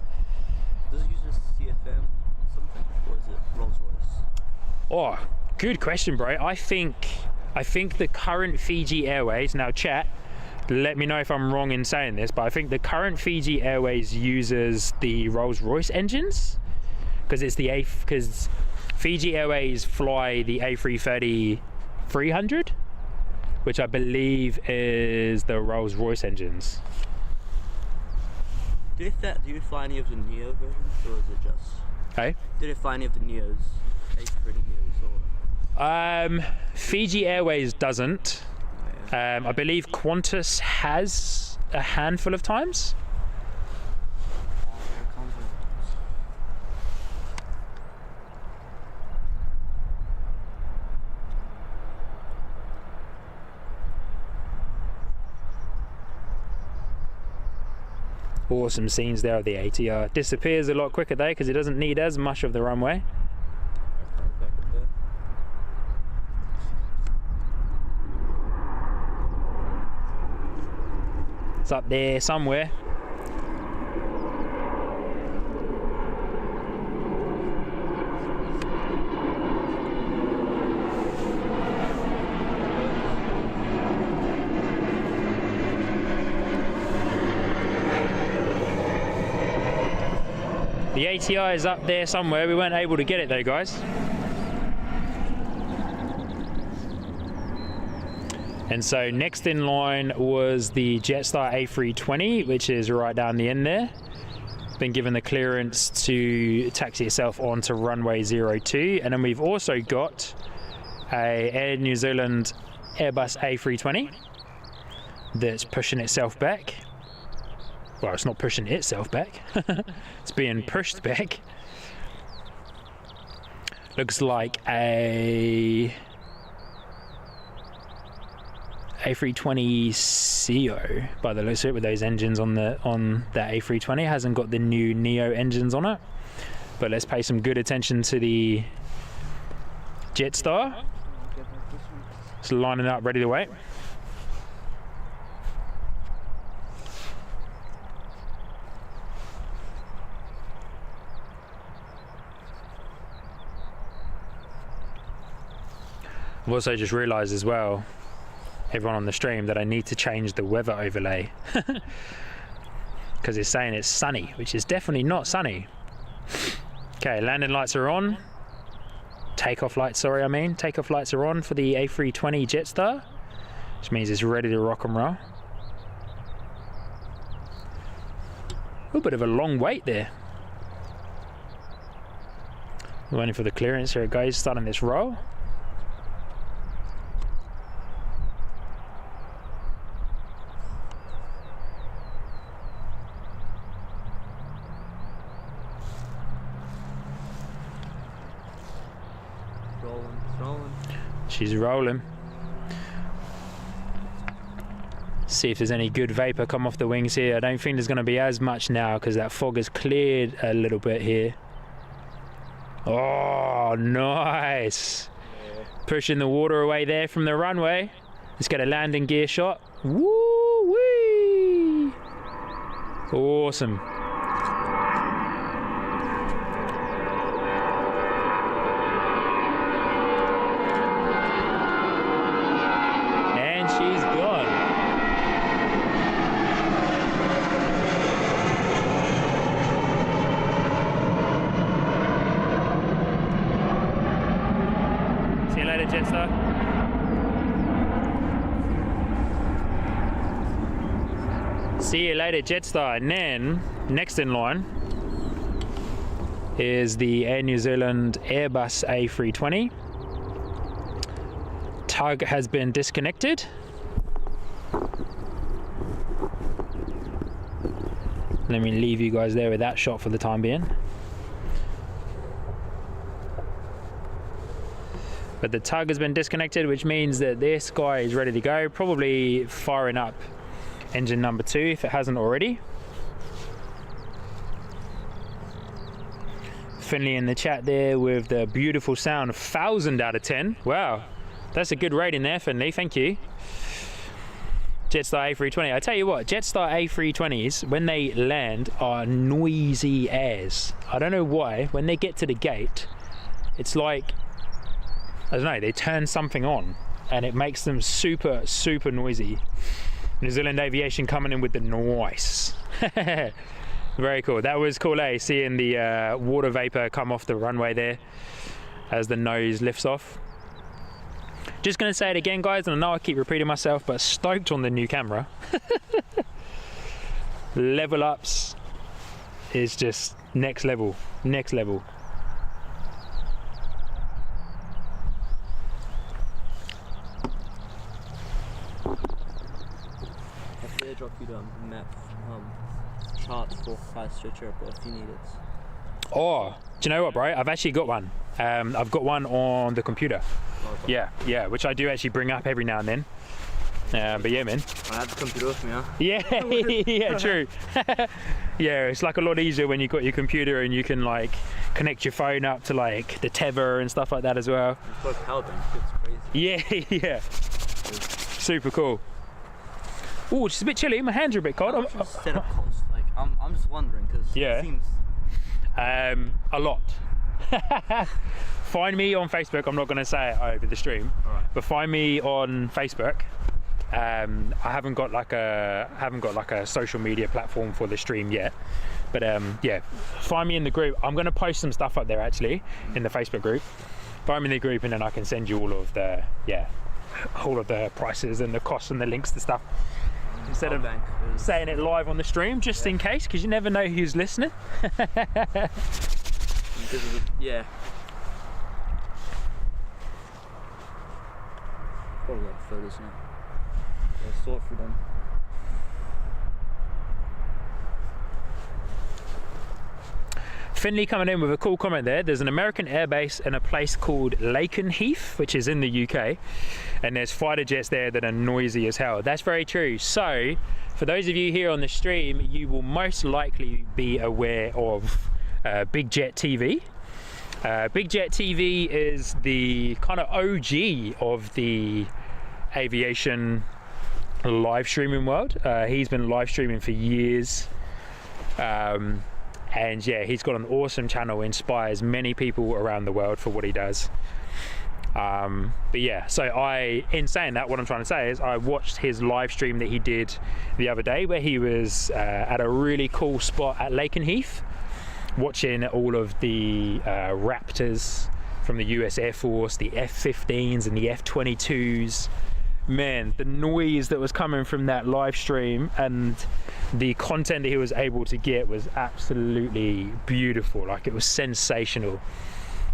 Does it use a CFM something, or is it Rolls-Royce? Oh, good question, bro. I think the current Fiji Airways, now chat, let me know if I'm wrong in saying this, but I think the current Fiji Airways uses the Rolls-Royce engines, because Fiji Airways fly the A330 300, which I believe is the Rolls-Royce engines. Do you fly any of the Neo versions, or is it just? Hey? Did it fly any of the Neos, A330 Neos, or? Fiji Airways doesn't. I believe Qantas has a handful of times. Awesome scenes there of the ATR. Disappears a lot quicker though because it doesn't need as much of the runway. It's up there somewhere. The ATI is up there somewhere. We weren't able to get it though, guys. And so next in line was the Jetstar A320, which is right down the end there. Been given the clearance to taxi itself onto runway 02. And then we've also got a Air New Zealand Airbus A320 that's pushing itself back. Well, it's not pushing itself back. It's being pushed back. Looks like a A320 CO by the looks of it, with those engines on that A320. Hasn't got the new Neo engines on it, but let's pay some good attention to the Jetstar. It's lining up, ready to wait. I've also just realised as well, everyone on the stream, that I need to change the weather overlay because it's saying it's sunny, which is definitely not sunny. Okay, landing lights are on. Takeoff lights, sorry, takeoff lights are on for the A320 Jetstar, which means it's ready to rock and roll. A little bit of a long wait there. We're waiting for the clearance. Here it goes, starting this roll. rolling, it's rolling. She's rolling. See if there's any good vapor come off the wings here. I don't think there's going to be as much now because that fog has cleared a little bit here. Oh, nice. Yeah. Pushing the water away there from the runway. Let's get a landing gear shot. Woo-wee! Awesome. And she's gone. See you later, Jetstar. See you later, Jetstar. And then, next in line is the Air New Zealand Airbus A320. Tug has been disconnected. Let me leave you guys there with that shot for the time being. But the tug has been disconnected, which means that this guy is ready to go, probably firing up engine number 2 if it hasn't already. Finley in the chat there with the beautiful sound, 1,000 out of 10. Wow, that's a good rating there, Finley, thank you. Jetstar A320, I tell you what, Jetstar A320s, when they land, are noisy as. I don't know why, when they get to the gate, it's like, I don't know, they turn something on and it makes them super, super noisy. New Zealand Aviation coming in with the noise. Very cool. That was cool, eh? Seeing the water vapor come off the runway there as the nose lifts off. Just going to say it again, guys, and I know I keep repeating myself, but stoked on the new camera. Level ups is just next level, next level. Drop you the map chart for Christchurch Airport if you need it. Oh, do you know what, bro? I've actually got one. I've got one on the computer. Okay. Yeah, which I do actually bring up every now and then. But yeah, man. I have the computer with me, huh? Yeah, yeah, true. Yeah, it's like a lot easier when you've got your computer and you can like connect your phone up to like the tether and stuff like that as well. It's got a power bank, it's crazy. Yeah, yeah. Super cool. Oh, it's a bit chilly. My hands are a bit cold. How much is setup cost? Like, I'm just wondering because Yeah. it seems. A lot. Find me on Facebook. I'm not going to say it over the stream, Alright. but find me on Facebook. I haven't got like a social media platform for the stream yet, but yeah, find me in the group. I'm going to post some stuff up there actually in the Facebook group. Find me in the group, and then I can send you all of the prices and the costs and the links to stuff. Instead of saying it live on the stream, just in case, because you never know who's listening. Yeah. Probably like photos now. I'll sort through them. Finley coming in with a cool comment there. There's an American airbase in a place called Lakenheath, which is in the UK, and there's fighter jets there that are noisy as hell. That's very true. So for those of you here on the stream, you will most likely be aware of Big Jet TV. Big Jet TV is the kind of OG of the aviation live streaming world. He's been live streaming for years. And yeah, he's got an awesome channel, inspires many people around the world for what he does. But yeah, so in saying that, what I'm trying to say is I watched his live stream that he did the other day where he was at a really cool spot at Lakenheath, watching all of the Raptors from the US Air Force, the F-15s and the F-22s. Man, the noise that was coming from that live stream and the content that he was able to get was absolutely beautiful. Like, it was sensational.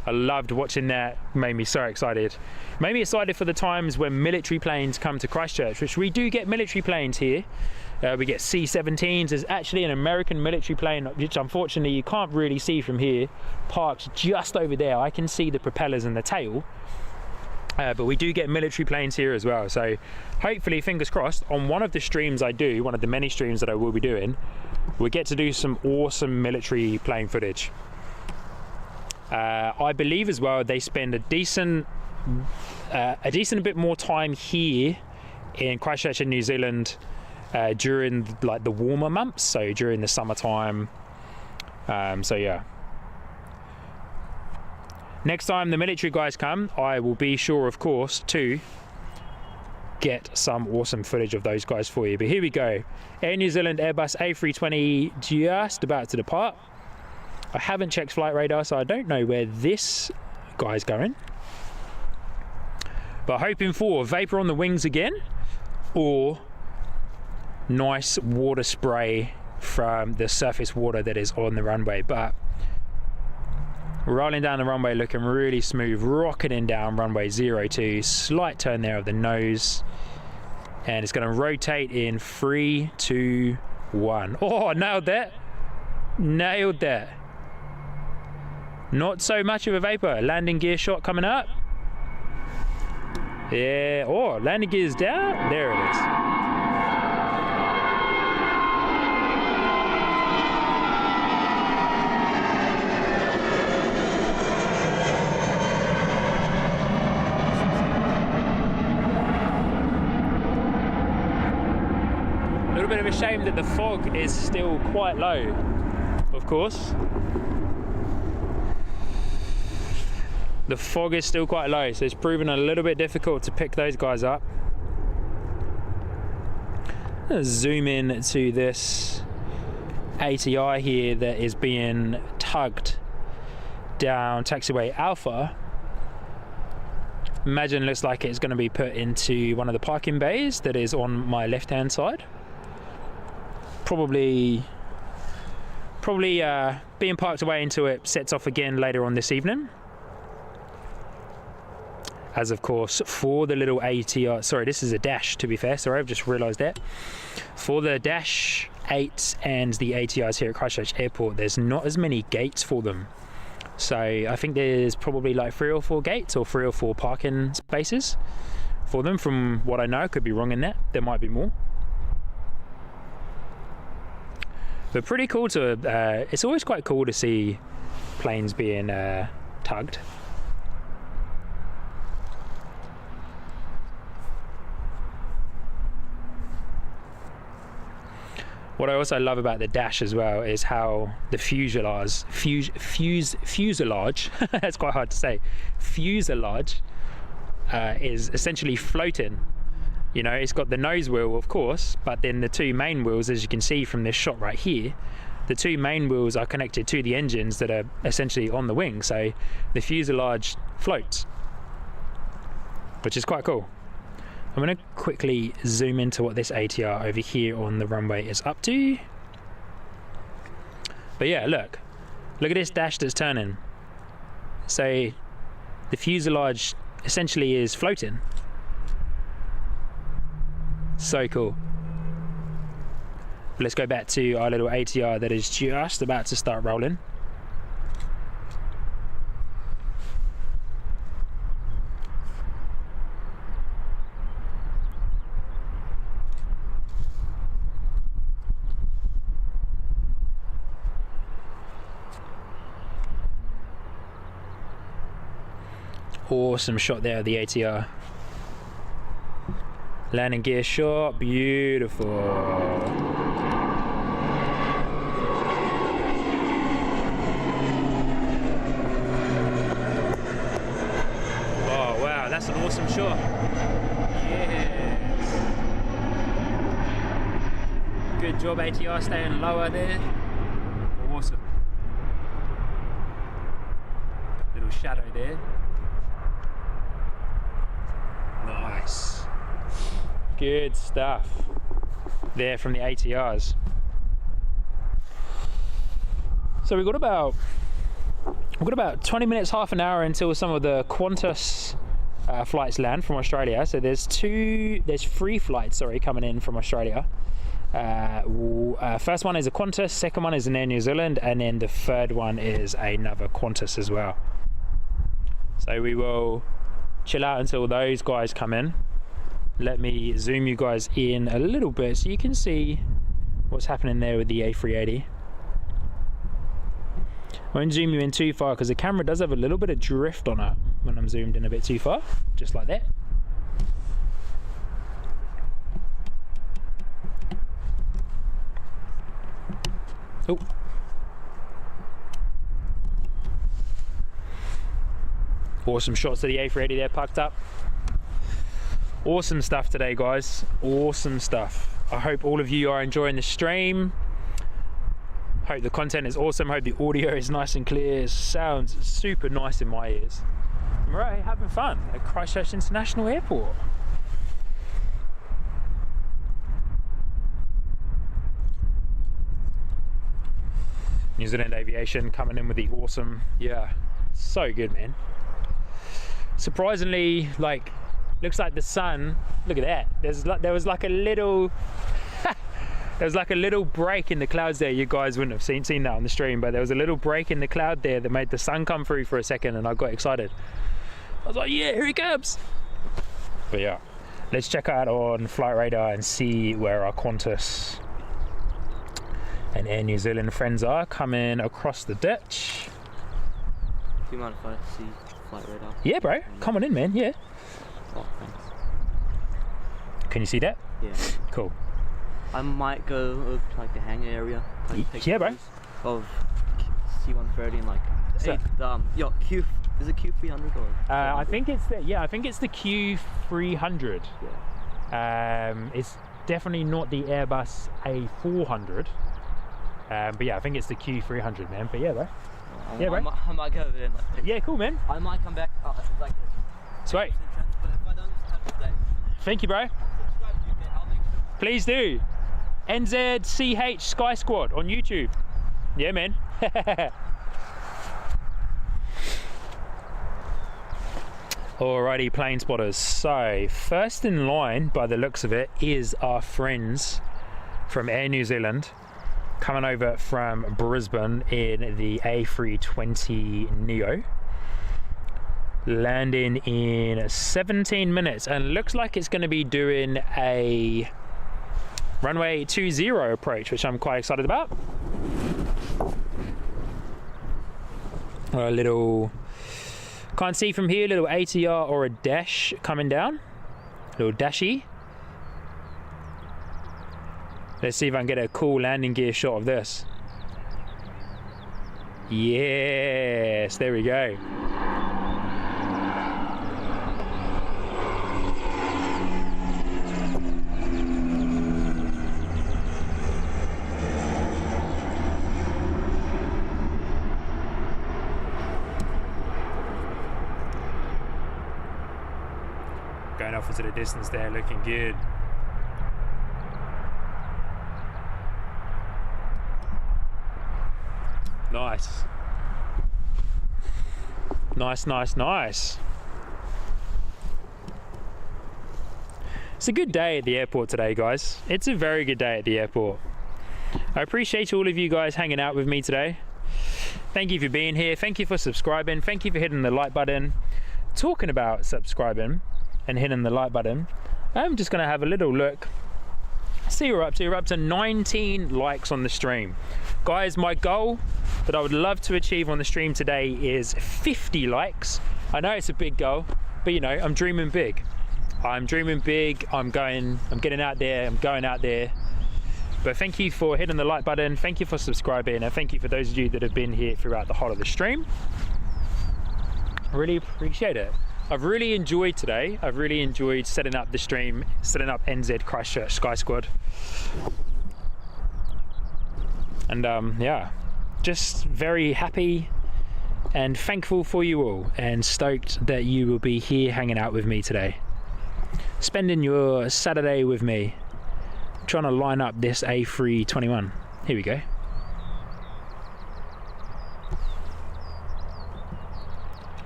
I loved watching that. Made me so excited. Made me excited for the times when military planes come to Christchurch, which we do get military planes here. We get C-17s. There's actually an American military plane, which unfortunately you can't really see from here, parked just over there. I can see the propellers and the tail. But we do get military planes here as well. So hopefully, fingers crossed, on one of the streams I do, one of the many streams that I will be doing, we get to do some awesome military plane footage. I believe as well they spend a decent bit more time here in Christchurch in New Zealand during like the warmer months, so during the summertime. So yeah. Next time the military guys come, I will be sure, of course, to get some awesome footage of those guys for you. But here we go. Air New Zealand Airbus A320 just about to depart. I haven't checked flight radar, so I don't know where this guy's going. But hoping for vapor on the wings again, or nice water spray from the surface water that is on the runway. But rolling down the runway looking really smooth, rocketing down runway 02, slight turn there of the nose, and it's going to rotate in 3, 2, 1. Oh, nailed that, nailed that. Not so much of a vapor. Landing gear shot coming up. Yeah, oh, landing gear's down, there it is. A little bit of a shame that the fog is still quite low, of course. The fog is still quite low, so it's proven a little bit difficult to pick those guys up. I'm gonna zoom in to this ATI here that is being tugged down taxiway Alpha. Imagine it looks like it's going to be put into one of the parking bays that is on my left hand side. Probably being parked away until it sets off again later on this evening. As of course, for the little ATR, sorry, this is a dash to be fair, sorry, I've just realised that. For the Dash 8 and the ATRs here at Christchurch Airport, there's not as many gates for them. So I think there's probably like 3 or 4 gates or 3 or 4 parking spaces for them, from what I know. I could be wrong in that, there might be more. But pretty cool to, it's always quite cool to see planes being tugged. What I also love about the Dash as well is how the fuselage, that's quite hard to say, fuselage is essentially floating. You know, it's got the nose wheel, of course, but then the 2 main wheels, as you can see from this shot right here, the 2 main wheels are connected to the engines that are essentially on the wing, so the fuselage floats, which is quite cool. I'm going to quickly zoom into what this ATR over here on the runway is up to. But yeah, look at this dash that's turning. So the fuselage essentially is floating. So cool. But let's go back to our little ATR that is just about to start rolling. Awesome shot there of the ATR. Landing gear shot, beautiful. Oh wow, that's an awesome shot. Yes. Good job ATR staying lower there. Awesome. Little shadow there. Nice. Good stuff there from the ATRs. So we've got about 20 minutes, half an hour until some of the Qantas flights land from Australia. So there's 3 flights, sorry, coming in from Australia. First one is a Qantas, second one is an Air New Zealand, and then the third one is another Qantas as well. So we will chill out until those guys come in. Let me zoom you guys in a little bit so you can see what's happening there with the A380. I won't zoom you in too far because the camera does have a little bit of drift on it when I'm zoomed in a bit too far, just like that. Oh. Awesome shots of the A380 there parked up. Awesome stuff today, guys. Awesome stuff. I hope all of you are enjoying the stream. Hope the content is awesome. Hope the audio is nice and clear. It sounds super nice in my ears. We're out here having fun at Christchurch International Airport. New Zealand Aviation coming in with the awesome, yeah, so good, man. Surprisingly, like, looks like the sun, look at that, there was like a little there was like a little break in the clouds there. You guys wouldn't have seen that on the stream, but there was a little break in the cloud there that made the sun come through for a second, and I got excited. I was like, yeah, here he comes. But yeah, let's check out on Flight Radar and see where our Qantas and Air New Zealand friends are coming across the ditch. Do you mind if I see Flight Radar? Yeah, bro, come on in, man. Yeah. Oh, thanks. Can you see that? Yeah. Cool. I might go to like the hangar area. Like, take yeah, bro. Of C-130 and like So, is it Q300 or? I think it's the Q300. Yeah. It's definitely not the Airbus A400. But yeah, I think it's the Q300, man. But yeah, bro. Yeah, bro. I might go over there and like, Yeah, cool, man. I might come back like a Sweet. but if I don't have to stay. Thank you, bro. Subscribe to you, I'll make sure. Please do. NZCH Sky Squad on YouTube. Yeah, man. Alrighty, plane spotters. So first in line, by the looks of it, is our friends from Air New Zealand coming over from Brisbane in the A320 Neo, landing in 17 minutes, and looks like it's going to be doing a runway 20 approach, which I'm quite excited about. A little, can't see from here, little ATR or a dash coming down, little dashy. Let's see if I can get a cool landing gear shot of this. Yes, there we go. Going off into the distance there, looking good. Nice. Nice, nice, nice. It's a good day at the airport today, guys. It's a very good day at the airport. I appreciate all of you guys hanging out with me today. Thank you for being here. Thank you for subscribing. Thank you for hitting the like button. Talking about subscribing and hitting the like button, I'm just gonna have a little look. See what we're up to. We're up to 19 likes on the stream. Guys, my goal that I would love to achieve on the stream today is 50 likes. I know it's a big goal, but you know, I'm dreaming big. I'm dreaming big, I'm getting out there, I'm going out there. But thank you for hitting the like button, thank you for subscribing, and thank you for those of you that have been here throughout the whole of the stream. I really appreciate it. I've really enjoyed today. I've really enjoyed setting up the stream, setting up NZ Christchurch Sky Squad. And yeah, just very happy and thankful for you all, and stoked that you will be here hanging out with me today, spending your Saturday with me, trying to line up this A321. Here we go.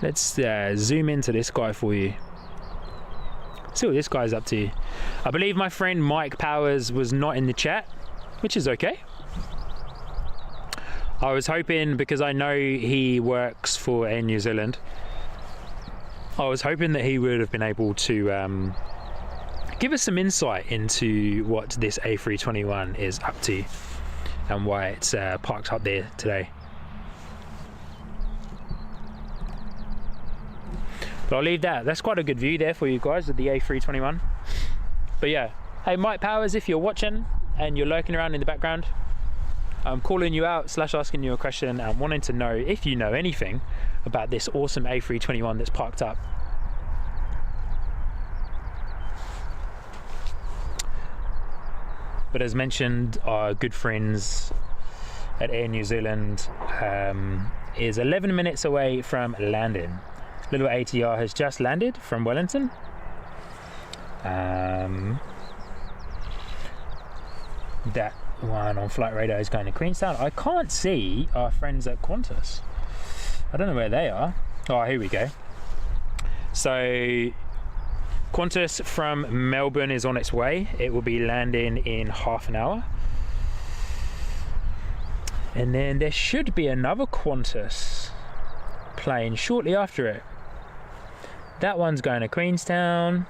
Let's zoom into this guy for you. See what this guy's up to. I believe my friend Mike Powers was not in the chat. which is okay. I was hoping, because I know he works for Air New Zealand, I was hoping that he would have been able to give us some insight into what this A321 is up to and why it's parked up there today. But I'll leave that. That's quite a good view there for you guys of the A321. But yeah, hey Mike Powers, if you're watching and you're lurking around in the background, I'm calling you out / asking you a question and wanting to know if you know anything about this awesome A321 that's parked up. But as mentioned, our good friends at Air New Zealand is 11 minutes away from landing. Little ATR has just landed from Wellington. That one on flight radar is going to Queenstown. I can't see our friends at Qantas. I don't know where they are. Oh, here we go. So Qantas from Melbourne is on its way. It will be landing in half an hour. And then there should be another Qantas plane shortly after it. That one's going to Queenstown.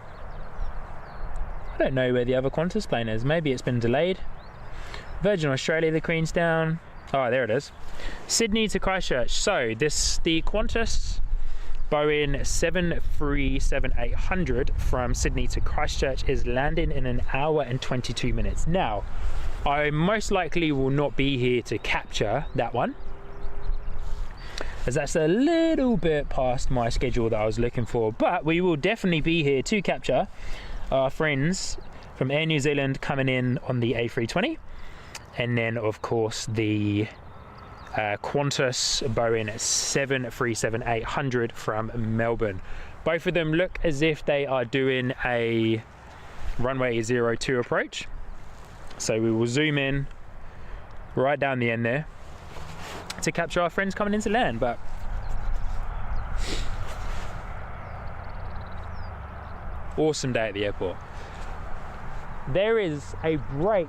I don't know where the other Qantas plane is. Maybe it's been delayed. Virgin Australia to Queenstown. Oh, there it is. Sydney to Christchurch. So the Qantas Boeing 737-800 from Sydney to Christchurch is landing in 1 hour and 22 minutes. Now, I most likely will not be here to capture that one, as that's a little bit past my schedule that I was looking for, but we will definitely be here to capture our friends from Air New Zealand coming in on the A320, and then of course the Qantas Boeing 737-800 from Melbourne. Both of them look as if they are doing a runway 02 approach. So we will zoom in right down the end there to capture our friends coming into land. But awesome day at the airport. There is a break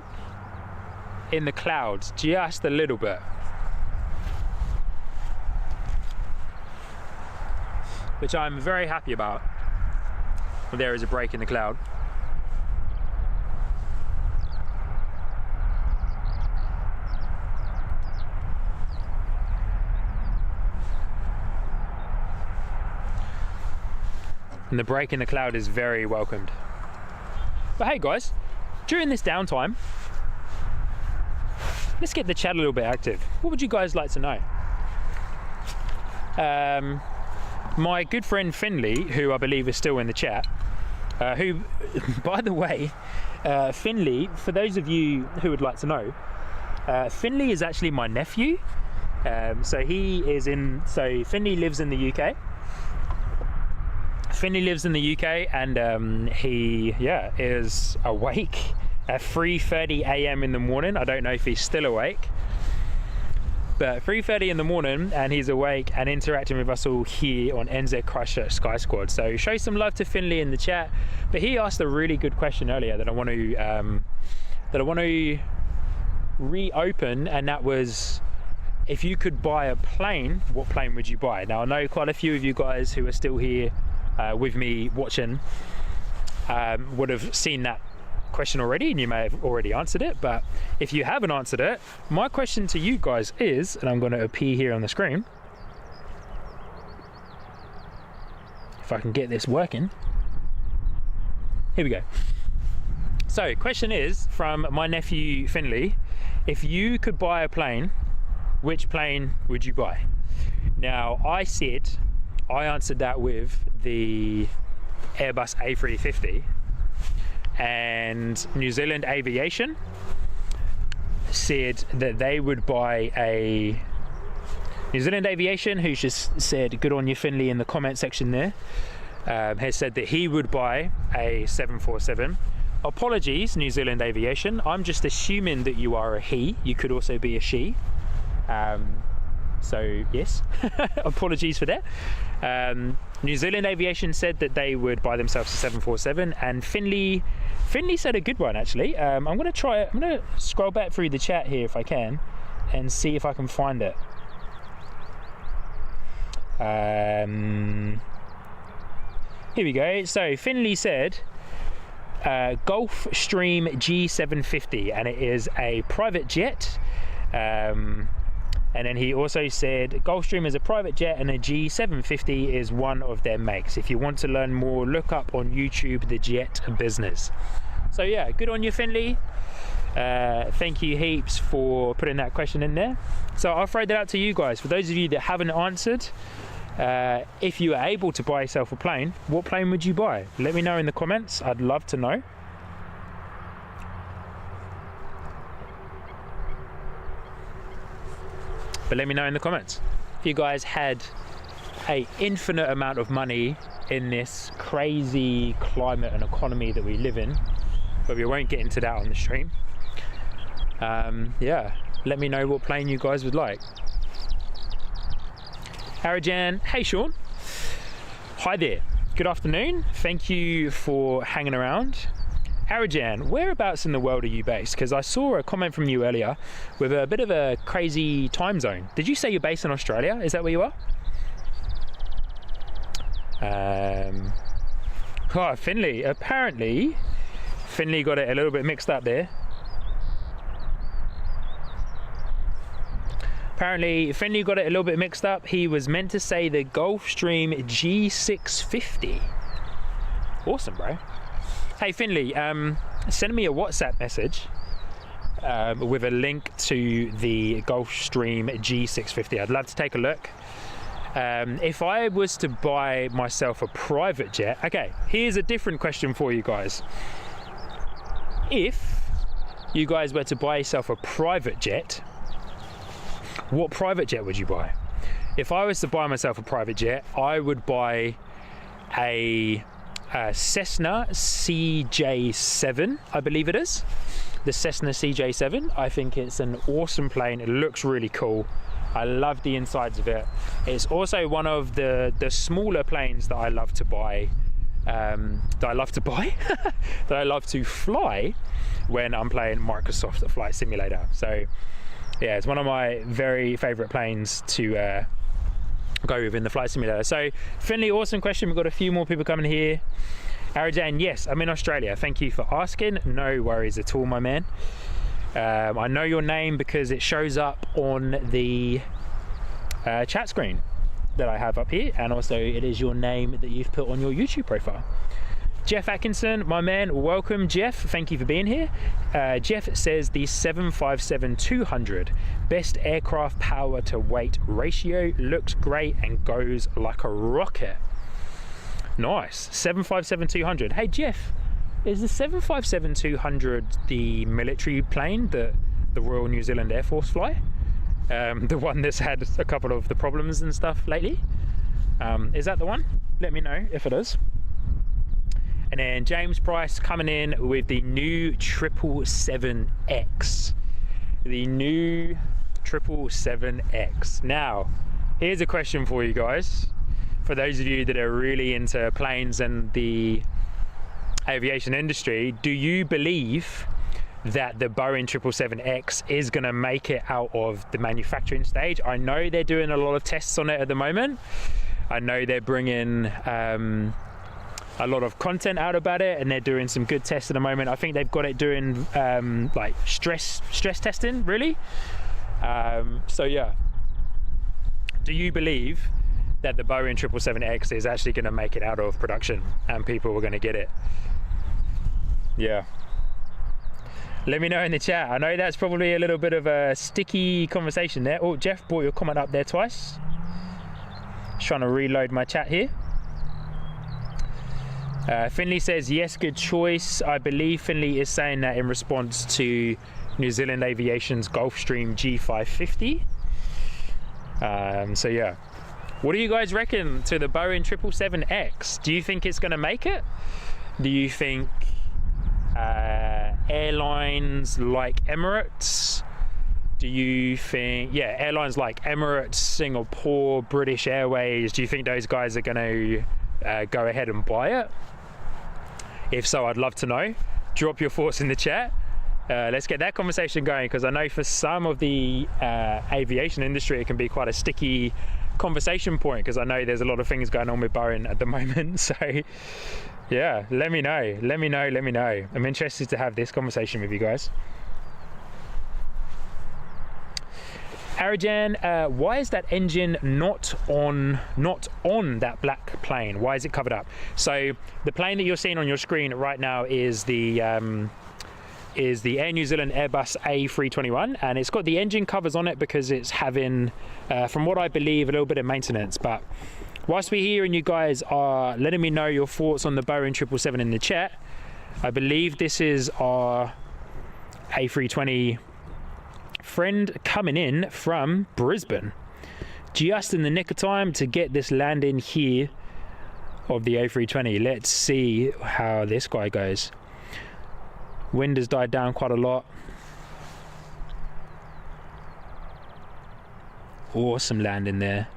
in the clouds, just a little bit, which I'm very happy about. There is a break in the cloud. And the break in the cloud is very welcomed. But hey guys, during this downtime, let's get the chat a little bit active. What would you guys like to know? My good friend Finley, who I believe is still in the chat, who, by the way, Finley, for those of you who would like to know, Finley is actually my nephew. So Finley lives in the UK. Finley lives in the UK, and he is awake at 3:30 a.m. in the morning. I don't know if he's still awake, but 3:30 in the morning, and he's awake and interacting with us all here on NZ Christchurch Sky Squad. So show some love to Finley in the chat. But he asked a really good question earlier that I want to reopen, and that was, if you could buy a plane, what plane would you buy? Now I know quite a few of you guys who are still here with me watching would have seen that question already, and you may have already answered it. But if you haven't answered it, my question to you guys is, and I'm going to appear here on the screen, if I can get this working, here we go. So question is from my nephew Finley: if you could buy a plane, which plane would you buy? Now I answered that with the Airbus A350, and New Zealand Aviation said that they would buy a New Zealand Aviation, who just said good on you Finley in the comment section there, has said that he would buy a 747. Apologies New Zealand Aviation, I'm just assuming that you are a he. You could also be a she. So yes, apologies for that. New Zealand Aviation said that they would buy themselves a 747, and Finley said a good one actually. I'm gonna scroll back through the chat here if I can and see if I can find it. Here we go. So Finley said Gulfstream G750, and it is a private jet. And then he also said Gulfstream is a private jet and a G750 is one of their makes. If you want to learn more, look up on YouTube the jet business. So yeah, good on you, Finley. Thank you heaps for putting that question in there. So I'll throw that out to you guys. For those of you that haven't answered, if you are able to buy yourself a plane, what plane would you buy? Let me know in the comments. I'd love to know. But let me know in the comments. If you guys had an infinite amount of money in this crazy climate and economy that we live in, but we won't get into that on the stream. Yeah, let me know what plane you guys would like. Harajan, hey Sean. Hi there, good afternoon. Thank you for hanging around. Harajan, whereabouts in the world are you based? Because I saw a comment from you earlier with a bit of a crazy time zone. Did you say you're based in Australia? Is that where you are? Oh, Finley. Apparently, Finley got it a little bit mixed up there. Apparently, Finley got it a little bit mixed up. He was meant to say the Gulfstream G650. Awesome, bro. Hey Finley, send me a WhatsApp message with a link to the Gulfstream G650. I'd love to take a look. If I was to buy myself a private jet, okay, here's a different question for you guys. If you guys were to buy yourself a private jet, what private jet would you buy? If I was to buy myself a private jet, I would buy a Cessna CJ7, I believe it is. The Cessna CJ7. I think it's an awesome plane. It looks really cool. I love the insides of it. It's also one of the smaller planes that I love to buy. That I love to fly when I'm playing Microsoft Flight Simulator. So yeah, it's one of my very favorite planes to go within the flight simulator. So Finley, awesome question. We've got a few more people coming here. Arajan, yes, I'm in Australia. Thank you for asking. No worries at all, my man. I know your name because it shows up on the chat screen that I have up here, and also it is your name that you've put on your YouTube profile. Jeff Atkinson, my man, welcome Jeff, thank you for being here. Jeff says the 757-200, best aircraft power to weight ratio, looks great and goes like a rocket. Nice, 757-200. Hey Jeff, is the 757-200 the military plane that the Royal New Zealand Air Force fly? The one that's had a couple of the problems and stuff lately? Is that the one? Let me know if it is. And then James Price coming in with the new 777X. The new 777X. Now, here's a question for you guys. For those of you that are really into planes and the aviation industry, do you believe that the Boeing 777X is going to make it out of the manufacturing stage? I know they're doing a lot of tests on it at the moment. I know they're bringing a lot of content out about it, and they're doing some good tests at the moment. I think they've got it doing like stress testing, really. So yeah, do you believe that the Boeing 777X is actually going to make it out of production and people are going to get it? Yeah, let me know in the chat. I know that's probably a little bit of a sticky conversation there. Oh, Jeff brought your comment up there twice. Just trying to reload my chat here. Finley says yes, good choice. I believe Finley is saying that in response to New Zealand Aviation's Gulfstream G550. So yeah, what do you guys reckon to the Boeing 777X? Do you think it's going to make it? Do you think airlines like Emirates do you think, yeah, airlines like Emirates, Singapore, British Airways, do you think those guys are going to go ahead and buy it? If so, I'd love to know. Drop your thoughts in the chat. Let's get that conversation going, because I know for some of the aviation industry it can be quite a sticky conversation point, because I know there's a lot of things going on with Boeing at the moment. So yeah, let me know. I'm interested to have this conversation with you guys. Arajan, why is that engine not on that black plane? Why is it covered up? So the plane that you're seeing on your screen right now is the Air New Zealand Airbus A321, and it's got the engine covers on it because it's having, from what I believe, a little bit of maintenance. But whilst we're here and you guys are letting me know your thoughts on the Boeing 777 in the chat, I believe this is our A320 friend coming in from Brisbane, just in the nick of time to get this landing here of the A320. Let's see how this guy goes. Wind has died down quite a lot. Awesome landing there.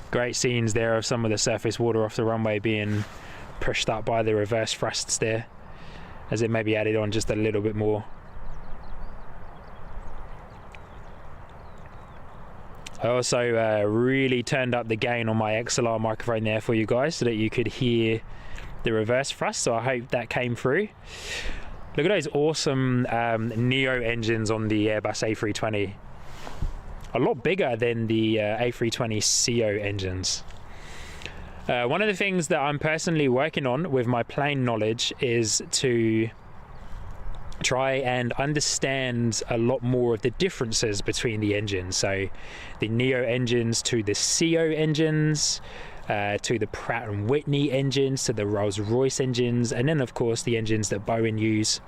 Great scenes there of some of the surface water off the runway being pushed up by the reverse thrusts there, as it maybe added on just a little bit more. I also really turned up the gain on my XLR microphone there for you guys so that you could hear the reverse thrust, so I hope that came through. Look at those awesome Neo engines on the Airbus A320. A lot bigger than the A320ceo engines. One of the things that I'm personally working on with my plane knowledge is to try and understand a lot more of the differences between the engines. So the Neo engines to the ceo engines, to the Pratt & Whitney engines, to the Rolls-Royce engines, and then of course the engines that Boeing use.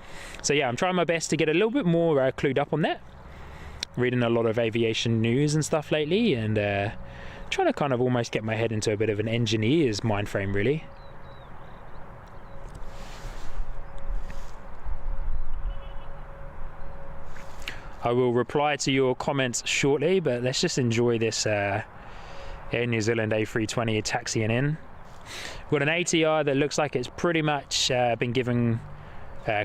So yeah, I'm trying my best to get a little bit more clued up on that. Reading a lot of aviation news and stuff lately, and trying to kind of almost get my head into a bit of an engineer's mind frame, really. I will reply to your comments shortly, but let's just enjoy this Air New Zealand A320 taxiing in. We've got an ATR that looks like it's pretty much been given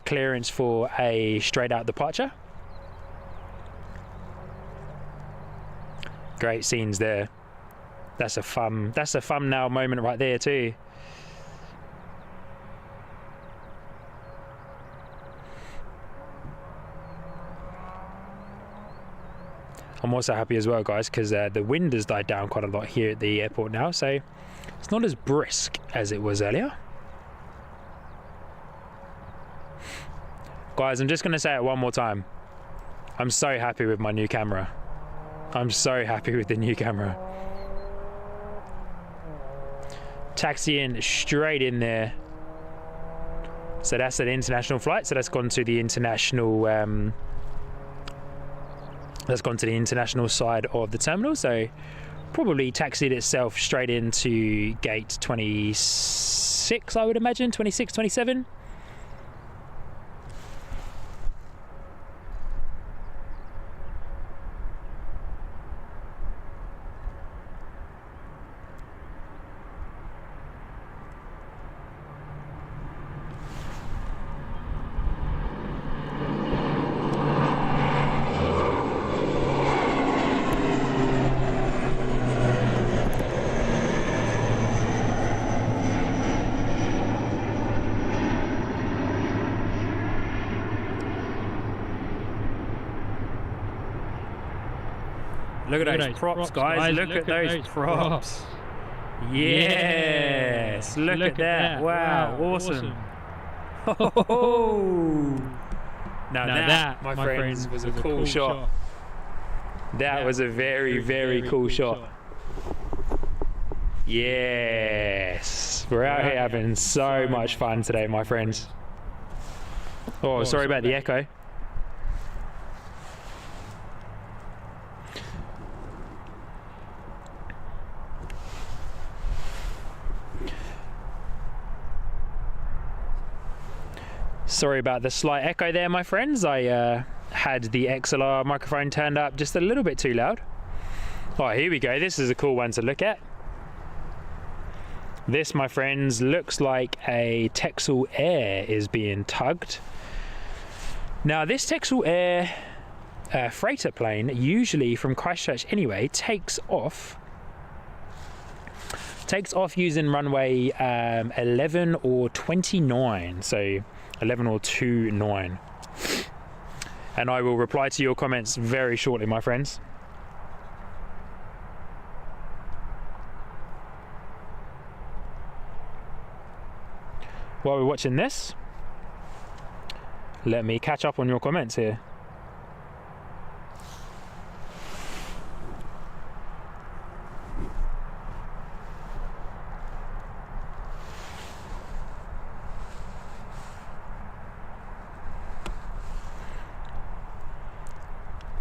clearance for a straight out departure. Great scenes there. That's a thumbnail moment right there too. I'm also happy as well, guys, because the wind has died down quite a lot here at the airport now, so it's not as brisk as it was earlier. Guys, I'm just going to say it one more time. I'm so happy with my new camera. I'm so happy with the new camera. Taxiing straight in there. So that's an international flight. So that's gone to the international. That's gone to the international side of the terminal. So probably taxied itself straight into gate 26, I would imagine. 26, 27. Look at those props, guys. Look at those props. Yes. Look at that. Wow. Awesome. Now that, my friends, was a cool shot. That was a very, very cool shot. Yes, we're out here having so much fun today, my friends. Oh, sorry about the echo. Sorry about the slight echo there, my friends. I had the XLR microphone turned up just a little bit too loud. Oh, here we go. This is a cool one to look at. This, my friends, looks like a Texel Air is being tugged. Now, this Texel Air freighter plane, usually from Christchurch anyway, takes off using runway 11 or 29, so 11 or 29. And I will reply to your comments very shortly, my friends. While we're watching this, let me catch up on your comments here.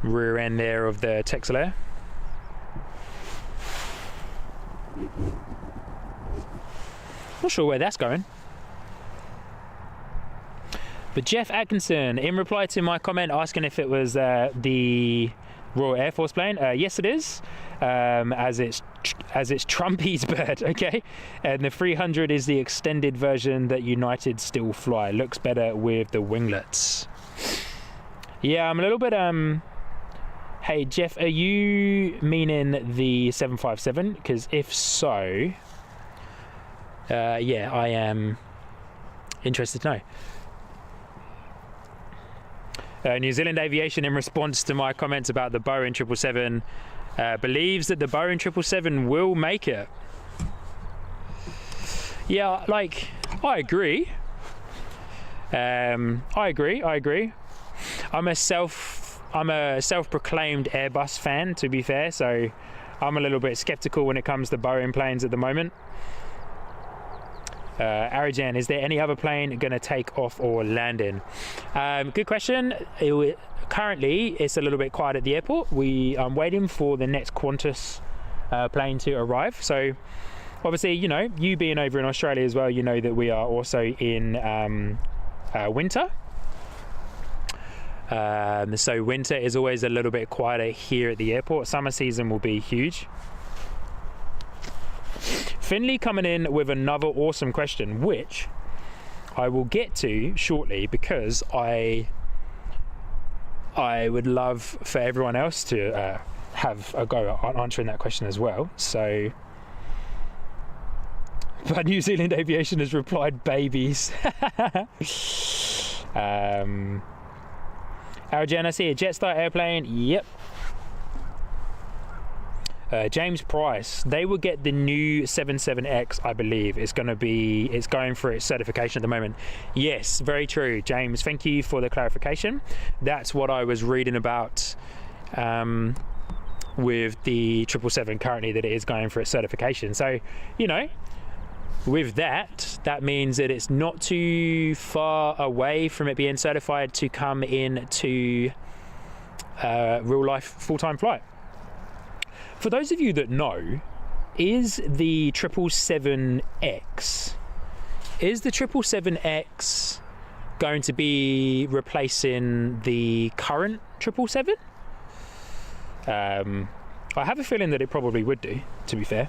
Rear end there of the Texel Air. Not sure where that's going. But Jeff Atkinson, in reply to my comment asking if it was the Royal Air Force plane, yes it is, as it's Trumpy's bird, okay? And the 300 is the extended version that United still fly. Looks better with the winglets. Yeah, I'm a little bit, hey Jeff, are you meaning the 757? Because if so, yeah, I am interested to know. New Zealand Aviation, in response to my comments about the Boeing 777, believes that the Boeing 777 will make it. Yeah, like, I agree. I agree. I'm a self-proclaimed Airbus fan, to be fair, so I'm a little bit skeptical when it comes to Boeing planes at the moment. Arijan, is there any other plane going to take off or land in? Good question. Currently, it's a little bit quiet at the airport. I'm waiting for the next Qantas plane to arrive. So, obviously, you know, you being over in Australia as well, you know that we are also in winter. So winter is always a little bit quieter here at the airport. Summer season will be huge. Finley coming in with another awesome question, which I will get to shortly, because I would love for everyone else to have a go at answering that question as well. So, but New Zealand Aviation has replied, babies. Arijan, I see a Jetstar airplane. Yep. James Price, they will get the new 77X, I believe. It's going for its certification at the moment. Yes, very true, James. Thank you for the clarification. That's what I was reading about with the 777 currently, that it is going for its certification. So, you know, with that means that it's not too far away from it being certified to come in real life full-time flight. For those of you that know, is the 777X going to be replacing the current 777? I have a feeling that it probably would do, to be fair.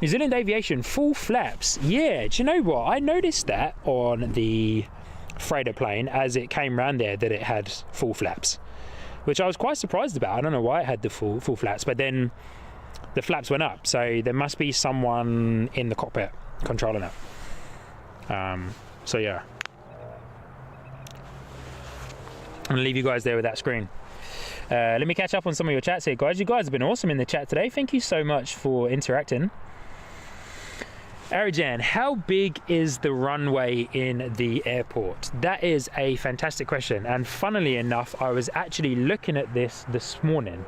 New Zealand Aviation, full flaps. Yeah, do you know what? I noticed that on the freighter plane as it came round there, that it had full flaps, which I was quite surprised about. I don't know why it had the full flaps, but then the flaps went up, so there must be someone in the cockpit controlling it. So yeah, I'm gonna leave you guys there with that screen. Let me catch up on some of your chats here, guys. You guys have been awesome in the chat today. Thank you so much for interacting. Arijan, how big is the runway in the airport? That is a fantastic question, and funnily enough, I was actually looking at this morning.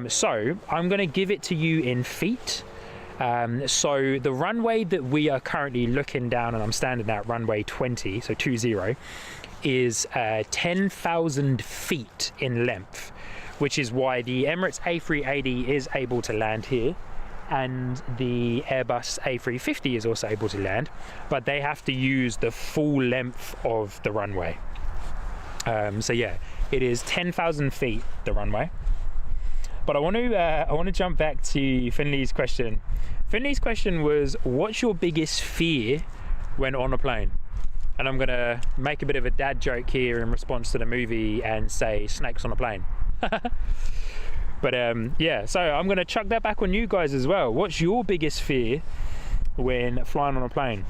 So I'm going to give it to you in feet, So the runway that we are currently looking down, and I'm standing at runway 20, so 20, is 10,000 feet in length, which is why the Emirates A380 is able to land here, and the Airbus A350 is also able to land, but they have to use the full length of the runway. So yeah, it is 10,000 feet, the runway. But I want to jump back to Finley's question. Finley's question was, what's your biggest fear when on a plane? And I'm gonna make a bit of a dad joke here in response to the movie and say snakes on a plane. But yeah, so I'm gonna chuck that back on you guys as well. What's your biggest fear when flying on a plane?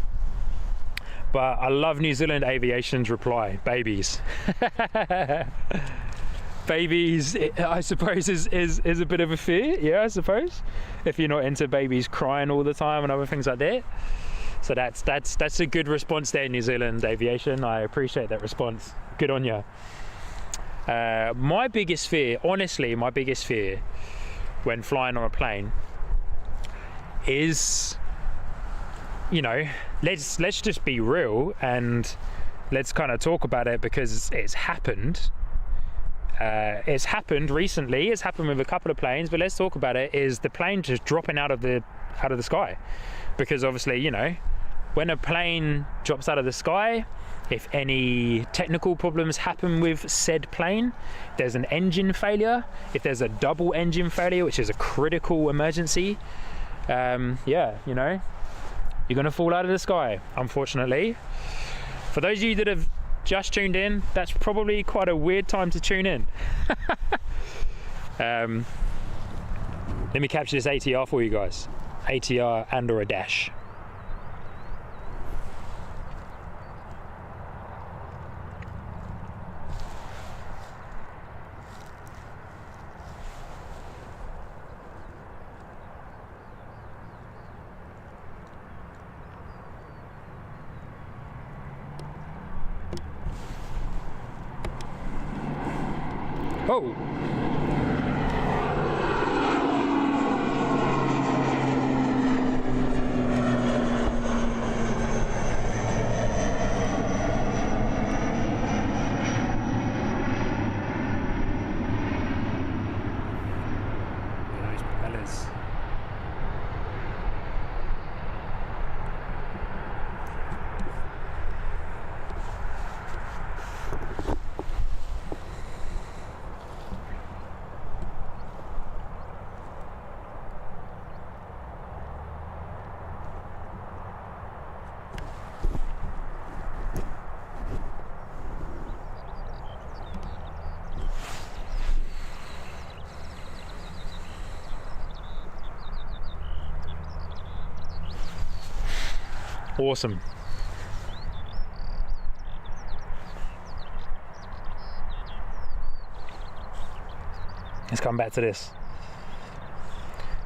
But I love New Zealand Aviation's reply: babies. Babies, I suppose, is a bit of a fear. Yeah, I suppose, if you're not into babies crying all the time and other things like that. So that's a good response there, New Zealand Aviation. I appreciate that response. Good on you. My biggest fear, honestly, my biggest fear when flying on a plane is, you know, let's just be real and let's kind of talk about it, because it's happened. It's happened recently. It's happened with a couple of planes, but let's talk about it. Is the plane just dropping out of the sky? Because obviously, you know, when a plane drops out of the sky, if any technical problems happen with said plane, there's an engine failure, if there's a double engine failure, which is a critical emergency, yeah, you know, you're gonna fall out of the sky, unfortunately. For those of you that have just tuned in, that's probably quite a weird time to tune in. Let me capture this ATR for you guys. ATR and or a dash. Oh! Those propellers. Awesome. Let's come back to this.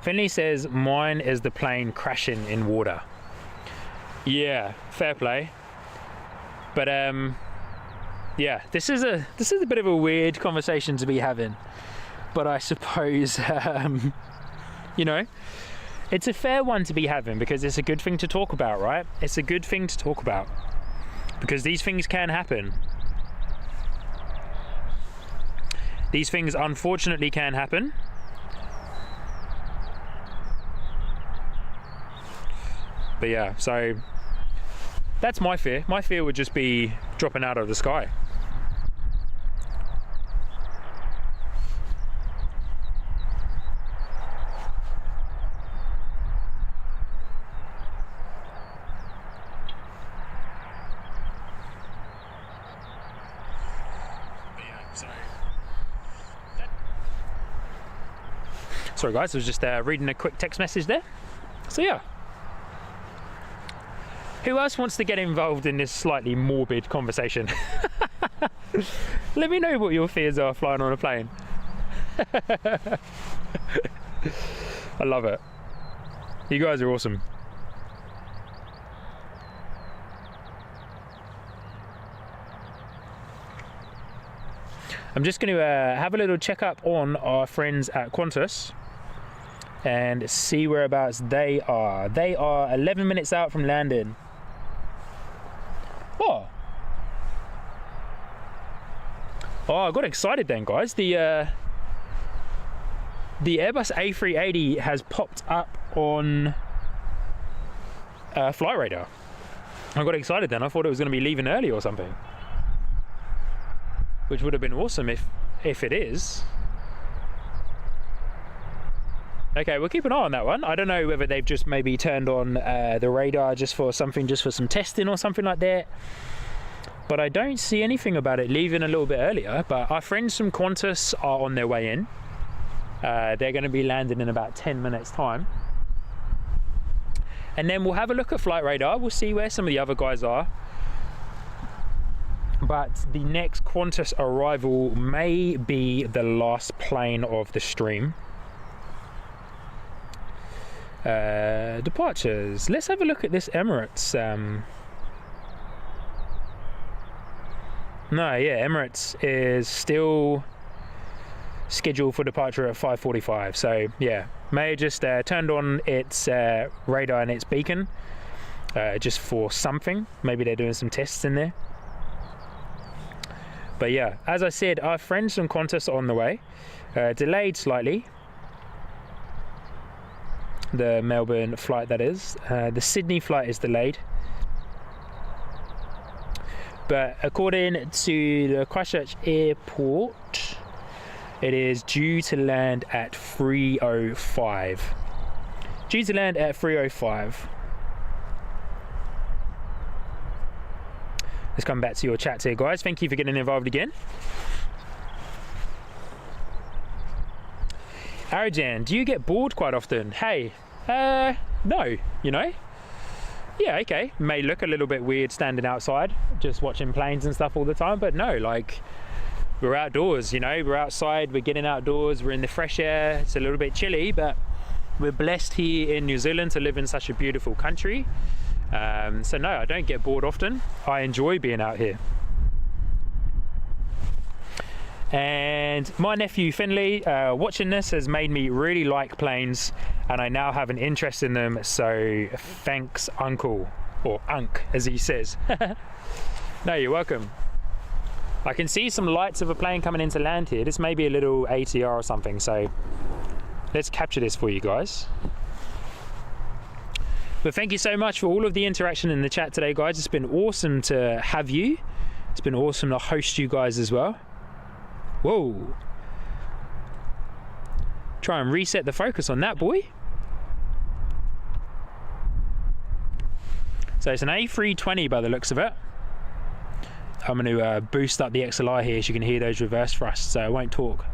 Finley says mine is the plane crashing in water. Yeah, fair play. But yeah, this is a bit of a weird conversation to be having. But I suppose you know, it's a fair one to be having, because it's a good thing to talk about, right? It's a good thing to talk about, because these things can happen. These things unfortunately can happen. But yeah, so that's my fear. My fear would just be dropping out of the sky. Sorry guys, I was just reading a quick text message there. So yeah. Who else wants to get involved in this slightly morbid conversation? Let me know what your fears are flying on a plane. I love it. You guys are awesome. I'm just going to have a little check up on our friends at Qantas. and see whereabouts they are. They are 11 minutes out from landing. Oh, I got excited then, guys. The Airbus A380 has popped up on flight radar. I got excited then. I thought it was going to be leaving early or something, which would have been awesome if it is. Okay, we'll keep an eye on that one. I don't know whether they've just maybe turned on the radar just for some testing or something like that. But I don't see anything about it leaving a little bit earlier. But our friends from Qantas are on their way in. They're going to be landing in about 10 minutes time. And then we'll have a look at flight radar. We'll see where some of the other guys are. But the next Qantas arrival may be the last plane of the stream. Departures. Let's have a look at this Emirates. No, yeah, Emirates is still scheduled for departure at 5:45. So yeah, may have just turned on its radar and its beacon just for something. Maybe they're doing some tests in there. But yeah, as I said, our friends from Qantas are on the way. Delayed slightly. The Melbourne flight, that is. The Sydney flight is delayed. But according to the Christchurch Airport, it is due to land at 3:05. Due to land at 3:05. Let's come back to your chat here, guys. Thank you for getting involved again. Arajan, do you get bored quite often? Hey, no, you know. Yeah, okay. May look a little bit weird standing outside, just watching planes and stuff all the time, but no, like, we're outdoors, you know, we're outside, we're getting outdoors, we're in the fresh air. It's a little bit chilly, but we're blessed here in New Zealand to live in such a beautiful country. So no, I don't get bored often. I enjoy being out here. And my nephew Finley, watching this has made me really like planes, and I now have an interest in them, so thanks uncle, or unk as he says. No, you're welcome. I can see some lights of a plane coming into land here. This may be a little ATR or something, so let's capture this for you guys. But thank you so much for all of the interaction in the chat today, guys. It's been awesome to have you. It's been awesome to host you guys as well. Whoa. Try and reset the focus on that, boy. So it's an A320 by the looks of it. I'm going to boost up the XLR here so you can hear those reverse thrusts, so I won't talk.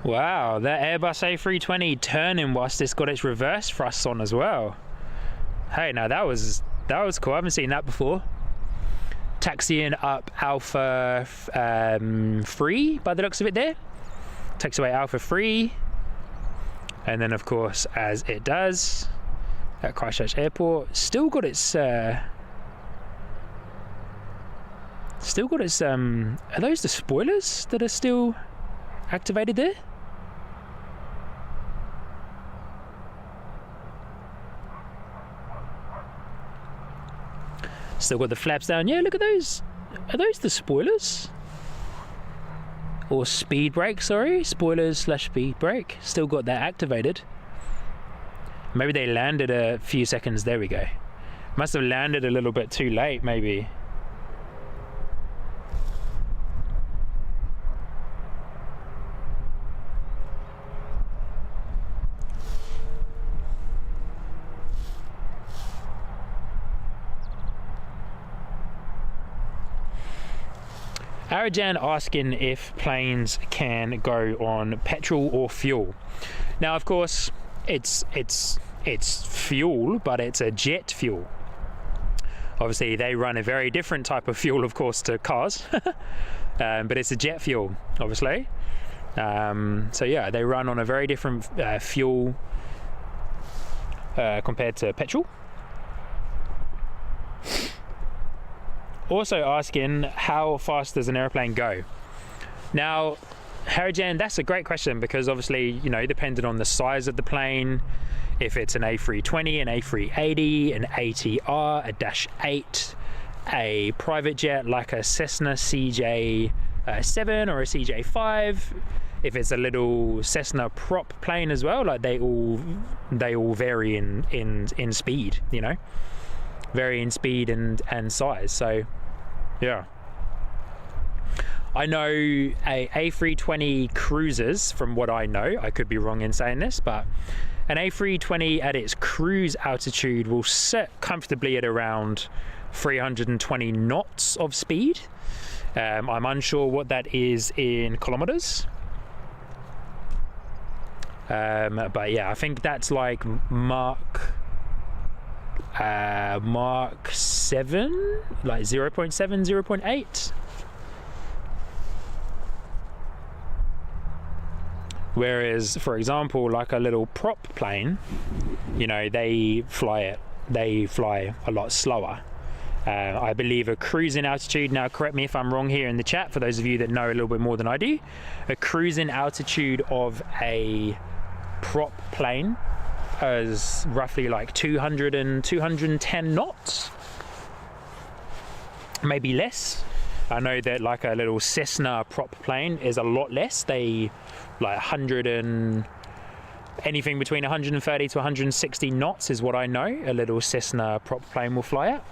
Wow, that Airbus A320 turning whilst it's got its reverse thrusts on as well. Hey, now that was cool. I haven't seen that before. Taxiing up Alpha 3 by the looks of it there. Taxiway Alpha 3. And then of course, as it does at Christchurch Airport, still got its are those the spoilers that are still activated there? Still got the flaps down. Yeah, look at those. Are those the spoilers? Or speed brake, sorry. Spoilers / speed brake. Still got that activated. Maybe they landed a few seconds. There we go. Must have landed a little bit too late, maybe. Arajan asking if planes can go on petrol or fuel. Now, of course, it's fuel, but it's a jet fuel. Obviously, they run a very different type of fuel, of course, to cars, but it's a jet fuel, obviously. So yeah, they run on a very different fuel compared to petrol. Also asking, how fast does an airplane go? Now, Harijan, that's a great question, because obviously, you know, depending on the size of the plane, if it's an A320, an A380, an ATR, a -8, a private jet like a Cessna CJ7 or a CJ5, if it's a little Cessna prop plane as well, like they all vary in speed, you know, vary in speed and size. So yeah, I know a A320 cruises, from what I know, I could be wrong in saying this, but an A320 at its cruise altitude will sit comfortably at around 320 knots of speed. I'm unsure what that is in kilometers. But yeah, I think that's like Mach 7, like 0.7, 0.8. Whereas, for example, like a little prop plane, you know, they fly a lot slower. I believe a cruising altitude, now correct me if I'm wrong here in the chat, for those of you that know a little bit more than I do, a cruising altitude of a prop plane is roughly like 200 and 210 knots, maybe less. I know that like a little Cessna prop plane is a lot less. They like 100 and anything between 130 to 160 knots is what I know a little Cessna prop plane will fly at.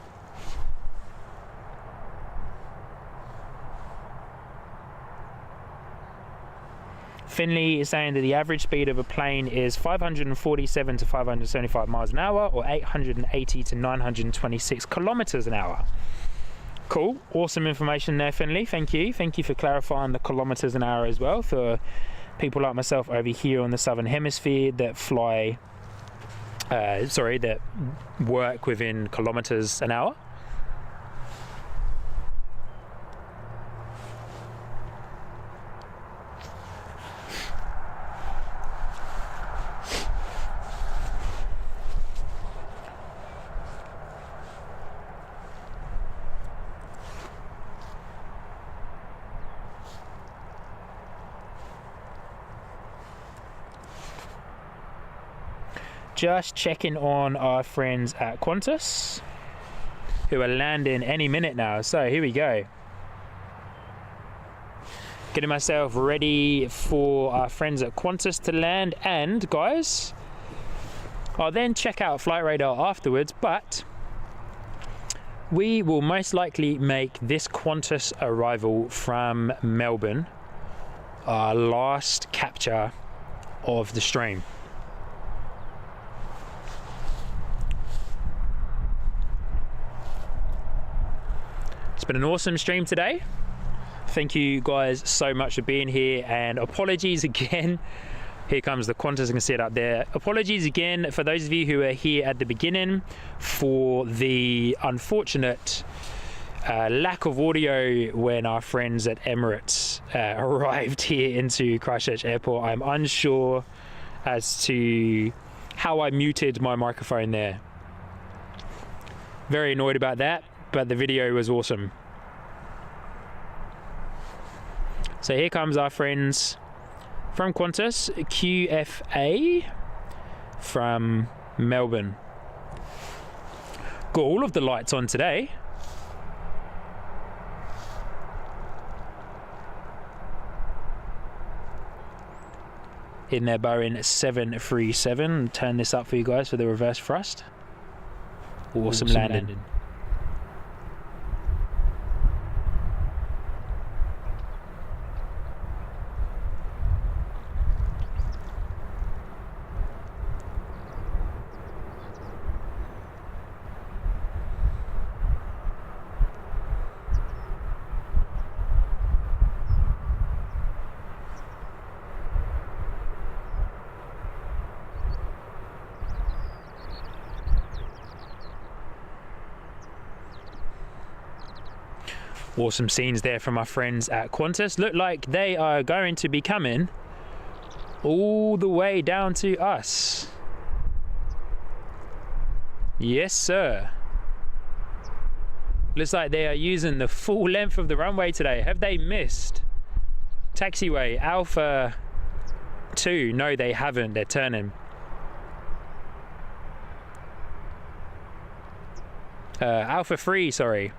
Finley is saying that the average speed of a plane is 547 to 575 miles an hour, or 880 to 926 kilometers an hour. Cool, awesome information there, Finley. Thank you for clarifying the kilometers an hour as well, for people like myself over here on the southern hemisphere that fly that work within kilometers an hour. Just checking on our friends at Qantas, who are landing any minute now. So here we go. Getting myself ready for our friends at Qantas to land, and guys, I'll then check out Flight Radar afterwards, but we will most likely make this Qantas arrival from Melbourne our last capture of the stream. It's been an awesome stream today. Thank you guys so much for being here, and apologies again. Here comes the Qantas, I can see it up there. Apologies again for those of you who were here at the beginning for the unfortunate lack of audio when our friends at Emirates arrived here into Christchurch Airport. I'm unsure as to how I muted my microphone there. Very annoyed about that, but the video was awesome. So here comes our friends from Qantas, QFA from Melbourne. Got all of the lights on today. In their Boeing 737. Turn this up for you guys for the reverse thrust. Awesome landing. Awesome scenes there from our friends at Qantas. Look like they are going to be coming all the way down to us. Yes, sir. Looks like they are using the full length of the runway today. Have they missed taxiway Alpha 2? No, they haven't. They're turning. Alpha 3, sorry.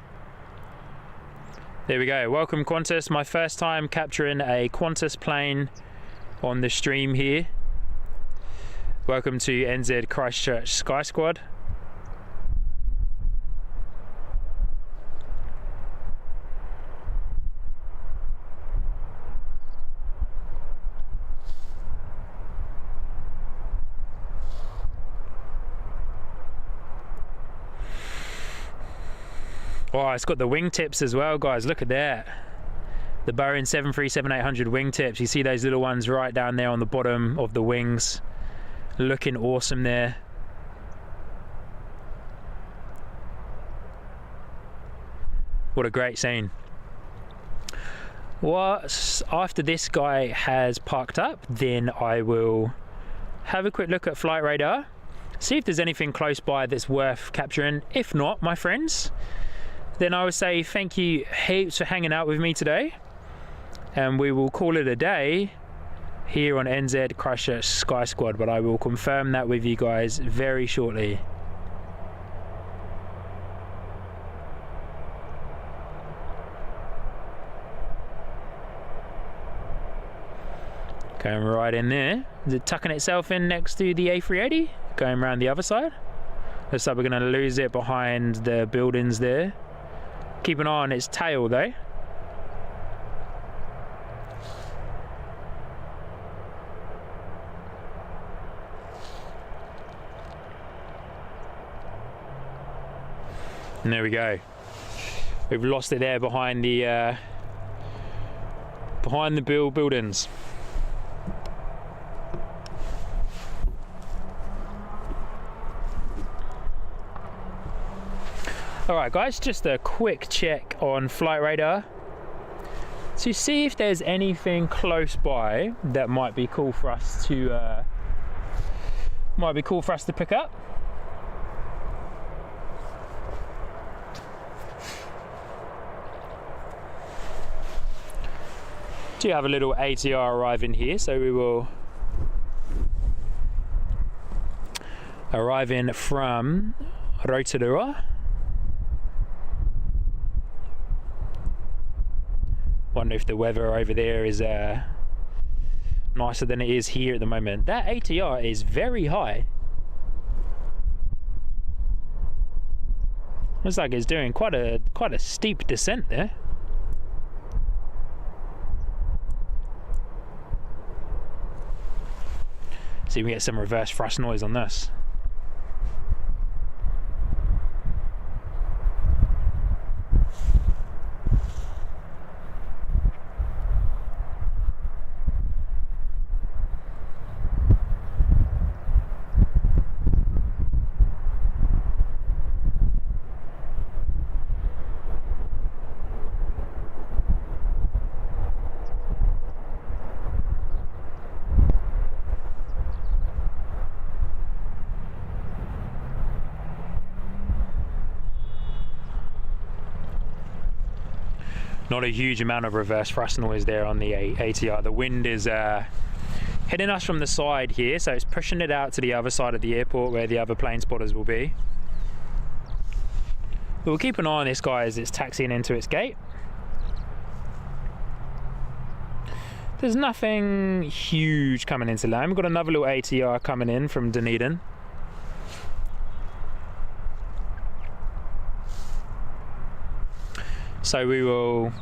There we go. Welcome Qantas. My first time capturing a Qantas plane on the stream here. Welcome to NZ Christchurch Sky Squad. Oh, it's got the wingtips as well, guys. Look at that. The Boeing 737-800 wingtips. You see those little ones right down there on the bottom of the wings. Looking awesome there. What a great scene. Well, after this guy has parked up, then I will have a quick look at flight radar, see if there's anything close by that's worth capturing. If not, my friends, then I would say thank you heaps for hanging out with me today, and we will call it a day here on NZ Christchurch Sky Squad, but I will confirm that with you guys very shortly. Going right in there. Is it tucking itself in next to the A380? Going around the other side. Looks like we're going to lose it behind the buildings there. Keep an eye on its tail though. And there we go. We've lost it there behind the buildings. Alright guys, just a quick check on flight radar to see if there's anything close by that might be cool for us to pick up. Do have a little ATR arriving here, so we will arrive in from Rotorua. Wonder if the weather over there is nicer than it is here at the moment. That ATR is very high. Looks like it's doing quite a steep descent there. See if we get some reverse thrust noise on this. Not a huge amount of reverse thrust noise there on the ATR. The wind is hitting us from the side here, so it's pushing it out to the other side of the airport where the other plane spotters will be. But we'll keep an eye on this guy as it's taxiing into its gate. There's nothing huge coming into land. We've got another little ATR coming in from Dunedin. So we will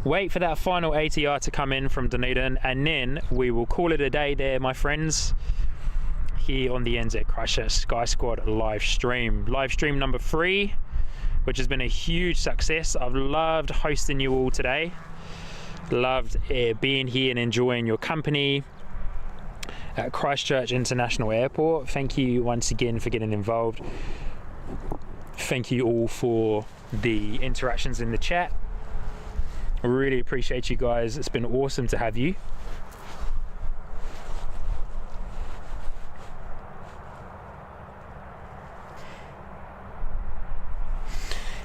wait for that final ATR to come in from Dunedin, and then we will call it a day there, my friends, here on the NZ Christchurch Sky Squad live stream. Live stream number 3, which has been a huge success. I've loved hosting you all today. Loved being here and enjoying your company at Christchurch International Airport. Thank you once again for getting involved. Thank you all for the interactions in the chat. I really appreciate you guys. It's been awesome to have you.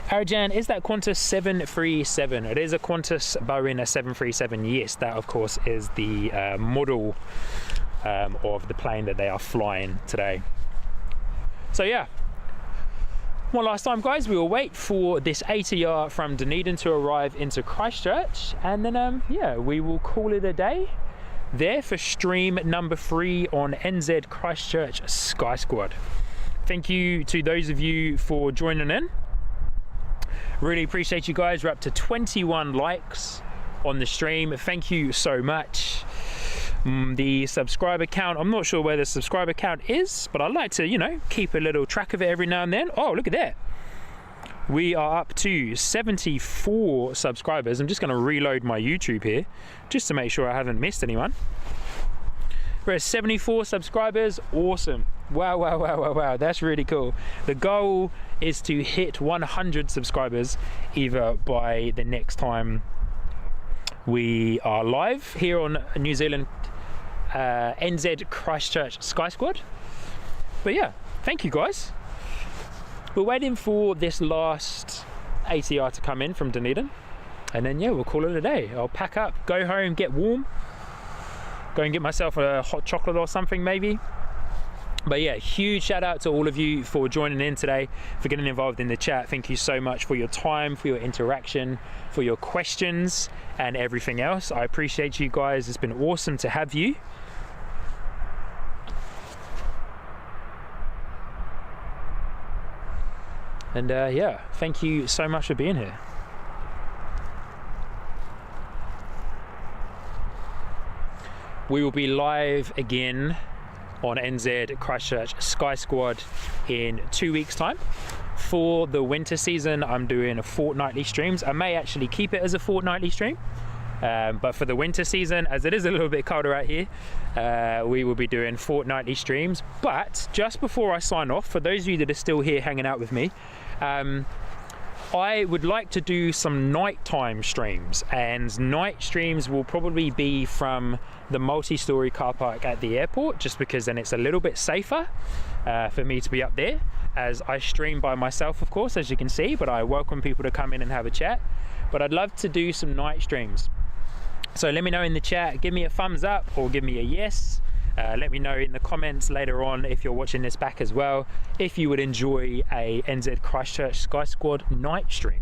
Arajan, is that Qantas 737? It is a Qantas Boeing 737, yes. That, of course, is the model of the plane that they are flying today. So, yeah. One last time, guys, we will wait for this ATR from Dunedin to arrive into Christchurch. And then, yeah, we will call it a day there for stream number 3 on NZ Christchurch Sky Squad. Thank you to those of you for joining in. Really appreciate you guys. We're up to 21 likes on the stream. Thank you so much. The subscriber count, I'm not sure where the subscriber count is, but I like to, you know, keep a little track of it every now and then. Oh, look at that. We are up to 74 subscribers. I'm just going to reload my YouTube here just to make sure I haven't missed anyone. We're at 74 subscribers. Awesome. Wow, wow, wow, wow, wow. That's really cool. The goal is to hit 100 subscribers either by the next time we are live here on New Zealand NZ Christchurch Sky Squad. But yeah, thank you guys. We're waiting for this last ATR to come in from Dunedin, and then yeah, we'll call it a day. I'll pack up, go home, get warm, go and get myself a hot chocolate or something maybe. But yeah, huge shout out to all of you for joining in today, for getting involved in the chat. Thank you so much for your time, for your interaction, for your questions and everything else. I appreciate you guys. It's been awesome to have you. And yeah, thank you so much for being here. We will be live again on NZ Christchurch Sky Squad in 2 weeks time. For the winter season, I'm doing fortnightly streams. I may actually keep it as a fortnightly stream, but for the winter season, as it is a little bit colder out here, we will be doing fortnightly streams. But just before I sign off, for those of you that are still here hanging out with me, I would like to do some nighttime streams, and night streams will probably be from the multi-story car park at the airport, just because then it's a little bit safer for me to be up there, as I stream by myself, of course, as you can see, but I welcome people to come in and have a chat. But I'd love to do some night streams. So let me know in the chat, give me a thumbs up or give me a yes. Let me know in the comments later on, if you're watching this back as well, if you would enjoy a NZ Christchurch Sky Squad night stream.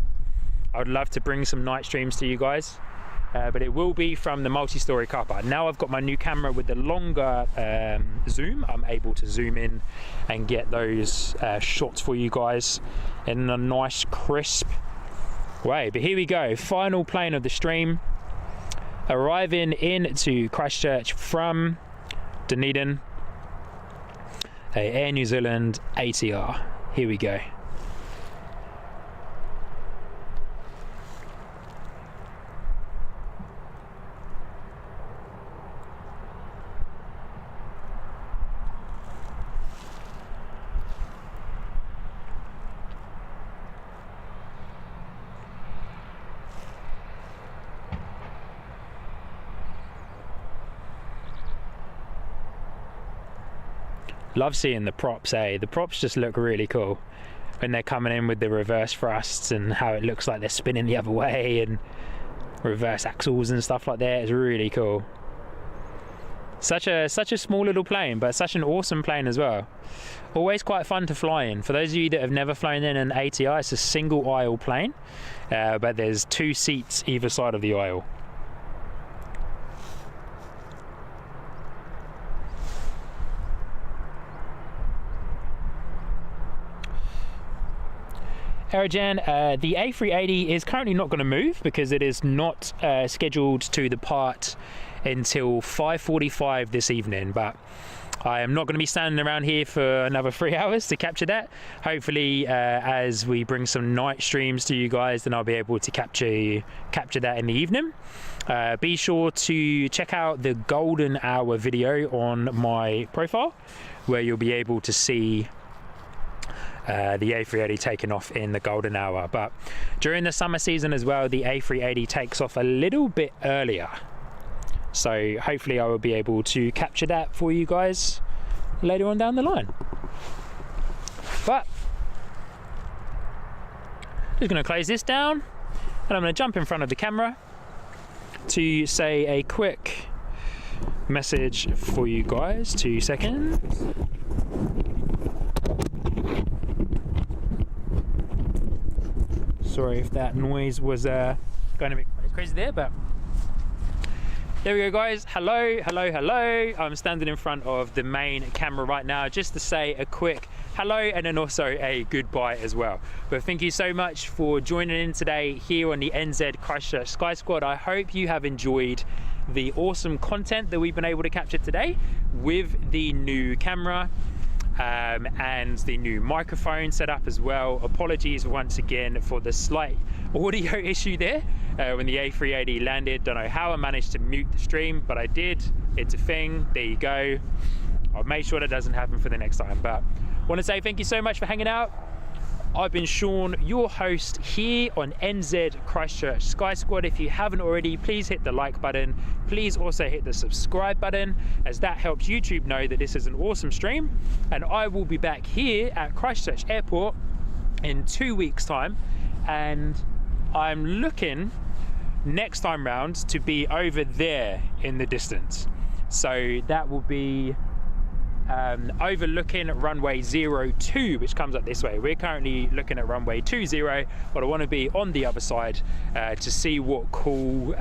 I would love to bring some night streams to you guys, but it will be from the multi-story car park. Now I've got my new camera with the longer zoom, I'm able to zoom in and get those shots for you guys in a nice crisp way. But here we go, final plane of the stream, arriving into Christchurch from Dunedin, a Air New Zealand ATR. Here we go. Love seeing the props, the props just look really cool when they're coming in with the reverse thrusts and how it looks like they're spinning the other way and reverse axles and stuff like that. It's really cool. Such a small little plane, but such an awesome plane as well. Always quite fun to fly in. For those of you that have never flown in an ATR, it's a single aisle plane, but there's 2 seats either side of the aisle. Arajan, the A380 is currently not going to move because it is not scheduled to depart until 5:45 this evening, but I am not going to be standing around here for another 3 hours to capture that. Hopefully as we bring some night streams to you guys, then I'll be able to capture that in the evening. Be sure to check out the golden hour video on my profile, where you'll be able to see the A380 taking off in the golden hour. But during the summer season as well, the A380 takes off a little bit earlier. So hopefully I will be able to capture that for you guys later on down the line. But just going to close this down, and I'm going to jump in front of the camera to say a quick message for you guys. 2 seconds. Sorry if that noise was going a bit crazy there, but there we go, guys. Hello, hello, hello. I'm standing in front of the main camera right now just to say a quick hello and then also a goodbye as well. But thank you so much for joining in today here on the NZ Christchurch Sky Squad. I hope you have enjoyed the awesome content that we've been able to capture today with the new camera and the new microphone setup as well. Apologies once again for the slight audio issue there when the A380 landed. Don't know how I managed to mute the stream, but I did. It's a thing. There you go. I'll make sure that doesn't happen for the next time. But I want to say thank you so much for hanging out. I've been Sean, your host here on NZ Christchurch Sky Squad. If you haven't already, please hit the like button. Please also hit the subscribe button, as that helps YouTube know that this is an awesome stream. And I will be back here at Christchurch Airport in 2 weeks' time. And I'm looking next time round to be over there in the distance. So that will be overlooking runway 02, which comes up this way. We're currently looking at runway 20, but I want to be on the other side to see what cool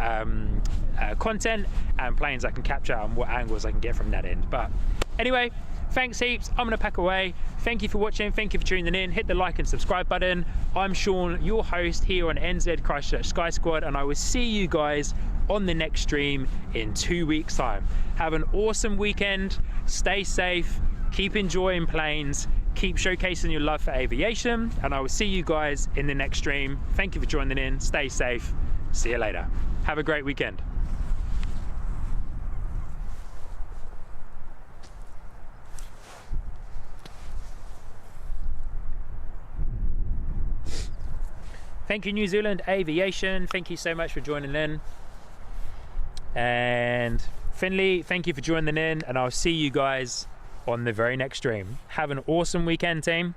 content and planes I can capture and what angles I can get from that end. But anyway, thanks heaps. I'm gonna pack away. Thank you for watching. Thank you for tuning in. Hit the like and subscribe button. I'm Sean, your host here on NZ Christchurch Sky Squad, and I will see you guys on the next stream in 2 weeks' time. Have an awesome weekend. Stay safe. Keep enjoying planes. Keep showcasing your love for aviation, and I will see you guys in the next stream. Thank you for joining in. Stay safe. See you later. Have a great weekend. Thank you, New Zealand Aviation. Thank you so much for joining in. And Finley, thank you for joining in, and I'll see you guys on the very next stream. Have an awesome weekend, team.